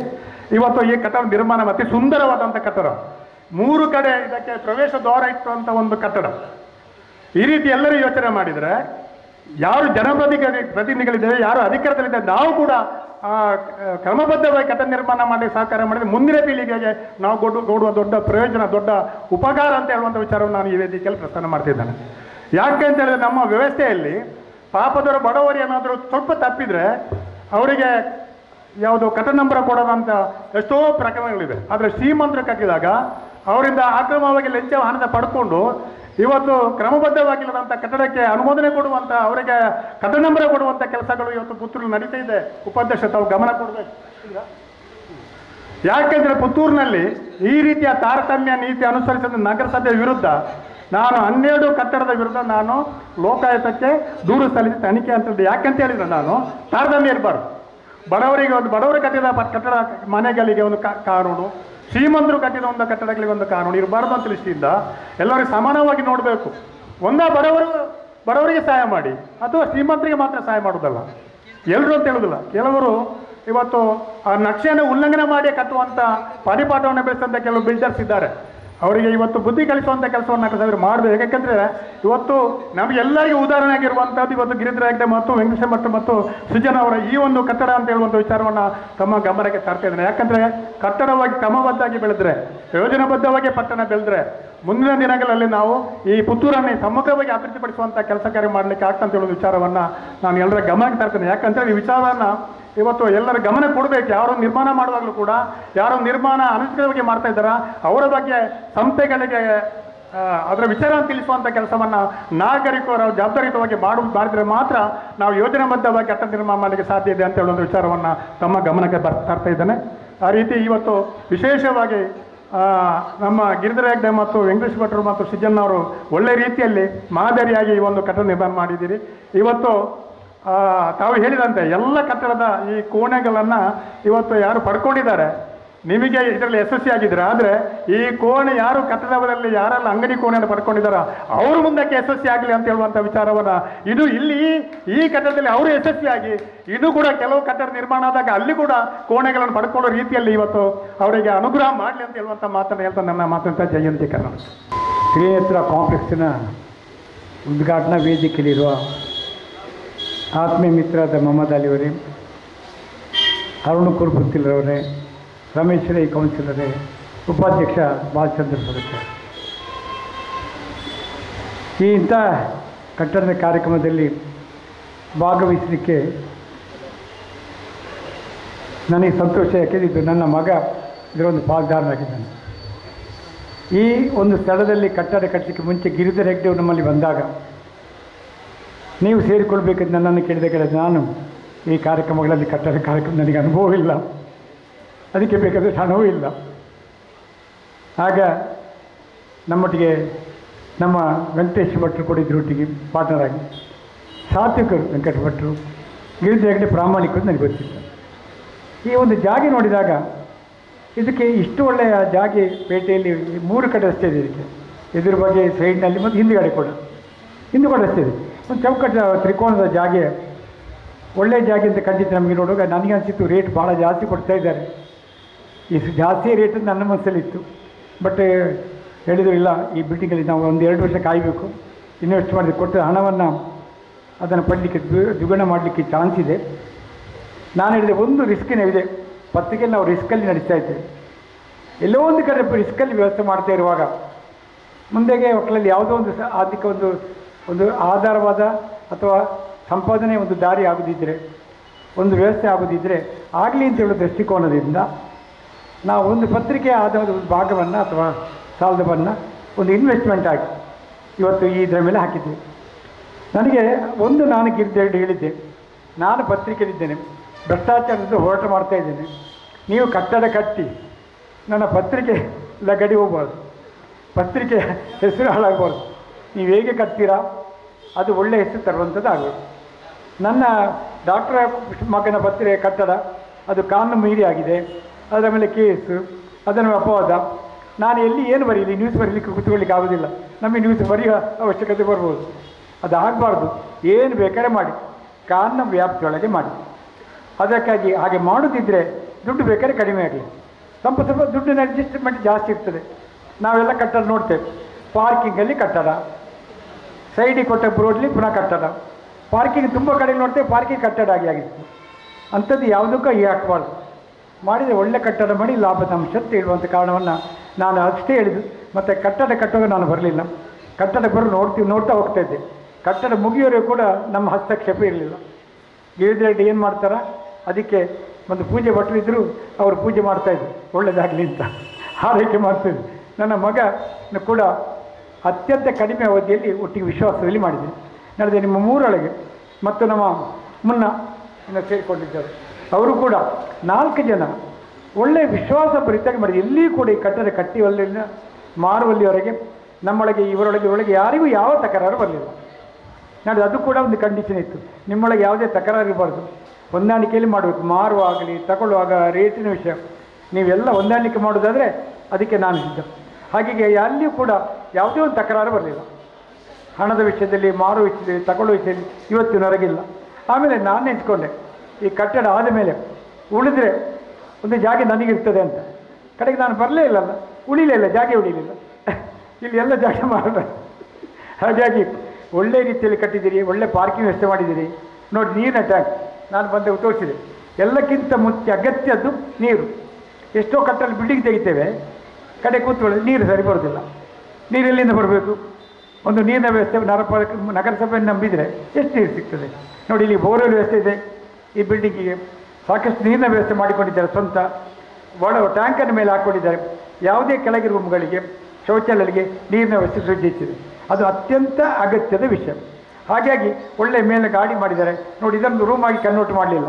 ಇವತ್ತು ಈ ಕಟ್ಟಡ ನಿರ್ಮಾಣ ಅತಿ ಸುಂದರವಾದಂಥ ಕಟ್ಟಡ, 3 ಕಡೆ ಇದಕ್ಕೆ ಪ್ರವೇಶ ದ್ವಾರ ಇಟ್ಟುವಂಥ ಒಂದು ಕಟ್ಟಡ. ಈ ರೀತಿ ಎಲ್ಲರೂ ಯೋಚನೆ ಮಾಡಿದರೆ ಯಾರು ಜನಪ್ರತಿನಿಧಿಗಳಿದ್ದೇವೆ, ಯಾರು ಅಧಿಕಾರದಲ್ಲಿದ್ದೇವೆ, ನಾವು ಕೂಡ ಕ್ರಮಬದ್ಧವಾಗಿ ಕಟ್ಟಡ ನಿರ್ಮಾಣ ಮಾಡಿ ಸಹಕಾರ ಮಾಡಿದರೆ ಮುಂದಿನ ಪೀಳಿಗೆಗೆ ನಾವು ಕೊಡುವ ದೊಡ್ಡ ಪ್ರಯೋಜನ, ದೊಡ್ಡ ಉಪಕಾರ ಅಂತ ಹೇಳುವಂಥ ವಿಚಾರವನ್ನು ನಾನು ಈ ವೇದಿಕೆಯಲ್ಲಿ ಪ್ರಸ್ತಾನ ಮಾಡ್ತಿದ್ದೇನೆ. ಯಾಕೆ ಅಂತ ಹೇಳಿದ್ರೆ ನಮ್ಮ ವ್ಯವಸ್ಥೆಯಲ್ಲಿ ಪಾಪದವರು ಬಡವರು ಏನಾದರೂ ಸ್ವಲ್ಪ ತಪ್ಪಿದರೆ ಅವರಿಗೆ ಯಾವುದು ಕಟ್ಟಡ ನಂಬರ್ ಕೊಡೋದಂತ ಎಷ್ಟೋ ಪ್ರಕರಣಗಳಿವೆ. ಆದರೆ ಶ್ರೀಮಂತರು ಕಟ್ಟಿದಾಗ ಅವರಿಂದ ಅಕ್ರಮವಾಗಿ ಲಂಚ ಹಣದ ಪಡ್ಕೊಂಡು ಇವತ್ತು ಕ್ರಮಬದ್ಧವಾಗಿಲ್ಲದಂಥ ಕಟ್ಟಡಕ್ಕೆ ಅನುಮೋದನೆ ಕೊಡುವಂಥ, ಅವರಿಗೆ ಕಟ್ಟಡ ನಂಬರ್ ಕೊಡುವಂಥ ಕೆಲಸಗಳು ಇವತ್ತು ಪುತ್ತೂರಲ್ಲಿ ನಡೀತಾ ಇದೆ. ಉಪಾಧ್ಯಕ್ಷ ತಾವು ಗಮನ ಕೊಡಬೇಕು. ಯಾಕೆಂದರೆ ಪುತ್ತೂರಿನಲ್ಲಿ ಈ ರೀತಿಯ ತಾರತಮ್ಯ ನೀತಿ ಅನುಸರಿಸಿದ ನಗರಸಭೆ ವಿರುದ್ಧ ನಾನು 12 ಕಟ್ಟಡದ ವಿರುದ್ಧ ನಾನು ಲೋಕಾಯುಕ್ತಕ್ಕೆ ದೂರು ಸಲ್ಲಿಸಿ ತನಿಖೆ ಅಂತ ಯಾಕಂತ ಹೇಳಿದ್ರೆ ನಾನು ತಾರತಮ್ಯ ಇರಬಾರ್ದು. ಬಡವರಿಗೆ ಬಡವರು ಕಟ್ಟಿದ ಕಟ್ಟಡ ಮನೆಗಳಿಗೆ ಒಂದು ಕಾನೂನು, ಶ್ರೀಮಂತರು ಕಟ್ಟಿದ ಒಂದು ಕಟ್ಟಡಗಳಿಗೆ ಒಂದು ಕಾನೂನು ಇರಬಾರ್ದು ಅಂತ ದೃಷ್ಟಿಯಿಂದ ಎಲ್ಲರಿಗೂ ಸಮಾನವಾಗಿ ನೋಡಬೇಕು. ಬಡವರಿಗೆ ಸಹಾಯ ಮಾಡಿ ಅಥವಾ ಶ್ರೀಮಂತರಿಗೆ ಮಾತ್ರ ಸಹಾಯ ಮಾಡೋದಲ್ಲ, ಎಲ್ಲರೂ ಅಂತ ಹೇಳೋದಿಲ್ಲ. ಕೆಲವರು ಇವತ್ತು ಆ ನಕ್ಷೆಯನ್ನು ಉಲ್ಲಂಘನೆ ಮಾಡಿ ಕಟ್ಟುವಂಥ ಪರಿಪಾಠವನ್ನು ಬೆಳೆಸಂಥ ಕೆಲವು ಬಿಲ್ಡರ್ಸ್ ಇದ್ದಾರೆ. ಅವರಿಗೆ ಇವತ್ತು ಬುದ್ಧಿ ಕಲಿಸುವಂಥ ಕೆಲಸವನ್ನು ನಗರಸಭೆ ಮಾಡಬೇಕು. ಯಾಕೆಂದರೆ ಇವತ್ತು ನಮಗೆಲ್ಲರಿಗೂ ಉದಾಹರಣೆ ಆಗಿರುವಂಥದ್ದು ಇವತ್ತು ಗಿರಿಧರ ಹೆಗ್ಡೆ ಮತ್ತು ವೆಂಕಟೇಶ ಭಟ್ ಮತ್ತು ಸೃಜನ್ ಅವರ ಈ ಒಂದು ಕಟ್ಟಡ ಅಂತ ಹೇಳುವಂಥ ವಿಚಾರವನ್ನು ತಮ್ಮ ಗಮನಕ್ಕೆ ತರ್ತಾ ಇದ್ದೇನೆ. ಯಾಕಂದರೆ ಕಟ್ಟಡವಾಗಿ ಕ್ರಮಬದ್ಧವಾಗಿ ಬೆಳೆದ್ರೆ, ಯೋಜನಾಬದ್ಧವಾಗಿ ಪಟ್ಟಣ ಬೆಳೆದ್ರೆ ಮುಂದಿನ ದಿನಗಳಲ್ಲಿ ನಾವು ಈ ಪುತ್ತೂರನ್ನು ಸಮಗ್ರವಾಗಿ ಅಭಿವೃದ್ಧಿಪಡಿಸುವಂಥ ಕೆಲಸ ಕಾರ್ಯ ಮಾಡಲಿಕ್ಕೆ ಆಗ್ತಂತ ಹೇಳೋ ವಿಚಾರವನ್ನು ನಾನು ಎಲ್ಲರ ಗಮನಕ್ಕೆ ತರ್ತೇನೆ. ಯಾಕಂದರೆ ಈ ವಿಚಾರವನ್ನು ಇವತ್ತು ಎಲ್ಲರ ಗಮನ ಕೊಡಬೇಕು. ಯಾರು ನಿರ್ಮಾಣ ಮಾಡುವಾಗಲೂ ಕೂಡ ಯಾರು ನಿರ್ಮಾಣ ಅನುಷ್ಠಿತವಾಗಿ ಮಾಡ್ತಾ ಇದ್ದಾರಾ ಅವರ ಬಗ್ಗೆ ಸಂಸ್ಥೆಗಳಿಗೆ ಅದರ ವಿಚಾರ ತಿಳಿಸುವಂಥ ಕೆಲಸವನ್ನು ನಾಗರಿಕರು ಜವಾಬ್ದಾರಿಯುತವಾಗಿ ಮಾಡಿದರೆ ಮಾತ್ರ ನಾವು ಯೋಜನಾಬದ್ಧವಾಗಿ ಕಟ್ಟಡ ನಿರ್ಮಾಣ ಮಾಡಲಿಕ್ಕೆ ಸಾಧ್ಯ ಇದೆ ಅಂತ ಹೇಳುವಂಥ ವಿಚಾರವನ್ನು ತಮ್ಮ ಗಮನಕ್ಕೆ ತರ್ತಾ ಇದ್ದೇನೆ. ಆ ರೀತಿ ಇವತ್ತು ವಿಶೇಷವಾಗಿ ನಮ್ಮ ಗಿರಿಧರ ಹೆಗ್ಡೆ ಮತ್ತು ವೆಂಕಟೇಶ್ ಭಟ್ರು ಮತ್ತು ಸೃಜನ್ ಅವರು ಒಳ್ಳೆ ರೀತಿಯಲ್ಲಿ ಮಾದರಿಯಾಗಿ ಈ ಒಂದು ಕಟ್ಟಡ ನಿರ್ಮಾಣ ಮಾಡಿದ್ದೀರಿ. ಇವತ್ತು ತಾವು ಹೇಳಿದಂತೆ ಎಲ್ಲ ಕಟ್ಟಡದ ಈ ಕೋಣೆಗಳನ್ನು ಇವತ್ತು ಯಾರು ಪಡ್ಕೊಂಡಿದ್ದಾರೆ, ನಿಮಗೆ ಇದರಲ್ಲಿ ಯಶಸ್ವಿಯಾಗಿದ್ದಾರೆ. ಆದರೆ ಈ ಕೋಣೆ ಯಾರು ಕಟ್ಟಡದಲ್ಲಿ ಯಾರೆಲ್ಲ ಅಂಗಡಿ ಕೋಣೆಯನ್ನು ಪಡ್ಕೊಂಡಿದ್ದಾರೋ ಅವರು ಮುಂದಕ್ಕೆ ಯಶಸ್ವಿ ಆಗಲಿ ಅಂತ ಹೇಳುವಂಥ ವಿಚಾರವನ್ನು ಇದು ಇಲ್ಲಿ ಈ ಕಟ್ಟಡದಲ್ಲಿ ಅವರು ಯಶಸ್ವಿಯಾಗಿ ಇದು ಕೂಡ ಕೆಲವು ಕಟ್ಟಡ ನಿರ್ಮಾಣ ಆದಾಗ ಅಲ್ಲಿ ಕೂಡ ಕೋಣೆಗಳನ್ನು ಪಡ್ಕೊಳ್ಳೋ ರೀತಿಯಲ್ಲಿ ಇವತ್ತು ಅವರಿಗೆ ಅನುಗ್ರಹ ಮಾಡಲಿ ಅಂತ ಹೇಳುವಂಥ ಮಾತನ್ನು ಹೇಳ್ತಾ ನನ್ನ ಮಾತಂತ ಜಯಂತಿ ಕನ್ನಡ. ತ್ರಿನೇತ್ರ ಕಾಂಪ್ಲೆಕ್ಸಿನ ಉದ್ಘಾಟನಾ ವೇದಿಕೆಯಲ್ಲಿರುವ ಆತ್ಮೀಯ ಮಿತ್ರರಾದ ಮೊಹಮ್ಮದ್ ಅಲಿ ಅವರೇ, ಅರುಣ್ ಕುರ್ಬುತ್ತಿಲ್ರವರೇ, ರಮೇಶ್ ರೈ ಕೌನ್ಸಿಲರೇ, ಉಪಾಧ್ಯಕ್ಷ ಬಾಲಚಂದ್ರ ಸದಸ್ಯ, ಇಂಥ ಕಟ್ಟಡದ ಕಾರ್ಯಕ್ರಮದಲ್ಲಿ ಭಾಗವಹಿಸಲಿಕ್ಕೆ ನನಗೆ ಸಂತೋಷ. ಯಾಕೆಂದಿದ್ದು ನನ್ನ ಮಗ ಇದರೊಂದು ಪಾಲ್ದಾರನಾಗಿದ್ದಾನೆ. ಈ ಒಂದು ಸ್ಥಳದಲ್ಲಿ ಕಟ್ಟಡ ಕಟ್ಟಲಿಕ್ಕೆ ಮುಂಚೆ ಗಿರಿಧರ ಹೆಗ್ಡೆ ನಮ್ಮಲ್ಲಿ ಬಂದಾಗ ನೀವು ಸೇರಿಕೊಳ್ಬೇಕಂತ ನನ್ನನ್ನು ಕೇಳಿದ ನಾನು ಈ ಕಾರ್ಯಕ್ರಮಗಳಲ್ಲಿ ಕಟ್ಟಡ ಕಾರ್ಯಕ್ರಮ ನನಗೆ ಅನುಭವ ಇಲ್ಲ, ಅದಕ್ಕೆ ಬೇಕಾದರೆ ಹಣವೂ ಇಲ್ಲ. ಆಗ ನಮ್ಮೊಟ್ಟಿಗೆ ನಮ್ಮ ವೆಂಕಟೇಶ್ ಭಟ್ರು ಕೊಡಿದ್ರು ಒಟ್ಟಿಗೆ ಪಾರ್ಟ್ನರ್ ಆಗಿ, ಸಾತ್ವಿಕರು ವೆಂಕಟ ಭಟ್ರು, ಗಿರಿಧರ ಹೆಗ್ಡೆ ಪ್ರಾಮಾಣಿಕರು ನನಗೆ ಗೊತ್ತಿಲ್ಲ. ಈ ಒಂದು ಜಾಗ ನೋಡಿದಾಗ ಇದಕ್ಕೆ ಇಷ್ಟು ಒಳ್ಳೆಯ ಜಾಗೆ ಪೇಟೆಯಲ್ಲಿ 3 ಕಡೆ ರಸ್ತೆ ಇದೆ. ಇದಕ್ಕೆ ಎದುರು ಬಗ್ಗೆ ಸೈಡ್ನಲ್ಲಿ ಮತ್ತು ಹಿಂದುಗಡೆ ಕೂಡ ರಸ್ತೆ ಇದೆ. ಒಂದು ಚೌಕಟ್ಟು ತ್ರಿಕೋನದ ಜಾಗೆ ಒಳ್ಳೆಯ ಜಾಗೆ ಅಂತ ಖಂಡಿತ ನಮಗೆ ನೋಡುವಾಗ ನನಗೆ ಅನಿಸಿತ್ತು ರೇಟ್ ಭಾಳ ಜಾಸ್ತಿ ಕೊಡ್ತಾ ಇದ್ದಾರೆ. ಈ ಜಾಸ್ತಿ ರೇಟ್ ನನ್ನ ಮನಸ್ಸಲ್ಲಿತ್ತು. ಬಟ್ ಹೇಳಿದ್ರು ಇಲ್ಲ, ಈ ಬಿಲ್ಡಿಂಗಲ್ಲಿ ನಾವು 1-2 ವರ್ಷ ಕಾಯಬೇಕು, ಇನ್ವೆಸ್ಟ್ ಮಾಡಿದ ಕೊಟ್ಟ ಹಣವನ್ನು ಅದನ್ನು ಪಡಲಿಕ್ಕೆ ದ್ವಿಗುಣ ಮಾಡಲಿಕ್ಕೆ ಚಾನ್ಸ್ ಇದೆ. ನಾನು ಹೇಳಿದೆ ಒಂದು ರಿಸ್ಕಿನ ಇದೆ, ಪತ್ರಿಕೆಯಲ್ಲಿ ನಾವು ರಿಸ್ಕಲ್ಲಿ ನಡೆಸ್ತಾ ಇದ್ದೇವೆ. ಎಲ್ಲೋ ಒಂದು ಕಡೆ ರಿಸ್ಕಲ್ಲಿ ವ್ಯವಸ್ಥೆ ಮಾಡ್ತಾ ಇರುವಾಗ ಮುಂದೆಗೆ ಮಕ್ಕಳಲ್ಲಿ ಯಾವುದೋ ಒಂದು ಆರ್ಥಿಕ ಒಂದು ಆಧಾರವಾದ ಅಥವಾ ಸಂಪಾದನೆ ಒಂದು ದಾರಿ ಆಗೋದಿದ್ದರೆ, ಒಂದು ವ್ಯವಸ್ಥೆ ಆಗೋದಿದ್ದರೆ ಆಗಲಿ ಅಂತ ಹೇಳೋ ದೃಷ್ಟಿಕೋನದಿಂದ ನಾವು ಒಂದು ಪತ್ರಿಕೆ ಆದ ಒಂದು ಭಾಗವನ್ನು ಅಥವಾ ಸಾಲದವನ್ನು ಒಂದು ಇನ್ವೆಸ್ಟ್ಮೆಂಟ್ ಆಗಿ ಇವತ್ತು ಇದರ ಮೇಲೆ ಹಾಕಿದ್ದೆ. ನನಗೆ ನಾನು ಗಿರಿಧರ ಹೇಳಿದ್ದೆ, ನಾನು ಪತ್ರಿಕೆಯಲ್ಲಿದ್ದೇನೆ, ಭ್ರಷ್ಟಾಚಾರದ ಹೋರಾಟ ಮಾಡ್ತಾ ಇದ್ದೇನೆ, ನೀವು ಕಟ್ಟಡ ಕಟ್ಟಿ ನನ್ನ ಪತ್ರಿಕೆ ಗಡಿ ಹೋಗ್ಬಾರ್ದು, ಪತ್ರಿಕೆ ಹೆಸರು ಹಾಳಾಗಬಾರ್ದು, ನೀವು ಹೇಗೆ ಕಟ್ತೀರಾ ಅದು ಒಳ್ಳೆಯ ಹೆಸರು ತರುವಂಥದ್ದು ಆಗಬೇಕು. ನನ್ನ ಡಾಕ್ಟರ್ ಮಗನ ಪತ್ರಿಕೆ ಕಟ್ಟಡ ಅದು ಕಾನೂನು ಮೀರಿ ಆಗಿದೆ, ಅದರ ಮೇಲೆ ಕೇಸು, ಅದನ್ನು ಅಪವಾದ. ನಾನು ಎಲ್ಲಿ ಏನು ಬರೀಲಿ, ನ್ಯೂಸ್ ಬರೀಲಿಕ್ಕೆ ಕೂತ್ಕೊಳ್ಳಿಕ್ಕೆ ಆಗೋದಿಲ್ಲ, ನಮಗೆ ನ್ಯೂಸ್ ಬರೆಯೋ ಅವಶ್ಯಕತೆ ಬರ್ಬೋದು. ಅದು ಆಗಬಾರ್ದು. ಏನು ಬೇಕಾದ್ರೆ ಮಾಡಿ, ಕಾನೂನು ವ್ಯಾಪ್ತಿಯೊಳಗೆ ಮಾಡಿ. ಅದಕ್ಕಾಗಿ ಹಾಗೆ ಮಾಡೋದಿದ್ದರೆ ದುಡ್ಡು ಬೇಕಾದ್ರೆ ಕಡಿಮೆ ಆಗಲಿ, ಸ್ವಲ್ಪ ದುಡ್ಡಿನ ಅಡ್ಜಸ್ಟ್ಮೆಂಟ್ ಜಾಸ್ತಿ ಇರ್ತದೆ. ನಾವೆಲ್ಲ ಕಟ್ಟಡ ನೋಡ್ತೇವೆ, ಪಾರ್ಕಿಂಗಲ್ಲಿ ಕಟ್ಟಡ, ಸೈಡಿಗೆ ಕೊಟ್ಟ ರೋಡ್ಲಿ ಪುನಃ ಕಟ್ಟಡ, ಪಾರ್ಕಿಂಗ್ ತುಂಬ ಕಡೆ ನೋಡ್ತೇವೆ, ಪಾರ್ಕಿಂಗ್ ಕಟ್ಟಡ ಆಗಿತ್ತು. ಅಂಥದ್ದು ಯಾವುದಕ್ಕೂ ಈ ಹಾಕಬಾರ್ದು. ಮಾಡಿದರೆ ಒಳ್ಳೆ ಕಟ್ಟಡ ಮಾಡಿ ಲಾಭದ ಅಂಶ ಅಂತ ಹೇಳುವಂಥ ಕಾರಣವನ್ನು ನಾನು ಅಷ್ಟೇ ಹೇಳಿದ್ದು. ಮತ್ತು ಕಟ್ಟಡ ಕಟ್ಟುವಾಗ ನಾನು ಬರಲಿಲ್ಲ, ಕಟ್ಟಡ ನೋಡ್ತಾ ಹೋಗ್ತಾ ಇದ್ದೆ. ಕಟ್ಟಡ ಮುಗಿಯೋರು ಕೂಡ ನಮ್ಮ ಹಸ್ತಕ್ಷೇಪ ಇರಲಿಲ್ಲ. ಗಿರಿಧರ ಹೆಗ್ಡೆ ಏನು ಮಾಡ್ತಾರ, ಅದಕ್ಕೆ ಒಂದು ಪೂಜೆ ಭಟ್ರಿದ್ರು, ಅವರು ಪೂಜೆ ಮಾಡ್ತಾಯಿದ್ರು ಒಳ್ಳೆಯದಾಗಲಿ ಅಂತ ಆರೈಕೆ ಮಾಡ್ತಿದ್ರು. ನನ್ನ ಮಗ ಕೂಡ ಅತ್ಯಂತ ಕಡಿಮೆ ಅವಧಿಯಲ್ಲಿ ಒಟ್ಟಿಗೆ ವಿಶ್ವಾಸದಲ್ಲಿ ಮಾಡಿದೆ. ನಡೆದ ನಿಮ್ಮ 3 ಮತ್ತು ನಮ್ಮ ಮುನ್ನ ಸೇರಿಕೊಂಡಿದ್ದಾರೆ. ಅವರು ಕೂಡ 4 ಜನ ಒಳ್ಳೆಯ ವಿಶ್ವಾಸ ಭರಿತಾಗಿ ಮಾಡಿದೆ. ಎಲ್ಲಿಯೂ ಕೂಡ ಈ ಕಟ್ಟಡ ಕಟ್ಟಿವಲ್ಲಿಂದ ಮಾರುವಲ್ಲಿವರೆಗೆ ನಮ್ಮೊಳಗೆ ಇವರೊಳಗೆ ಯಾರಿಗೂ ಯಾವ ತಕರಾರು ಬರಲಿಲ್ಲ. ನಾಡು ಅದು ಕೂಡ ಒಂದು ಕಂಡೀಷನ್ ಇತ್ತು, ನಿಮ್ಮೊಳಗೆ ಯಾವುದೇ ತಕರಾರು ಇರಬಾರ್ದು, ಹೊಂದಾಣಿಕೆಯಲ್ಲಿ ಮಾಡಬೇಕು. ಮಾರುವಾಗಲಿ ತಗೊಳ್ಳುವಾಗ ರೇಟಿನ ವಿಷಯ ನೀವೆಲ್ಲ ಹೊಂದಾಣಿಕೆ ಮಾಡೋದಾದರೆ ಅದಕ್ಕೆ ನಾನು ಸಿದ್ಧ. ಹಾಗೆ ಅಲ್ಲಿಯೂ ಕೂಡ ಯಾವುದೇ ಒಂದು ತಕರಾರು ಬರಲಿಲ್ಲ. ಹಣದ ವಿಷಯದಲ್ಲಿ, ಮಾರುವ ವಿಷಯದಲ್ಲಿ, ತಗೊಳ್ಳೋ ವಿಷಯದಲ್ಲಿ ಇವತ್ತಿನವರೆಗಿಲ್ಲ. ಆಮೇಲೆ ನಾನು ನೆನೆಸ್ಕೊಂಡೆ, ಈ ಕಟ್ಟಡ ಆದ ಮೇಲೆ ಉಳಿದ್ರೆ ಒಂದು ಜಾಗ ನನಗಿರ್ತದೆ ಅಂತ. ಕಡೆಗೆ ನಾನು ಬರಲೇ ಇಲ್ಲಲ್ಲ, ಉಳಿಲೇ ಇಲ್ಲ, ಜಾಗ ಉಳಿಲಿಲ್ಲ. ಇಲ್ಲಿ ಎಲ್ಲ ಜಾಗ ಮಾಡೋಣ. ಹಾಗಾಗಿ ಒಳ್ಳೆ ರೀತಿಯಲ್ಲಿ ಕಟ್ಟಿದ್ದೀರಿ, ಒಳ್ಳೆ ಪಾರ್ಕಿಂಗ್ ವ್ಯವಸ್ಥೆ ಮಾಡಿದ್ದೀರಿ. ನೋಡಿ, ನೀರಿನ ಟ್ಯಾಂಕ್ ನಾನು ಬಂದು ತೋರಿಸಿದೆ. ಎಲ್ಲಕ್ಕಿಂತ ಮುಂಚೆ ಅಗತ್ಯದ್ದು ನೀರು. ಎಷ್ಟೋ ಕಟ್ಟಡ ಬಿಲ್ಡಿಂಗ್ ತೆಗಿತೇವೆ, ಕಡೆ ಕೂತ್ಕೊಳ್ಳಿ ನೀರು ಸರಿ ಬರೋದಿಲ್ಲ. ನೀರು ಎಲ್ಲಿಂದ ಬರಬೇಕು? ಒಂದು ನೀರಿನ ವ್ಯವಸ್ಥೆ ನಗರಸಭೆಯನ್ನು ನಂಬಿದರೆ ಎಷ್ಟು ನೀರು ಸಿಗ್ತದೆ? ನೋಡಿ, ಇಲ್ಲಿ ಬೋರ್ವೆಲ್ ವ್ಯವಸ್ಥೆ ಇದೆ. ಈ ಬಿಲ್ಡಿಂಗಿಗೆ ಸಾಕಷ್ಟು ನೀರಿನ ವ್ಯವಸ್ಥೆ ಮಾಡಿಕೊಂಡಿದ್ದಾರೆ. ಸ್ವಂತ ಟ್ಯಾಂಕನ್ನು ಮೇಲೆ ಹಾಕ್ಕೊಂಡಿದ್ದಾರೆ. ಯಾವುದೇ ಕೆಳಗೆ ರೂಮ್ಗಳಿಗೆ, ಶೌಚಾಲಯಗಳಿಗೆ ನೀರಿನ ವ್ಯವಸ್ಥೆ ಸೃಜಿಸಿದೆ. ಅದು ಅತ್ಯಂತ ಅಗತ್ಯದ ವಿಷಯ. ಹಾಗಾಗಿ ಒಳ್ಳೆ ಮೇಲೆ ಗಾಡಿ ಮಾಡಿದ್ದಾರೆ. ನೋಡಿ, ಇದನ್ನು ರೂಮಾಗಿ ಕನ್ವರ್ಟ್ ಮಾಡಲಿಲ್ಲ,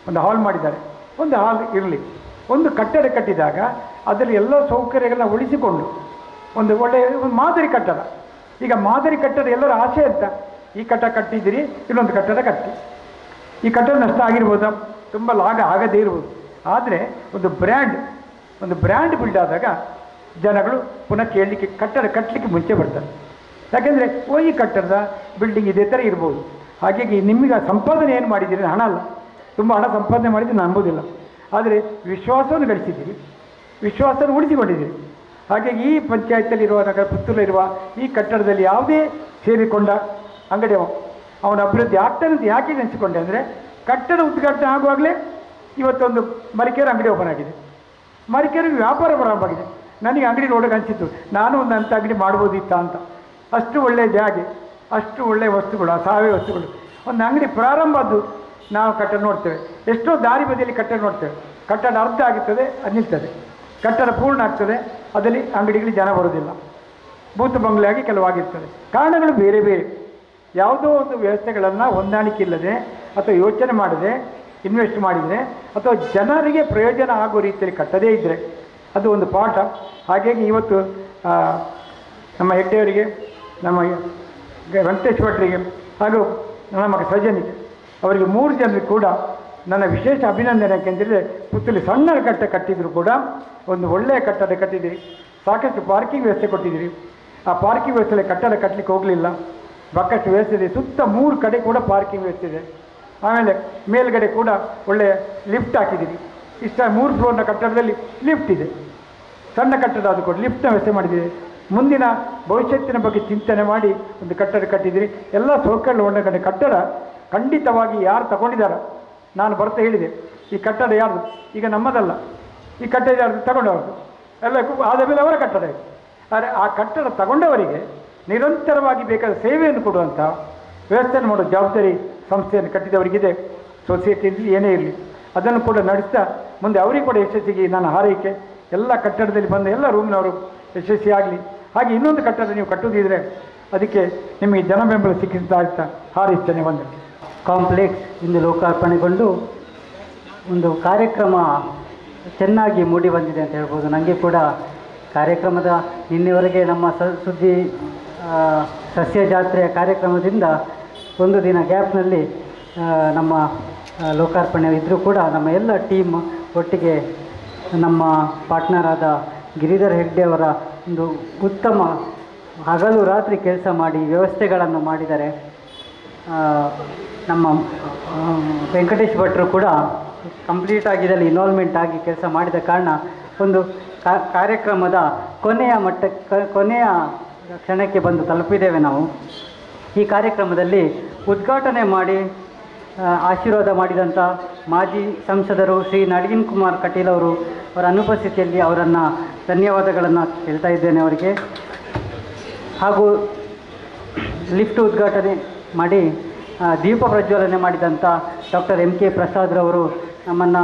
ಒಂದು ಹಾಲ್ ಮಾಡಿದ್ದಾರೆ. ಒಂದು ಹಾಲ್ ಇರಲಿ. ಒಂದು ಕಟ್ಟಡ ಕಟ್ಟಿದಾಗ ಅದರಲ್ಲಿ ಎಲ್ಲ ಸೌಕರ್ಯಗಳನ್ನ ಉಳಿಸಿಕೊಂಡು ಒಂದು ಒಳ್ಳೆಯ ಒಂದು ಮಾದರಿ ಕಟ್ಟಡ. ಈಗ ಮಾದರಿ ಕಟ್ಟಡ ಎಲ್ಲರ ಆಸೆ ಅಂತ, ಈ ಕಟ್ಟಡ ಕಟ್ಟಿದ್ದೀರಿ, ಇನ್ನೊಂದು ಕಟ್ಟಡ ಕಟ್ಟಿ. ಈ ಕಟ್ಟಡ ನಷ್ಟ ಆಗಿರ್ಬೋದು, ತುಂಬ ಲಾಭ ಆಗದೇ ಇರ್ಬೋದು. ಆದರೆ ಒಂದು ಬ್ರ್ಯಾಂಡ್ ಬಿಲ್ಡ್ ಆದಾಗ ಜನಗಳು ಪುನಃ ಕೇಳಲಿಕ್ಕೆ, ಕಟ್ಟಡ ಕಟ್ಟಲಿಕ್ಕೆ ಮುಂಚೆ ಬರ್ತಾರೆ. ಯಾಕೆಂದರೆ ಈ ಕಟ್ಟಡದ ಬಿಲ್ಡಿಂಗ್ ಇದೇ ಥರ ಇರ್ಬೋದು. ಹಾಗಾಗಿ ನಿಮಗೆ ಸಂಪಾದನೆ ಏನು ಮಾಡಿದ್ದೀರಿ? ಹಣ ಅಲ್ಲ, ತುಂಬ ಹಣ ಸಂಪಾದನೆ ಮಾಡಿದ್ದೀರಿ ನಂಬೋದಿಲ್ಲ. ಆದರೆ ವಿಶ್ವಾಸವನ್ನು ಗಳಿಸಿದ್ದೀರಿ, ವಿಶ್ವಾಸವನ್ನು ಉಳಿಸಿಕೊಂಡಿದ್ದೀರಿ. ಹಾಗಾಗಿ ಈ ಪಂಚಾಯತಲ್ಲಿರುವ ಪುತ್ತೂರಲ್ಲಿರುವ ಈ ಕಟ್ಟಡದಲ್ಲಿ ಯಾವುದೇ ಸೇರಿಕೊಂಡ ಅಂಗಡಿಯವ ಅವನ ಅಭಿವೃದ್ಧಿ ಆಗ್ತಾನೆ ಅಂತ ಯಾಕೆ ನೆನೆಸಿಕೊಂಡೆ ಅಂದರೆ, ಕಟ್ಟಡ ಉದ್ಘಾಟನೆ ಆಗುವಾಗಲೇ ಇವತ್ತೊಂದು ಮರಿಕೇರಿ ಅಂಗಡಿ ಓಪನ್ ಆಗಿದೆ. ಮರಿಕೇರಿಗೆ ವ್ಯಾಪಾರ ಪ್ರಾರಂಭವಾಗಿದೆ. ನನಗೆ ಅಂಗಡಿ ನೋಡೋಕೆ ಅನಿಸಿತ್ತು, ನಾನು ಒಂದು ಅಂಥ ಅಂಗಡಿ ಮಾಡ್ಬೋದಿತ್ತ ಅಂತ. ಅಷ್ಟು ಒಳ್ಳೆಯ ಜಾಗೆ, ಅಷ್ಟು ಒಳ್ಳೆಯ ವಸ್ತುಗಳು, ಸಾವಯವ ವಸ್ತುಗಳು. ಒಂದು ಅಂಗಡಿ ಪ್ರಾರಂಭ ಆದ್ದು ನಾವು ಕಟ್ಟಡ ನೋಡ್ತೇವೆ. ಎಷ್ಟೋ ದಾರಿ ಬದಿಯಲ್ಲಿ ಕಟ್ಟಡ ನೋಡ್ತೇವೆ. ಕಟ್ಟಡ ಅರ್ಧ ಆಗುತ್ತದೆ, ಅದು ನಿಲ್ತದೆ. ಕಟ್ಟಡ ಪೂರ್ಣ ಆಗ್ತದೆ, ಅದರಲ್ಲಿ ಅಂಗಡಿಗಳಿಗೆ ಜನ ಬರೋದಿಲ್ಲ. ಭೂತ ಬಂಗ್ಲೆಯಾಗಿ ಕೆಲವಾಗಿರ್ತದೆ. ಕಾರಣಗಳು ಬೇರೆ ಬೇರೆ. ಯಾವುದೋ ಒಂದು ವ್ಯವಸ್ಥೆಗಳನ್ನು ಹೊಂದಾಣಿಕೆ ಇಲ್ಲದೆ ಅಥವಾ ಯೋಚನೆ ಮಾಡದೆ ಇನ್ವೆಸ್ಟ್ ಮಾಡಿದರೆ ಅಥವಾ ಜನರಿಗೆ ಪ್ರಯೋಜನ ಆಗೋ ರೀತಿಯಲ್ಲಿ ಕಟ್ಟದೇ ಇದ್ದರೆ ಅದು ಒಂದು ಪಾಠ. ಹಾಗಾಗಿ ಇವತ್ತು ನಮ್ಮ ಹೆಗ್ಡೆಯವರಿಗೆ, ನಮ್ಮ ವೆಂಕಟೇಶ್ ಭಟ್ರಿಗೆ ಹಾಗೂ ನಮ್ಮ ಸಜ್ಜನಿಗೆ ಅವರಿಗೆ 3 ಜನರಿಗೆ ಕೂಡ ನನ್ನ ವಿಶೇಷ ಅಭಿನಂದನೆ. ಯಾಕೆಂದರೆ ಪುತ್ತೂರಲ್ಲಿ ಸಣ್ಣ ಕಟ್ಟಡ ಕಟ್ಟಿದ್ರು ಕೂಡ ಒಂದು ಒಳ್ಳೆಯ ಕಟ್ಟಡ ಕಟ್ಟಿದ್ದೀರಿ. ಸಾಕಷ್ಟು ಪಾರ್ಕಿಂಗ್ ವ್ಯವಸ್ಥೆ ಕೊಟ್ಟಿದ್ದೀರಿ. ಆ ಪಾರ್ಕಿಂಗ್ ವ್ಯವಸ್ಥೆಯಲ್ಲಿ ಕಟ್ಟಡ ಕಟ್ಟಲಿಕ್ಕೆ ಹೋಗಲಿಲ್ಲ, ಸಾಕಷ್ಟು ವ್ಯವಸ್ಥೆ ಇದೆ. ಸುತ್ತ 3 ಕಡೆ ಕೂಡ ಪಾರ್ಕಿಂಗ್ ವ್ಯವಸ್ಥೆ ಇದೆ. ಆಮೇಲೆ ಮೇಲ್ಗಡೆ ಕೂಡ ಒಳ್ಳೆಯ ಲಿಫ್ಟ್ ಹಾಕಿದ್ದೀರಿ. ಇಷ್ಟ 3 ಫ್ಲೋರ್ನ ಕಟ್ಟಡದಲ್ಲಿ ಲಿಫ್ಟ್ ಇದೆ. ಸಣ್ಣ ಕಟ್ಟಡ ಅದು ಕೂಡ ಲಿಫ್ಟ್ನ ವ್ಯವಸ್ಥೆ ಮಾಡಿದ್ದೀರಿ. ಮುಂದಿನ ಭವಿಷ್ಯತ್ತಿನ ಬಗ್ಗೆ ಚಿಂತನೆ ಮಾಡಿ ಒಂದು ಕಟ್ಟಡ ಕಟ್ಟಿದ್ದೀರಿ. ಎಲ್ಲ ಸೌಕರ್ಯ ಒಳಗಡೆ ಕಟ್ಟಡ ಖಂಡಿತವಾಗಿ ಯಾರು ತಗೊಂಡಿದ್ದಾರೆ, ನಾನು ಬರ್ತಾ ಹೇಳಿದೆ, ಈ ಕಟ್ಟಡ ಯಾರ್ದು? ಈಗ ನಮ್ಮದಲ್ಲ, ಈ ಕಟ್ಟಡ ಯಾರ್ದು? ತಗೊಂಡವ್ರದ್ದು ಎಲ್ಲ ಆದ ಮೇಲೆ ಅವರ ಕಟ್ಟಡ ಇದೆ. ಆದರೆ ಆ ಕಟ್ಟಡ ತಗೊಂಡವರಿಗೆ ನಿರಂತರವಾಗಿ ಬೇಕಾದ ಸೇವೆಯನ್ನು ಕೊಡುವಂಥ ವ್ಯವಸ್ಥೆಯನ್ನು ಮಾಡೋ ಜವಾಬ್ದಾರಿ ಸಂಸ್ಥೆಯನ್ನು ಕಟ್ಟಿದವರಿಗಿದೆ. ಸೊಸೈಟಿಯಲ್ಲಿ ಏನೇ ಇರಲಿ ಅದನ್ನು ಕೂಡ ನಡೆಸ್ತಾ ಮುಂದೆ ಅವರಿಗೆ ಕೂಡ ಯಶಸ್ಸಿಗೆ ನನ್ನ ಹಾರೈಕೆ. ಎಲ್ಲ ಕಟ್ಟಡದಲ್ಲಿ ಬಂದ ಎಲ್ಲ ರೂಮಿನವರು ಯಶಸ್ವಿಯಾಗಲಿ. ಹಾಗೆ ಇನ್ನೊಂದು ಕಟ್ಟಡ ನೀವು ಕಟ್ಟುವುದಿದ್ರೆ ಅದಕ್ಕೆ ನಿಮಗೆ ಜನ ಬೆಂಬಲ ಸಿಕ್ಕಿಸ್ತಾ ಇರ್ತಾ ಹಾರೈಸ್ತೇನೆ. ಒಂದು ಕಾಂಪ್ಲೆಕ್ಸ್ ಇಂದು ಲೋಕಾರ್ಪಣೆಗೊಂಡು ಒಂದು ಕಾರ್ಯಕ್ರಮ ಚೆನ್ನಾಗಿ ಮೂಡಿ ಬಂದಿದೆ ಅಂತ ಹೇಳ್ಬೋದು. ನನಗೆ ಕೂಡ ಕಾರ್ಯಕ್ರಮದ ನಿನ್ನೆವರೆಗೆ ನಮ್ಮ ಸುದ್ದಿ ಸಸ್ಯ ಜಾತ್ರೆಯ ಕಾರ್ಯಕ್ರಮದಿಂದ ಒಂದು ದಿನ ಗ್ಯಾಪ್ನಲ್ಲಿ ನಮ್ಮ ಲೋಕಾರ್ಪಣೆ ಇದ್ದರೂ ಕೂಡ ನಮ್ಮ ಎಲ್ಲ ಟೀಮ್ ಒಟ್ಟಿಗೆ ನಮ್ಮ ಪಾರ್ಟ್ನರ್ ಆದ ಗಿರಿಧರ್ ಹೆಗ್ಡೆ ಅವರ ಒಂದು ಉತ್ತಮ ಹಗಲು ರಾತ್ರಿ ಕೆಲಸ ಮಾಡಿ ವ್ಯವಸ್ಥೆಗಳನ್ನು ಮಾಡಿದ್ದಾರೆ. ನಮ್ಮ ವೆಂಕಟೇಶ್ ಭಟ್ರು ಕೂಡ ಕಂಪ್ಲೀಟ್ ಆಗಿದ್ದಲ್ಲಿ ಇನ್ವಾಲ್ವ್ಮೆಂಟ್ ಆಗಿ ಕೆಲಸ ಮಾಡಿದ ಕಾರಣ ಒಂದು ಕಾರ್ಯಕ್ರಮದ ಕೊನೆಯ ಕ್ಷಣಕ್ಕೆ ಬಂದು ತಲುಪಿದ್ದೇವೆ ನಾವು. ಈ ಕಾರ್ಯಕ್ರಮದಲ್ಲಿ ಉದ್ಘಾಟನೆ ಮಾಡಿ ಆಶೀರ್ವಾದ ಮಾಡಿದಂಥ ಮಾಜಿ ಸಂಸದರು ಶ್ರೀ ನಳಿನ್ ಕುಮಾರ್ ಕಟೀಲ್ ಅವರು ಅವರ ಅನುಪಸ್ಥಿತಿಯಲ್ಲಿ ಅವರನ್ನು ಧನ್ಯವಾದಗಳನ್ನು ಹೇಳ್ತಾ ಇದ್ದೇನೆ ಅವರಿಗೆ. ಹಾಗೂ ಲಿಫ್ಟ್ ಉದ್ಘಾಟನೆ ಮಾಡಿ ದೀಪ ಪ್ರಜ್ವಲನೆ ಮಾಡಿದಂಥ ಡಾಕ್ಟರ್ MK ಪ್ರಸಾದ್ರವರು ನಮ್ಮನ್ನು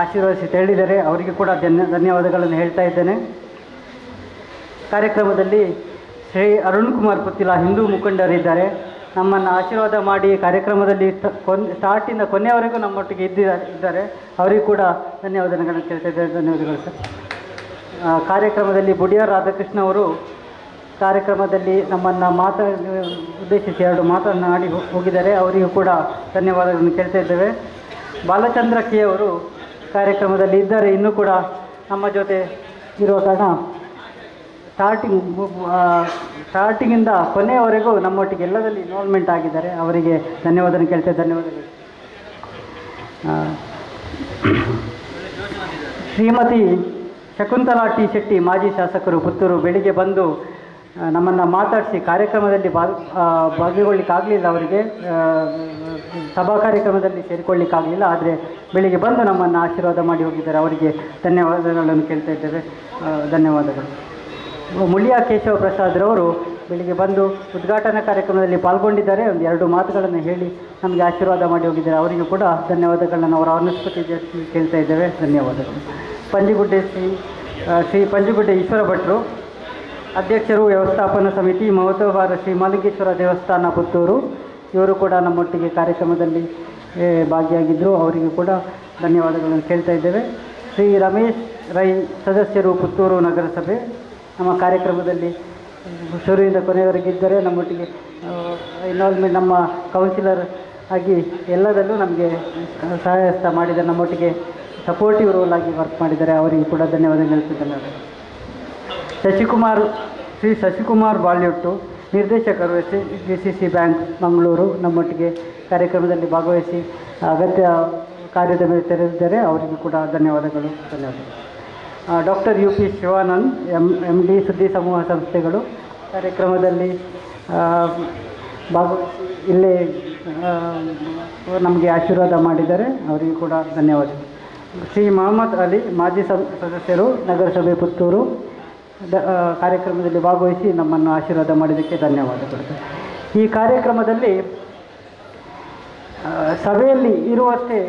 ಆಶೀರ್ವದಿಸಿ ಹೇಳಿದ್ದಾರೆ. ಅವರಿಗೆ ಕೂಡ ಧನ್ಯವಾದಗಳನ್ನು ಹೇಳ್ತಾ ಇದ್ದೇನೆ. ಕಾರ್ಯಕ್ರಮದಲ್ಲಿ ಶ್ರೀ ಅರುಣ್ ಕುಮಾರ್ ಪುತ್ತಿಲ ಹಿಂದೂ ಮುಖಂಡರಿದ್ದಾರೆ. ನಮ್ಮನ್ನು ಆಶೀರ್ವಾದ ಮಾಡಿ ಕಾರ್ಯಕ್ರಮದಲ್ಲಿ ಸ್ಟಾರ್ಟಿಂದ ಕೊನೆಯವರೆಗೂ ನಮ್ಮೊಟ್ಟಿಗೆ ಇದ್ದಾರೆ. ಅವರಿಗೂ ಕೂಡ ಧನ್ಯವಾದಗಳನ್ನು ಕೇಳ್ತಾ ಇದ್ದಾರೆ. ಧನ್ಯವಾದಗಳು ಸರ್. ಕಾರ್ಯಕ್ರಮದಲ್ಲಿ ಬುಡಿಯಾರ್ ರಾಧಾಕೃಷ್ಣ ಅವರು ಕಾರ್ಯಕ್ರಮದಲ್ಲಿ ನಮ್ಮನ್ನು ಉದ್ದೇಶಿಸಿ 2 ಮಾತನಾಡಿ ಹೋಗಿದ್ದಾರೆ. ಅವರಿಗೂ ಕೂಡ ಧನ್ಯವಾದಗಳನ್ನು ಕೇಳ್ತಾ ಇದ್ದೇವೆ. ಬಾಲಚಂದ್ರ ಕೆ ಅವರು ಕಾರ್ಯಕ್ರಮದಲ್ಲಿ ಇದ್ದಾರೆ, ಇನ್ನೂ ಕೂಡ ನಮ್ಮ ಜೊತೆ ಇರುವ ಕಾರಣ ಸ್ಟಾರ್ಟಿಂಗಿಂದ ಕೊನೆಯವರೆಗೂ ನಮ್ಮೊಟ್ಟಿಗೆ ಎಲ್ಲದಲ್ಲಿ ಇನ್ವಾಲ್ವ್ಮೆಂಟ್ ಆಗಿದ್ದಾರೆ. ಅವರಿಗೆ ಧನ್ಯವಾದ ಕೇಳ್ತೇವೆ. ಧನ್ಯವಾದಗಳು. ಶ್ರೀಮತಿ ಶಕುಂತಲಾ ಟಿ ಶೆಟ್ಟಿ, ಮಾಜಿ ಶಾಸಕರು, ಪುತ್ತೂರು, ಬೆಳಿಗ್ಗೆ ಬಂದು ನಮ್ಮನ್ನು ಮಾತಾಡಿಸಿ ಕಾರ್ಯಕ್ರಮದಲ್ಲಿ ಭಾಗಿಗೊಳ್ಳಿಕ್ಕಾಗಲಿಲ್ಲ. ಅವರಿಗೆ ಸಭಾ ಕಾರ್ಯಕ್ರಮದಲ್ಲಿ ಸೇರಿಕೊಳ್ಳಿಕ್ಕಾಗಲಿಲ್ಲ. ಆದರೆ ಬೆಳಿಗ್ಗೆ ಬಂದು ನಮ್ಮನ್ನು ಆಶೀರ್ವಾದ ಮಾಡಿ ಹೋಗಿದ್ದಾರೆ. ಅವರಿಗೆ ಧನ್ಯವಾದಗಳನ್ನು ಕೇಳ್ತಾ ಇದ್ದೇವೆ. ಧನ್ಯವಾದಗಳು. ಮುಳಿಯಾ ಕೇಶವ ಪ್ರಸಾದ್ರವರು ಬೆಳಿಗ್ಗೆ ಬಂದು ಉದ್ಘಾಟನಾ ಕಾರ್ಯಕ್ರಮದಲ್ಲಿ ಪಾಲ್ಗೊಂಡಿದ್ದಾರೆ. ಒಂದು 2 ಮಾತುಗಳನ್ನು ಹೇಳಿ ನಮಗೆ ಆಶೀರ್ವಾದ ಮಾಡಿ ಹೋಗಿದ್ದಾರೆ. ಅವರಿಗೂ ಕೂಡ ಧನ್ಯವಾದಗಳನ್ನು ಅವರ ಅನುಸ್ಮೃತಿ ಕೇಳ್ತಾ ಇದ್ದೇವೆ. ಧನ್ಯವಾದಗಳು. ಪಂಜಿಗುಡ್ಡೆ ಶ್ರೀ ಪಂಜಿಗುಡ್ಡೆ ಈಶ್ವರ ಭಟ್ರು, ಅಧ್ಯಕ್ಷರು, ವ್ಯವಸ್ಥಾಪನಾ ಸಮಿತಿ, ಮಹೋತ್ಸವವಾದ ಶ್ರೀ ಮಾಲಿಂಗೇಶ್ವರ ದೇವಸ್ಥಾನ ಪುತ್ತೂರು, ಇವರು ಕೂಡ ನಮ್ಮೊಟ್ಟಿಗೆ ಕಾರ್ಯಕ್ರಮದಲ್ಲಿ ಭಾಗಿಯಾಗಿದ್ದರು. ಅವರಿಗೂ ಕೂಡ ಧನ್ಯವಾದಗಳನ್ನು ಕೇಳ್ತಾ ಇದ್ದೇವೆ. ಶ್ರೀ ರಮೇಶ್ ರೈ, ಸದಸ್ಯರು, ಪುತ್ತೂರು ನಗರಸಭೆ, ನಮ್ಮ ಕಾರ್ಯಕ್ರಮದಲ್ಲಿ ಶುರುವಿಂದ ಕೊನೆಯವರೆಗಿದ್ದರೆ ನಮ್ಮೊಟ್ಟಿಗೆ ಇನ್ವಾಲ್ವ್ಮೆಂಟ್, ನಮ್ಮ ಕೌನ್ಸಿಲರ್ ಆಗಿ ಎಲ್ಲದಲ್ಲೂ ನಮಗೆ ಸಹಾಯಸ್ತ ಮಾಡಿದ್ದಾರೆ. ನಮ್ಮೊಟ್ಟಿಗೆ ಸಪೋರ್ಟಿವ್ ರೋಲ್ ಆಗಿ ವರ್ಕ್ ಮಾಡಿದ್ದಾರೆ. ಅವರಿಗೆ ಕೂಡ ಧನ್ಯವಾದ ಹೇಳ್ತಿದ್ದೇನೆ. ಶ್ರೀ ಶಶಿಕುಮಾರ್ ಬಾಳ್ಯೊಟ್ಟು, ನಿರ್ದೇಶಕರು, SDCC ಬ್ಯಾಂಕ್ ಮಂಗಳೂರು, ನಮ್ಮೊಟ್ಟಿಗೆ ಕಾರ್ಯಕ್ರಮದಲ್ಲಿ ಭಾಗವಹಿಸಿ ಅಗತ್ಯ ಕಾರ್ಯದ ಮೇಲೆ ತೆರೆದಿದ್ದಾರೆ. ಅವರಿಗೂ ಕೂಡ ಧನ್ಯವಾದಗಳು. ಡಾಕ್ಟರ್ UP ಶಿವಾನಂದ್, MD ಸುದ್ದಿ ಸಮೂಹ ಸಂಸ್ಥೆಗಳು, ಕಾರ್ಯಕ್ರಮದಲ್ಲಿ ಭಾಗವಹಿಸಿ ಇಲ್ಲೇ ನಮಗೆ ಆಶೀರ್ವಾದ ಮಾಡಿದ್ದಾರೆ. ಅವರಿಗೂ ಕೂಡ ಧನ್ಯವಾದಗಳು. ಶ್ರೀ ಮೊಹಮ್ಮದ್ ಅಲಿ, ಮಾಜಿ ಸದಸ್ಯರು, ನಗರಸಭೆ ಪುತ್ತೂರು, ಕಾರ್ಯಕ್ರಮದಲ್ಲಿ ಭಾಗವಹಿಸಿ ನಮ್ಮನ್ನು ಆಶೀರ್ವಾದ ಮಾಡಿದ್ದಕ್ಕೆ ಧನ್ಯವಾದಗಳು. ಈ ಕಾರ್ಯಕ್ರಮದಲ್ಲಿ ಸಭೆಯಲ್ಲಿ ಇರುವಷ್ಟೇ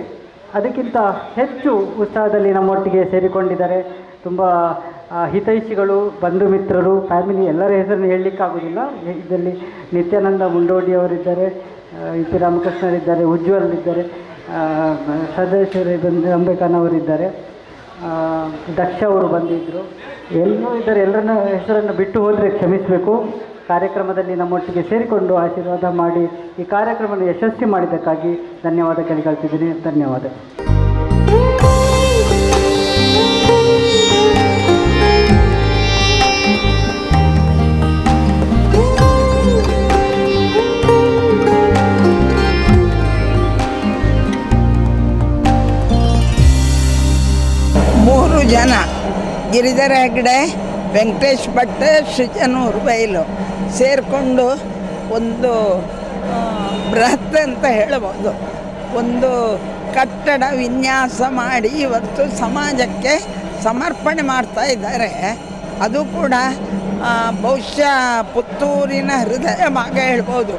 ಅದಕ್ಕಿಂತ ಹೆಚ್ಚು ಉತ್ಸಾಹದಲ್ಲಿ ನಮ್ಮೊಟ್ಟಿಗೆ ಸೇರಿಕೊಂಡಿದ್ದಾರೆ. ತುಂಬ ಹಿತೈಷಿಗಳು, ಬಂಧು ಮಿತ್ರರು, ಫ್ಯಾಮಿಲಿ, ಎಲ್ಲರ ಹೆಸರನ್ನು ಹೇಳಲಿಕ್ಕಾಗೋದಿಲ್ಲ. ಇದರಲ್ಲಿ ನಿತ್ಯಾನಂದ ಮುಂಡೋಡಿಯವರಿದ್ದಾರೆ, IP ರಾಮಕೃಷ್ಣರಿದ್ದಾರೆ, ಉಜ್ವಲ್ ಇದ್ದಾರೆ, ಸದಸ್ಯರು ಅಂಬೇಕನವರಿದ್ದಾರೆ, ದಕ್ಷ ಅವರು ಬಂದಿದ್ದರು, ಎಲ್ಲರೂ ಇದ್ದಾರೆ. ಎಲ್ಲರನ್ನ ಹೆಸರನ್ನು ಬಿಟ್ಟು ಹೋದರೆ ಕ್ಷಮಿಸಬೇಕು. ಕಾರ್ಯಕ್ರಮದಲ್ಲಿ ನಮ್ಮೊಟ್ಟಿಗೆ ಸೇರಿಕೊಂಡು ಆಶೀರ್ವಾದ ಮಾಡಿ ಈ ಕಾರ್ಯಕ್ರಮವನ್ನು ಯಶಸ್ವಿ ಮಾಡಿದ್ದಕ್ಕಾಗಿ ಧನ್ಯವಾದ ಕೇಳಿಕೊಳ್ತಿದ್ದೀನಿ. ಧನ್ಯವಾದ. ಮೂರು ಜನ, ಗಿರಿಧರ ಹೆಗ್ಡೆ, ವೆಂಕಟೇಶ್ ಭಟ್, ಸೃಜನೂರು ಬೈಲು ಸೇರಿಕೊಂಡು ಒಂದು ಬೃಹತ್ ಅಂತ ಹೇಳ್ಬೋದು ಒಂದು ಕಟ್ಟಡ ವಿನ್ಯಾಸ ಮಾಡಿ ಇವತ್ತು ಸಮಾಜಕ್ಕೆ ಸಮರ್ಪಣೆ ಮಾಡ್ತಾ ಇದ್ದಾರೆ. ಅದು ಕೂಡ ಬಹುಶಃ ಪುತ್ತೂರಿನ ಹೃದಯ ಭಾಗ ಹೇಳ್ಬೋದು.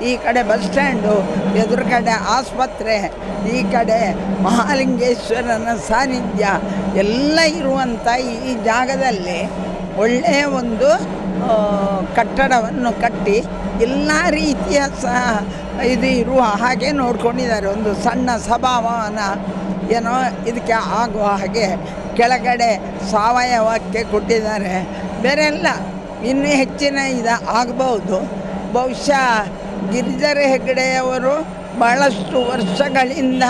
ಈ ಕಡೆ ಬಸ್ ಸ್ಟ್ಯಾಂಡು, ಎದುರುಗಡೆ ಆಸ್ಪತ್ರೆ, ಈ ಕಡೆ ಮಹಾಲಿಂಗೇಶ್ವರನ ಸಾನ್ನಿಧ್ಯ ಎಲ್ಲ ಇರುವಂಥ ಈ ಜಾಗದಲ್ಲಿ ಒಳ್ಳೆಯ ಒಂದು ಕಟ್ಟಡವನ್ನು ಕಟ್ಟಿ ಎಲ್ಲ ರೀತಿಯ ಇದು ಇರುವ ಹಾಗೆ ನೋಡ್ಕೊಂಡಿದ್ದಾರೆ. ಒಂದು ಸಣ್ಣ ಸಭಾಭವನ ಏನೋ ಇದಕ್ಕೆ ಆಗುವ ಹಾಗೆ ಕೆಳಗಡೆ ಸಾವಯವಕ್ಕೆ ಕೊಟ್ಟಿದ್ದಾರೆ. ಬೇರೆ ಎಲ್ಲ ಇನ್ನೂ ಹೆಚ್ಚಿನ ಆಗ್ಬೋದು. ಬಹುಶಃ ಗಿರಿಧರ ಹೆಗ್ಡೆಯವರು ಬಹಳಷ್ಟು ವರ್ಷಗಳಿಂದ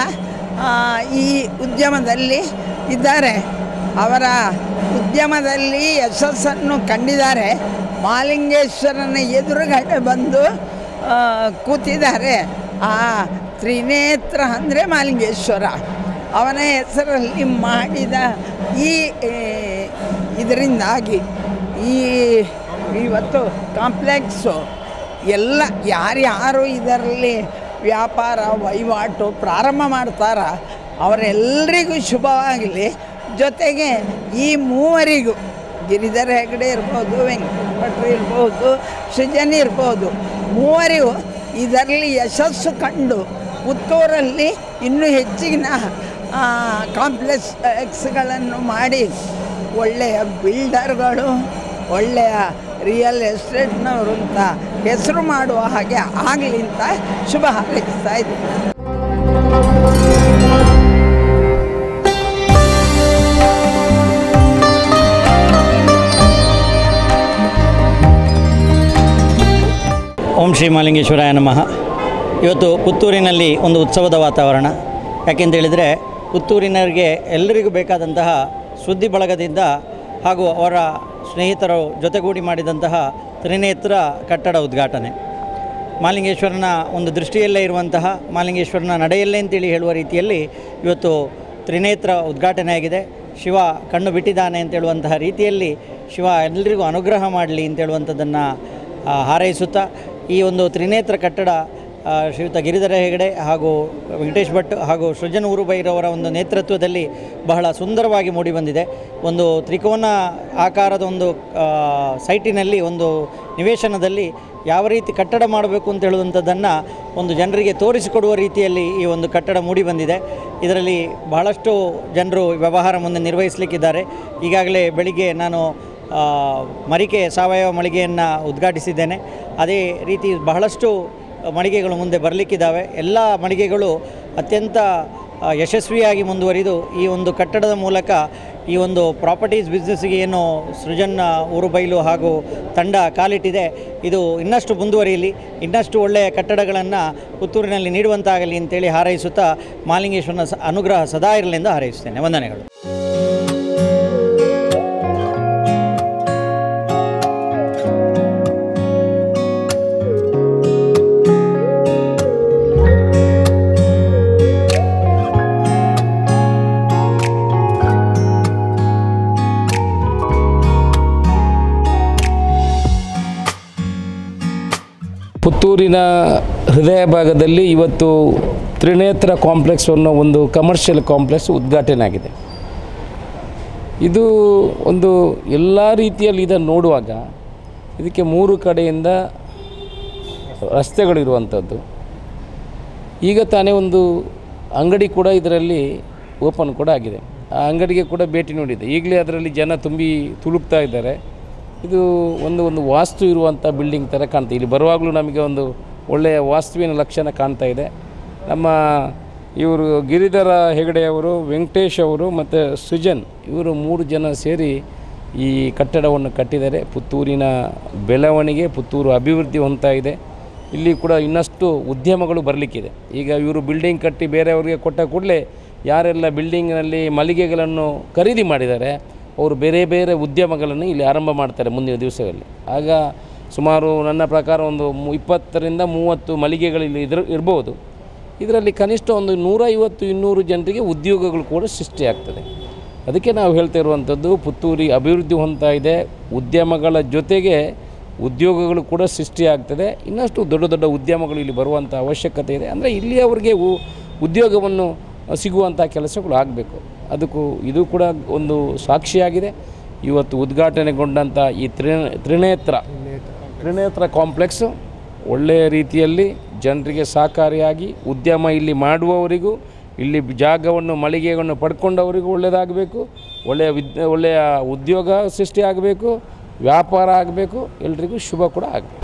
ಈ ಉದ್ಯಮದಲ್ಲಿ ಇದ್ದಾರೆ. ಅವರ ಉದ್ಯಮದಲ್ಲಿ ಯಶಸ್ಸನ್ನು ಕಂಡಿದ್ದಾರೆ. ಮಹಾಲಿಂಗೇಶ್ವರನ ಎದುರುಗಡೆ ಬಂದು ಕೂತಿದ್ದಾರೆ. ಆ ತ್ರಿನೇತ್ರ ಅಂದರೆ ಮಹಾಲಿಂಗೇಶ್ವರ, ಅವನ ಹೆಸರಲ್ಲಿ ಮಾಡಿದ ಈ ಇದರಿಂದಾಗಿ ಇವತ್ತು ಕಾಂಪ್ಲೆಕ್ಸು ಎಲ್ಲ ಯಾರ್ಯಾರು ಇದರಲ್ಲಿ ವ್ಯಾಪಾರ ವಹಿವಾಟು ಪ್ರಾರಂಭ ಮಾಡ್ತಾರ ಅವರೆಲ್ಲರಿಗೂ ಶುಭವಾಗಲಿ. ಜೊತೆಗೆ ಈ ಮೂವರಿಗೂ, ಗಿರಿಧರ ಹೆಗ್ಡೆ ಇರ್ಬೋದು, ವೆಂಕಟೇಶ್ ಭಟ್ರು ಇರ್ಬೋದು, ಸೃಜನ್ ಇರ್ಬೋದು, ಮೂವರಿಗೂ ಇದರಲ್ಲಿ ಯಶಸ್ಸು ಕಂಡು ಪುತ್ತೂರಲ್ಲಿ ಇನ್ನೂ ಹೆಚ್ಚಿನ ಕಾಂಪ್ಲೆಕ್ಸ್ಗಳನ್ನು ಮಾಡಿ ಒಳ್ಳೆಯ ಬಿಲ್ಡರ್ಗಳು, ಒಳ್ಳೆಯ ರಿಯಲ್ ಎಸ್ಟೇಟ್ನವರು ಅಂತ ಹೆಸರು ಮಾಡುವ ಹಾಗೆ ಆಗಲಿ ಅಂತ ಶುಭ ಹಾರೈಸ್ತಾ ಇದ್ದೀನಿ. ಓಂ ಶ್ರೀ ಮಾಲಿಂಗೇಶ್ವರಾಯ ನಮಃ. ಇವತ್ತು ಪುತ್ತೂರಿನಲ್ಲಿ ಒಂದು ಉತ್ಸವದ ವಾತಾವರಣ. ಯಾಕೆಂತೇಳಿದರೆ ಪುತ್ತೂರಿನರಿಗೆ ಎಲ್ಲರಿಗೂ ಬೇಕಾದಂತಹ ಸುದ್ದಿ ಬಳಗದಿಂದ ಹಾಗೂ ಅವರ ಸ್ನೇಹಿತರು ಜೊತೆಗೂಡಿ ಮಾಡಿದಂತಹ ತ್ರಿನೇತ್ರ ಕಟ್ಟಡ ಉದ್ಘಾಟನೆ. ಮಾಲಿಂಗೇಶ್ವರನ ಒಂದು ದೃಷ್ಟಿಯಲ್ಲೇ ಇರುವಂತಹ ಮಾಲಿಂಗೇಶ್ವರನ ನಡೆಯಲ್ಲೇ ಅಂತೇಳಿ ಹೇಳುವ ರೀತಿಯಲ್ಲಿ ಇವತ್ತು ತ್ರಿನೇತ್ರ ಉದ್ಘಾಟನೆ ಆಗಿದೆ. ಶಿವ ಕಣ್ಣು ಬಿಟ್ಟಿದ್ದಾನೆ ಅಂತೇಳುವಂತಹ ರೀತಿಯಲ್ಲಿ ಶಿವ ಎಲ್ಲರಿಗೂ ಅನುಗ್ರಹ ಮಾಡಲಿ ಅಂತೇಳುವಂಥದ್ದನ್ನು ಹಾರೈಸುತ್ತಾ ಈ ಒಂದು ತ್ರಿನೇತ್ರ ಕಟ್ಟಡ ಶ್ರೀಯುತ ಗಿರಿಧರ ಹೆಗಡೆ ಹಾಗೂ ವೆಂಕಟೇಶ್ ಭಟ್ ಹಾಗೂ ಸೃಜನ್ ಊರುಬೈರವರ ಒಂದು ನೇತೃತ್ವದಲ್ಲಿ ಬಹಳ ಸುಂದರವಾಗಿ ಮೂಡಿಬಂದಿದೆ. ಒಂದು ತ್ರಿಕೋನ ಆಕಾರದ ಒಂದು ಸೈಟಿನಲ್ಲಿ ಒಂದು ನಿವೇಶನದಲ್ಲಿ ಯಾವ ರೀತಿ ಕಟ್ಟಡ ಮಾಡಬೇಕು ಅಂತ ಹೇಳುವಂಥದ್ದನ್ನು ಒಂದು ಜನರಿಗೆ ತೋರಿಸಿಕೊಡುವ ರೀತಿಯಲ್ಲಿ ಈ ಒಂದು ಕಟ್ಟಡ ಮೂಡಿಬಂದಿದೆ. ಇದರಲ್ಲಿ ಬಹಳಷ್ಟು ಜನರು ವ್ಯವಹಾರ ಮುಂದೆ ನಿರ್ವಹಿಸಲಿಕ್ಕಿದ್ದಾರೆ. ಈಗಾಗಲೇ ಬೆಳಿಗ್ಗೆ ನಾನು ಮರಿಕೆ ಸಾವಯವ ಮಳಿಗೆಯನ್ನು ಉದ್ಘಾಟಿಸಿದ್ದೇನೆ. ಅದೇ ರೀತಿ ಬಹಳಷ್ಟು ಮಳಿಗೆಗಳು ಮುಂದೆ ಬರಲಿಕ್ಕಿದ್ದಾವೆ. ಎಲ್ಲ ಮಳಿಗೆಗಳು ಅತ್ಯಂತ ಯಶಸ್ವಿಯಾಗಿ ಮುಂದುವರಿದು ಈ ಒಂದು ಕಟ್ಟಡದ ಮೂಲಕ ಈ ಒಂದು ಪ್ರಾಪರ್ಟೀಸ್ ಬಿಸ್ನೆಸ್ಸಿಗೆ ಏನು ಸೃಜನ್ ಊರುಬೈಲು ಹಾಗೂ ತಂಡ ಕಾಲಿಟ್ಟಿದೆ ಇದು ಇನ್ನಷ್ಟು ಮುಂದುವರಿಯಲಿ, ಇನ್ನಷ್ಟು ಒಳ್ಳೆಯ ಕಟ್ಟಡಗಳನ್ನು ಪುತ್ತೂರಿನಲ್ಲಿ ನೀಡುವಂತಾಗಲಿ ಅಂತೇಳಿ ಹಾರೈಸುತ್ತಾ ಮಾಲಿಂಗೇಶ್ವರನ ಅನುಗ್ರಹ ಸದಾ ಇರಲಿ ಎಂದು ಹಾರೈಸುತ್ತೇನೆ. ವಂದನೆಗಳು. ಪುತ್ತೂರಿನ ಹೃದಯ ಭಾಗದಲ್ಲಿ ಇವತ್ತು ತ್ರಿನೇತ್ರ ಕಾಂಪ್ಲೆಕ್ಸ್ ಅನ್ನೋ ಒಂದು ಕಮರ್ಷಿಯಲ್ ಕಾಂಪ್ಲೆಕ್ಸ್ ಉದ್ಘಾಟನೆ ಆಗಿದೆ. ಇದು ಒಂದು ಎಲ್ಲ ರೀತಿಯಲ್ಲಿ ಇದನ್ನು ನೋಡುವಾಗ ಇದಕ್ಕೆ 3 ಕಡೆಯಿಂದ ರಸ್ತೆಗಳಿರುವಂಥದ್ದು. ಈಗ ತಾನೇ ಒಂದು ಅಂಗಡಿ ಕೂಡ ಇದರಲ್ಲಿ ಓಪನ್ ಕೂಡ ಆಗಿದೆ. ಆ ಅಂಗಡಿಗೆ ಕೂಡ ಭೇಟಿ ನೀಡಿದೆ. ಈಗಲೇ ಅದರಲ್ಲಿ ಜನ ತುಂಬಿ ತುಳುಕ್ತಾ ಇದ್ದಾರೆ. ಇದು ಒಂದು ವಾಸ್ತು ಇರುವಂಥ ಬಿಲ್ಡಿಂಗ್ ಥರ ಕಾಣ್ತದೆ. ಇಲ್ಲಿ ಬರುವಾಗಲೂ ನಮಗೆ ಒಂದು ಒಳ್ಳೆಯ ವಾಸ್ತುವಿನ ಲಕ್ಷಣ ಕಾಣ್ತಾ ಇದೆ. ನಮ್ಮ ಇವರು ಗಿರಿಧರ ಹೆಗಡೆಯವರು, ವೆಂಕಟೇಶ್ ಅವರು ಮತ್ತು ಸೃಜನ್ ಇವರು 3 ಜನ ಸೇರಿ ಈ ಕಟ್ಟಡವನ್ನು ಕಟ್ಟಿದ್ದಾರೆ. ಪುತ್ತೂರಿನ ಬೆಳವಣಿಗೆ, ಪುತ್ತೂರು ಅಭಿವೃದ್ಧಿ ಹೊಂದ್ತಾ ಇದೆ. ಇಲ್ಲಿ ಕೂಡ ಇನ್ನಷ್ಟು ಉದ್ಯಮಗಳು ಬರಲಿಕ್ಕಿದೆ. ಈಗ ಇವರು ಬಿಲ್ಡಿಂಗ್ ಕಟ್ಟಿ ಬೇರೆಯವರಿಗೆ ಕೊಟ್ಟ ಕೂಡಲೇ ಯಾರೆಲ್ಲ ಬಿಲ್ಡಿಂಗ್ನಲ್ಲಿ ಮಳಿಗೆಗಳನ್ನು ಖರೀದಿ ಮಾಡಿದ್ದಾರೆ ಅವರು ಬೇರೆ ಬೇರೆ ಉದ್ಯಮಗಳನ್ನು ಇಲ್ಲಿ ಆರಂಭ ಮಾಡ್ತಾರೆ ಮುಂದಿನ ದಿವಸಗಳಲ್ಲಿ. ಆಗ ಸುಮಾರು ನನ್ನ ಪ್ರಕಾರ ಒಂದು 20ರಿಂದ 30 ಮಳಿಗೆಗಳು ಇಲ್ಲಿ ಇರ್ಬೋದು. ಇದರಲ್ಲಿ ಕನಿಷ್ಠ ಒಂದು 150-200 ಜನರಿಗೆ ಉದ್ಯೋಗಗಳು ಕೂಡ ಸೃಷ್ಟಿಯಾಗ್ತದೆ. ಅದಕ್ಕೆ ನಾವು ಹೇಳ್ತಾ ಇರುವಂಥದ್ದು ಪುತ್ತೂರಿ ಅಭಿವೃದ್ಧಿ ಹೊಂದ್ತಾ ಇದೆ. ಉದ್ಯಮಗಳ ಜೊತೆಗೆ ಉದ್ಯೋಗಗಳು ಕೂಡ ಸೃಷ್ಟಿಯಾಗ್ತದೆ. ಇನ್ನಷ್ಟು ದೊಡ್ಡ ದೊಡ್ಡ ಉದ್ಯಮಗಳು ಇಲ್ಲಿ ಬರುವಂಥ ಅವಶ್ಯಕತೆ ಇದೆ. ಅಂದರೆ ಇಲ್ಲಿ ಅವರಿಗೆ ಉದ್ಯೋಗವನ್ನು ಸಿಗುವಂಥ ಕೆಲಸಗಳು ಆಗಬೇಕು. ಅದಕ್ಕೂ ಇದು ಕೂಡ ಒಂದು ಸಾಕ್ಷಿಯಾಗಿದೆ. ಇವತ್ತು ಉದ್ಘಾಟನೆಗೊಂಡಂಥ ಈ ತ್ರಿನೇತ್ರ ಕಾಂಪ್ಲೆಕ್ಸು ಒಳ್ಳೆಯ ರೀತಿಯಲ್ಲಿ ಜನರಿಗೆ ಸಹಕಾರಿಯಾಗಿ ಉದ್ಯಮ ಇಲ್ಲಿ ಮಾಡುವವರಿಗೂ ಇಲ್ಲಿ ಜಾಗವನ್ನು ಮಳಿಗೆಯನ್ನು ಪಡ್ಕೊಂಡವರಿಗೂ ಒಳ್ಳೆಯದಾಗಬೇಕು, ಒಳ್ಳೆಯ ಉದ್ಯೋಗ ಸೃಷ್ಟಿಯಾಗಬೇಕು, ವ್ಯಾಪಾರ ಆಗಬೇಕು, ಎಲ್ರಿಗೂ ಶುಭ ಕೂಡ ಆಗಬೇಕು.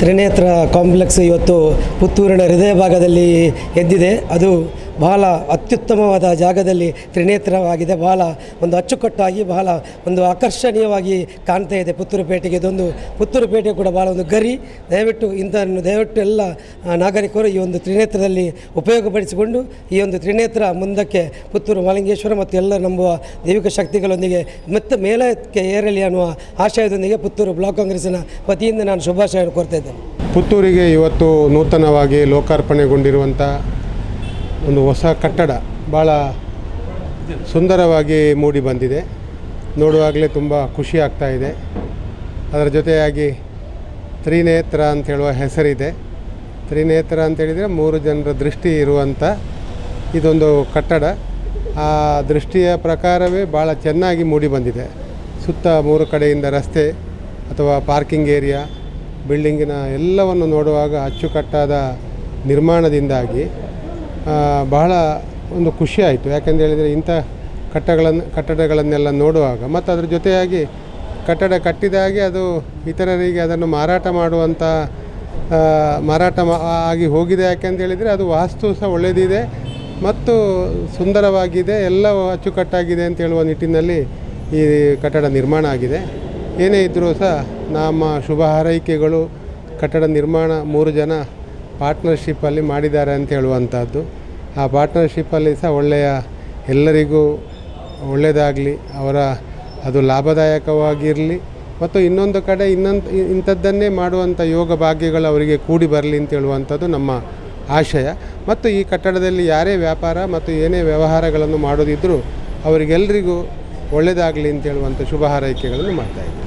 ತ್ರಿನೇತ್ರ ಕಾಂಪ್ಲೆಕ್ಸ್ ಇವತ್ತು ಪುತ್ತೂರಿನ ಹೃದಯ ಭಾಗದಲ್ಲಿ ಎದ್ದಿದೆ. ಅದು ಬಹಳ ಅತ್ಯುತ್ತಮವಾದ ಜಾಗದಲ್ಲಿ ತ್ರಿನೇತ್ರವಾಗಿದೆ. ಬಹಳ ಒಂದು ಅಚ್ಚುಕಟ್ಟಾಗಿ ಬಹಳ ಒಂದು ಆಕರ್ಷಣೀಯವಾಗಿ ಕಾಣ್ತಾ ಇದೆ ಪುತ್ತೂರು ಪೇಟೆಗೆ. ಇದೊಂದು ಪುತ್ತೂರು ಪೇಟೆ ಕೂಡ ಭಾಳ ಒಂದು ಗರಿ. ದಯವಿಟ್ಟು ಎಲ್ಲ ನಾಗರಿಕರು ಈ ಒಂದು ತ್ರಿನೇತ್ರದಲ್ಲಿ ಉಪಯೋಗಪಡಿಸಿಕೊಂಡು ಈ ಒಂದು ತ್ರಿನೇತ್ರ ಮುಂದಕ್ಕೆ ಪುತ್ತೂರು ಮಾಲಿಂಗೇಶ್ವರ ಮತ್ತು ಎಲ್ಲ ನಂಬುವ ದೈವಿಕ ಶಕ್ತಿಗಳೊಂದಿಗೆ ಮತ್ತೆ ಮೇಲಕ್ಕೆ ಏರಲಿ ಅನ್ನುವ ಆಶಯದೊಂದಿಗೆ ಪುತ್ತೂರು ಬ್ಲಾಕ್ ಕಾಂಗ್ರೆಸ್ಸಿನ ವತಿಯಿಂದ ನಾನು ಶುಭಾಶಯ ಕೋರ್ತಾ ಇದ್ದೇನೆ. ಪುತ್ತೂರಿಗೆ ಇವತ್ತು ನೂತನವಾಗಿ ಲೋಕಾರ್ಪಣೆಗೊಂಡಿರುವಂಥ ಒಂದು ಹೊಸ ಕಟ್ಟಡ ಭಾಳ ಸುಂದರವಾಗಿ ಮೂಡಿ ಬಂದಿದೆ. ನೋಡುವಾಗಲೇ ತುಂಬ ಖುಷಿ ಆಗ್ತಾ ಇದೆ. ಅದರ ಜೊತೆಯಾಗಿ ತ್ರಿನೇತ್ರ ಅಂತ ಹೇಳುವ ಹೆಸರಿದೆ. ತ್ರಿನೇತ್ರ ಅಂತೇಳಿದರೆ 3 ಜನರ ದೃಷ್ಟಿ ಇರುವಂಥ ಇದೊಂದು ಕಟ್ಟಡ. ಆ ದೃಷ್ಟಿಯ ಪ್ರಕಾರವೇ ಭಾಳ ಚೆನ್ನಾಗಿ ಮೂಡಿ ಬಂದಿದೆ. ಸುತ್ತ 3 ಕಡೆಯಿಂದ ರಸ್ತೆ, ಅಥವಾ ಪಾರ್ಕಿಂಗ್ ಏರಿಯಾ, ಬಿಲ್ಡಿಂಗಿನ ಎಲ್ಲವನ್ನು ನೋಡುವಾಗ ಅಚ್ಚುಕಟ್ಟಾದ ನಿರ್ಮಾಣದಿಂದಾಗಿ ಬಹಳ ಒಂದು ಖುಷಿ ಆಯಿತು. ಯಾಕೆಂತ ಹೇಳಿದರೆ ಇಂಥ ಕಟ್ಟಡಗಳನ್ನೆಲ್ಲ ನೋಡುವಾಗ ಮತ್ತು ಅದರ ಜೊತೆಯಾಗಿ ಕಟ್ಟಡ ಕಟ್ಟಿದಾಗೆ ಅದು ಇತರರಿಗೆ ಅದನ್ನು ಮಾರಾಟ ಮಾಡುವಂಥ ಆಗಿ ಹೋಗಿದೆ. ಯಾಕೆಂತ ಹೇಳಿದರೆ ಅದು ವಾಸ್ತು ಸಹ ಒಳ್ಳೆಯದಿದೆ ಮತ್ತು ಸುಂದರವಾಗಿದೆ, ಎಲ್ಲವೂ ಅಚ್ಚುಕಟ್ಟಾಗಿದೆ ಅಂತ ಹೇಳುವ ನಿಟ್ಟಿನಲ್ಲಿ ಈ ಕಟ್ಟಡ ನಿರ್ಮಾಣ ಆಗಿದೆ. ಏನೇ ಇದ್ದರೂ ಸಹ ನಮ್ಮ ಶುಭ ಹಾರೈಕೆಗಳು. ಕಟ್ಟಡ ನಿರ್ಮಾಣ 3 ಜನ ಪಾರ್ಟ್ನರ್ಶಿಪ್ಪಲ್ಲಿ ಮಾಡಿದ್ದಾರೆ ಅಂತ ಹೇಳುವಂಥದ್ದು. ಆ ಪಾರ್ಟ್ನರ್ಶಿಪ್ಪಲ್ಲಿ ಸಹ ಎಲ್ಲರಿಗೂ ಒಳ್ಳೆಯದಾಗಲಿ, ಅದು ಲಾಭದಾಯಕವಾಗಿರಲಿ ಮತ್ತು ಇನ್ನೊಂದು ಕಡೆ ಇಂಥದ್ದನ್ನೇ ಮಾಡುವಂಥ ಯೋಗ ಭಾಗ್ಯಗಳು ಅವರಿಗೆ ಕೂಡಿ ಬರಲಿ ಅಂತ ಹೇಳುವಂಥದ್ದು ನಮ್ಮ ಆಶಯ. ಮತ್ತು ಈ ಕಟ್ಟಡದಲ್ಲಿ ಯಾರೇ ವ್ಯಾಪಾರ ಮತ್ತು ಏನೇ ವ್ಯವಹಾರಗಳನ್ನು ಮಾಡೋದಿದ್ದರೂ ಅವರಿಗೆಲ್ಲರಿಗೂ ಒಳ್ಳೆಯದಾಗಲಿ ಅಂತ ಹೇಳುವಂಥ ಶುಭ ಹಾರೈಕೆಗಳನ್ನು ಮಾಡ್ತಾಯಿದ್ದೀವಿ.